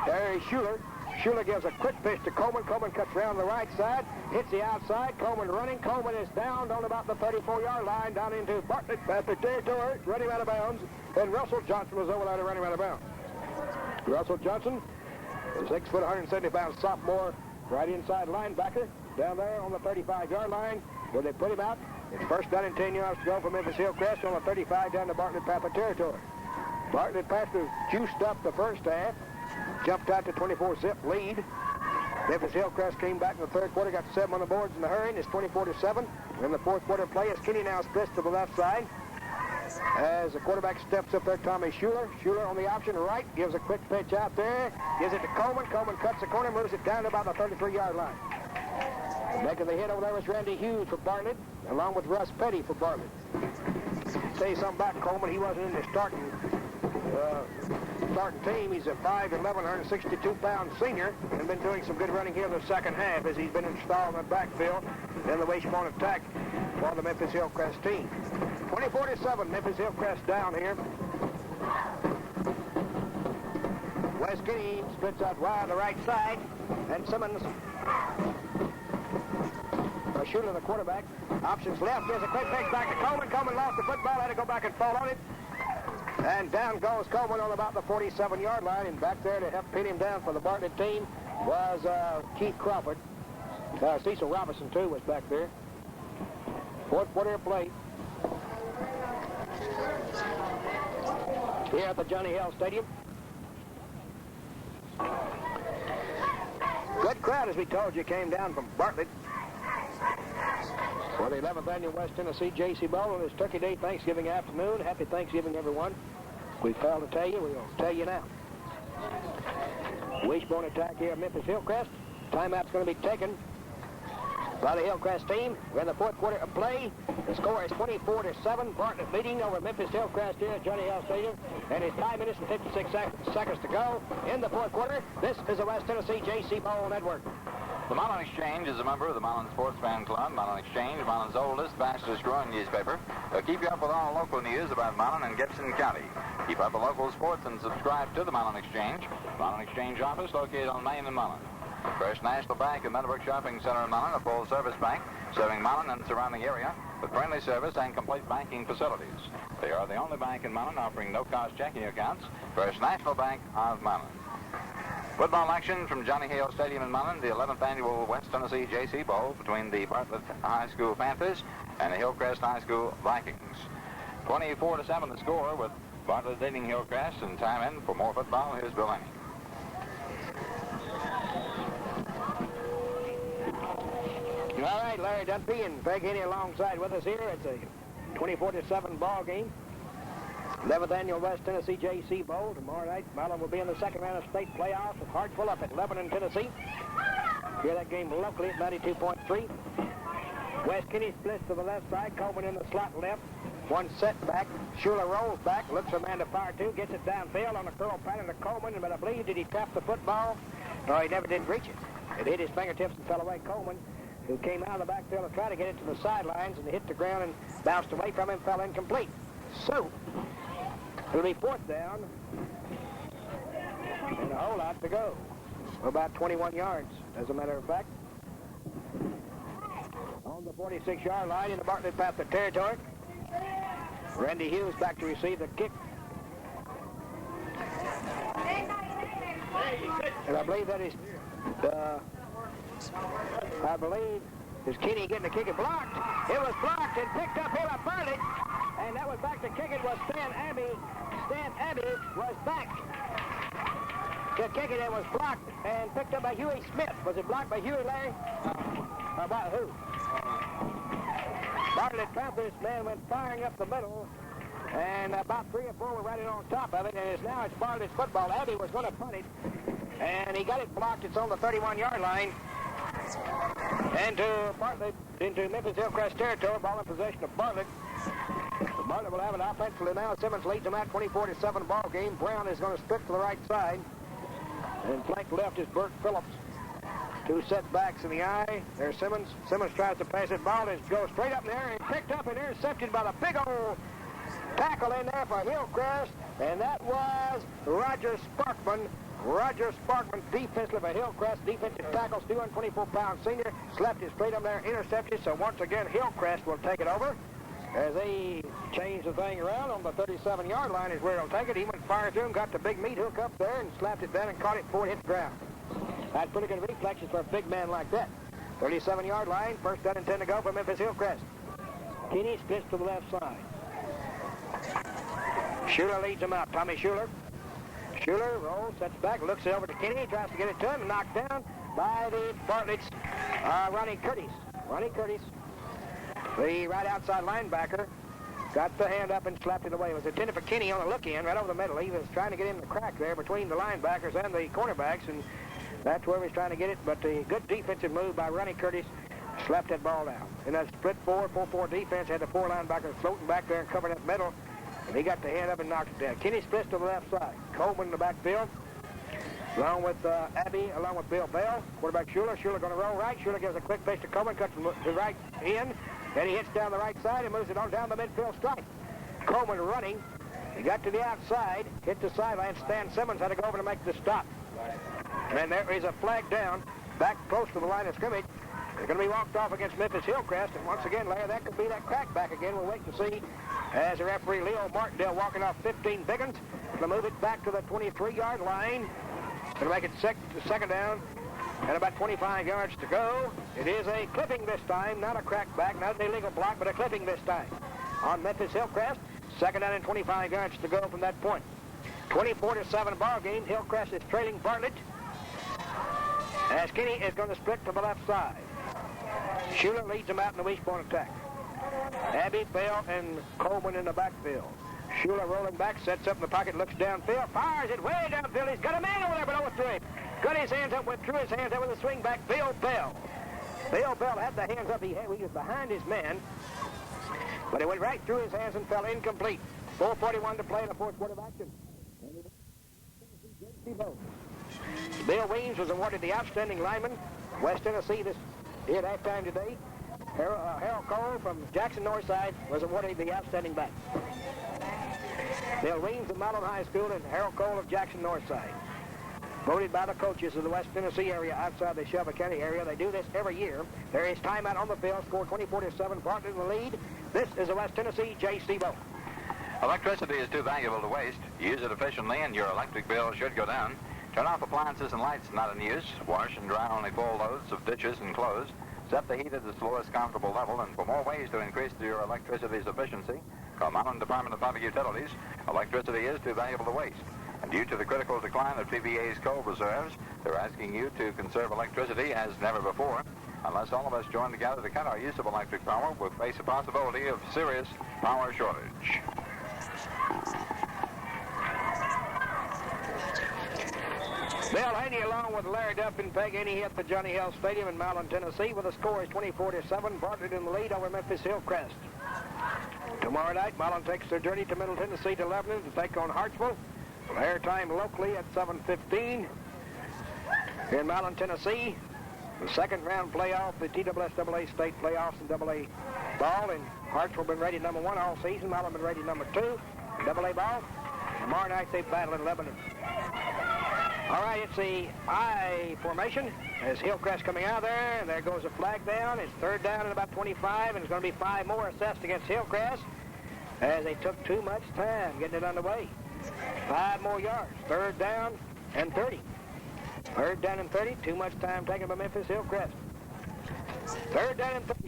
There is Schuler. Schuler gives a quick pitch to Coleman. Coleman cuts around the right side, hits the outside. Coleman running. Coleman is down on about the 34-yard line, down into Bartlett Panther territory, running out of bounds. And Russell Johnson was over there running out of bounds. Russell Johnson, a 6 foot, 170-pound sophomore, right inside linebacker, down there on the 35-yard line, where they put him out. It's first down and 10 yards to go for Memphis Hillcrest on the 35 down to Bartlett Panther territory. Bartlett Panther juiced up the first half, jumped out to 24-zip lead. Memphis Hillcrest came back in the third quarter, got 7 on the boards in the hurry, and it's 24-7. In the fourth quarter play, as Kenny now splits to the left side. As the quarterback steps up there, Tommy Schuler. Schuler on the option right, gives a quick pitch out there, gives it to Coleman. Coleman cuts the corner, moves it down to about the 33-yard line. Making the hit over there was Randy Hughes for Bartlett, along with Russ Petty for Bartlett. Say something about Coleman, he wasn't in the starting starting team. He's a 5'11", 162-pound senior and been doing some good running here in the second half as he's been installed in the backfield in the wishbone attack for the Memphis Hillcrest team. 24-7, Memphis Hillcrest down here. Wes Kinney splits out wide on the right side, and Simmons, Schuler, the quarterback, options left. There's a quick pitch back to Coleman. Coleman lost the football, had to go back and fall on it. And down goes Coleman on about the 47-yard line, and back there to help pin him down for the Bartlett team was Keith Crawford. Cecil Robinson, too, was back there. Fourth quarter play here at the Johnny Hill Stadium. Good crowd, as we told you, came down from Bartlett for the 11th Annual West Tennessee Jaycee Bowl on this Turkey Day Thanksgiving afternoon. Happy Thanksgiving, everyone. We failed to tell you, we'll tell you now. Wishbone attack here at Memphis Hillcrest. Timeout's going to be taken by the Hillcrest team. We're in the fourth quarter of play. The score is 24-7. Bartlett leading over Memphis Hillcrest here at Johnny Hill Stadium. And it's 5 minutes and 56 seconds to go in the fourth quarter. This is the West Tennessee Jaycee Bowl Network. The Milan Exchange is a member of the Milan Sports Fan Club. Milan Exchange, Milan's oldest, fastest growing newspaper. They'll keep you up with all local news about Milan and Gibson County. Keep up with local sports and subscribe to the Milan Exchange. Milan Exchange office located on Main and Milan. First National Bank and Meadowbrook Shopping Center in Milan, a full-service bank serving Milan and the surrounding area with friendly service and complete banking facilities. They are the only bank in Milan offering no-cost checking accounts. First National Bank of Milan. Football action from Johnny Hill Stadium in Milan, the 11th Annual West Tennessee Jaycee Bowl between the Bartlett High School Panthers and the Hillcrest High School Vikings. 24-7 the score, with Bartlett leading Hillcrest, and time in for more football. Here's Bill Annie. All right, Larry Dunphy and Greg Haney alongside with us here. It's a 24-7 ball game. 11th Annual West Tennessee Jaycee Bowl. Tomorrow night, Milan will be in the second round of state playoffs with Hartsville up at Lebanon, Tennessee. Hear that game locally at 92.3. Wes Kinney splits to the left side. Coleman in the slot left. One setback. Schuler rolls back. Looks for a man to fire to. Gets it downfield on the curl pattern to Coleman. But I believe, did he trap the football? No, he never did reach it. It hit his fingertips and fell away. Coleman, who came out of the backfield to try to get it to the sidelines, and hit the ground and bounced away from him, fell incomplete. So, it'll be fourth down and a whole lot to go. About 21 yards, as a matter of fact. On the 46-yard line in the Bartlett Panther territory. Randy Hughes back to receive the kick. And I believe that is, is Kinney getting the kick and blocked. It was blocked and picked up here by Bartlett. And that was back to kick it was Stan Abbey. Stan Abbey was back to kick it. It was blocked and picked up by Huey Smith. Was it blocked by Huey, Larry? Or by who? Bartlett Panthers man went firing up the middle. And about 3 or 4 were riding on top of it. And it's now it's Bartlett's football. Abbey was going to punt it. And he got it blocked. It's on the 31-yard line. And to Bartlett, into Memphis Hillcrest territory. Ball in possession of Bartlett. Bartlett will have it offensively now. Simmons leads them at 24-7 ball game. Brown is going to split to the right side. And flank left is Bert Phillips. 2 setbacks in the eye. There's Simmons. Simmons tries to pass it. Ball is goes straight up in the air and picked up and intercepted by the big old tackle in there for Hillcrest. And that was Roger Sparkman. Roger Sparkman, defensively for Hillcrest. Defensive tackles, 224-pound senior. Slapped it straight up there, intercepted. So once again, Hillcrest will take it over. As they change the thing around on the 37-yard line is where he'll take it. He went fire through him, got the big meat hook up there and slapped it down and caught it before it hit the ground. That's pretty good reflexes for a big man like that. 37-yard line, first down and 10 to go for Memphis Hillcrest. Kinney splits to the left side. Schuler leads him out. Tommy Schuler. Schuler rolls, sets back, looks it over to Kinney, tries to get it to him, and knocked down by the Bartlett's Ronnie Curtis. Ronnie Curtis, the right outside linebacker, got the hand up and slapped it away. It was intended for Kinney on the look-in, right over the middle. He was trying to get in the crack there between the linebackers and the cornerbacks, and that's where he was trying to get it. But the good defensive move by Ronnie Curtis slapped that ball down. And that split 4-4-4 defense had the 4 linebackers floating back there and covering that middle. and he got the hand up and knocked it down. Kenny splits to the left side. Coleman in the backfield, along with Abbey, along with Bill Bell. Quarterback Schuler. Schuler going to roll right. Schuler gives a quick pitch to Coleman, cuts to the right end. Then he hits down the right side and moves it on down the midfield strike. Coleman running. He got to the outside, hit the sideline. Stan Simmons had to go over to make the stop. And there is a flag down, back close to the line of scrimmage. They're going to be walked off against Memphis Hillcrest. And once again, Larry, that could be that crackback again. We'll wait to see as the referee Leo Martindale walking off 15 Biggins. Going to move it back to the 23-yard line. Going to make it second down and about 25 yards to go. It is a clipping this time, not a crackback, not an illegal block, but a clipping this time on Memphis Hillcrest. Second down and 25 yards to go from that point. 24-7 ball game. Hillcrest is trailing Bartlett as Kenny is going to split to the left side. Schuler leads them out in the wishbone attack. Abbey, Bell, and Coleman in the backfield. Schuler rolling back, sets up in the pocket, looks downfield, fires it way downfield. He's got a man over there, but over to him. Got his hands up, went through his hands up with a swing back. Bill Bell. Bill Bell had the hands up. He was behind his man, but it went right through his hands and fell incomplete. 4:41 to play in the fourth quarter of action. Bill Weems was awarded the outstanding lineman. West Tennessee here at halftime today. Harold Cole from Jackson Northside was awarded the outstanding back. Bill Weems of Milan High School and Harold Cole of Jackson Northside. Voted by the coaches of the West Tennessee area outside the Shelby County area. They do this every year. There is timeout on the field. Score 24-7. Bartlett in the lead. This is the West Tennessee Jaycee Bowl. Electricity is too valuable to waste. Use it efficiently and your electric bill should go down. Turn off appliances and lights not in use. Wash and dry only full loads of dishes and clothes. Set the heat at its lowest comfortable level, and for more ways to increase your electricity's efficiency, call Milan Department of Public Utilities. Electricity is too valuable to waste. And due to the critical decline of PBA's coal reserves, they're asking you to conserve electricity as never before. Unless all of us join together to cut our use of electric power, we'll face a possibility of serious power shortage. Bill Haney along with Larry Duff and Peg Haney at the Johnny Hill Stadium in Milan, Tennessee, with the score is 24-7. Bartlett in the lead over Memphis Hillcrest. Tomorrow night, Milan takes their journey to Middle Tennessee to Lebanon to take on Hartsville. Airtime locally at 7:15 here in Milan, Tennessee. The second round playoff, the TSSAA state playoffs in AA ball, and Hartsville been rated number 1 all season. Milan been rated number 2 in AA ball. Tomorrow night they battle in Lebanon. All right, it's the I formation as Hillcrest coming out there, and there goes a flag down. It's third down and about 25, and it's going to be 5 more assessed against Hillcrest as they took too much time getting it underway. 5 more yards, third down and 30. Third down and 30, too much time taken by Memphis Hillcrest. Third down and 30.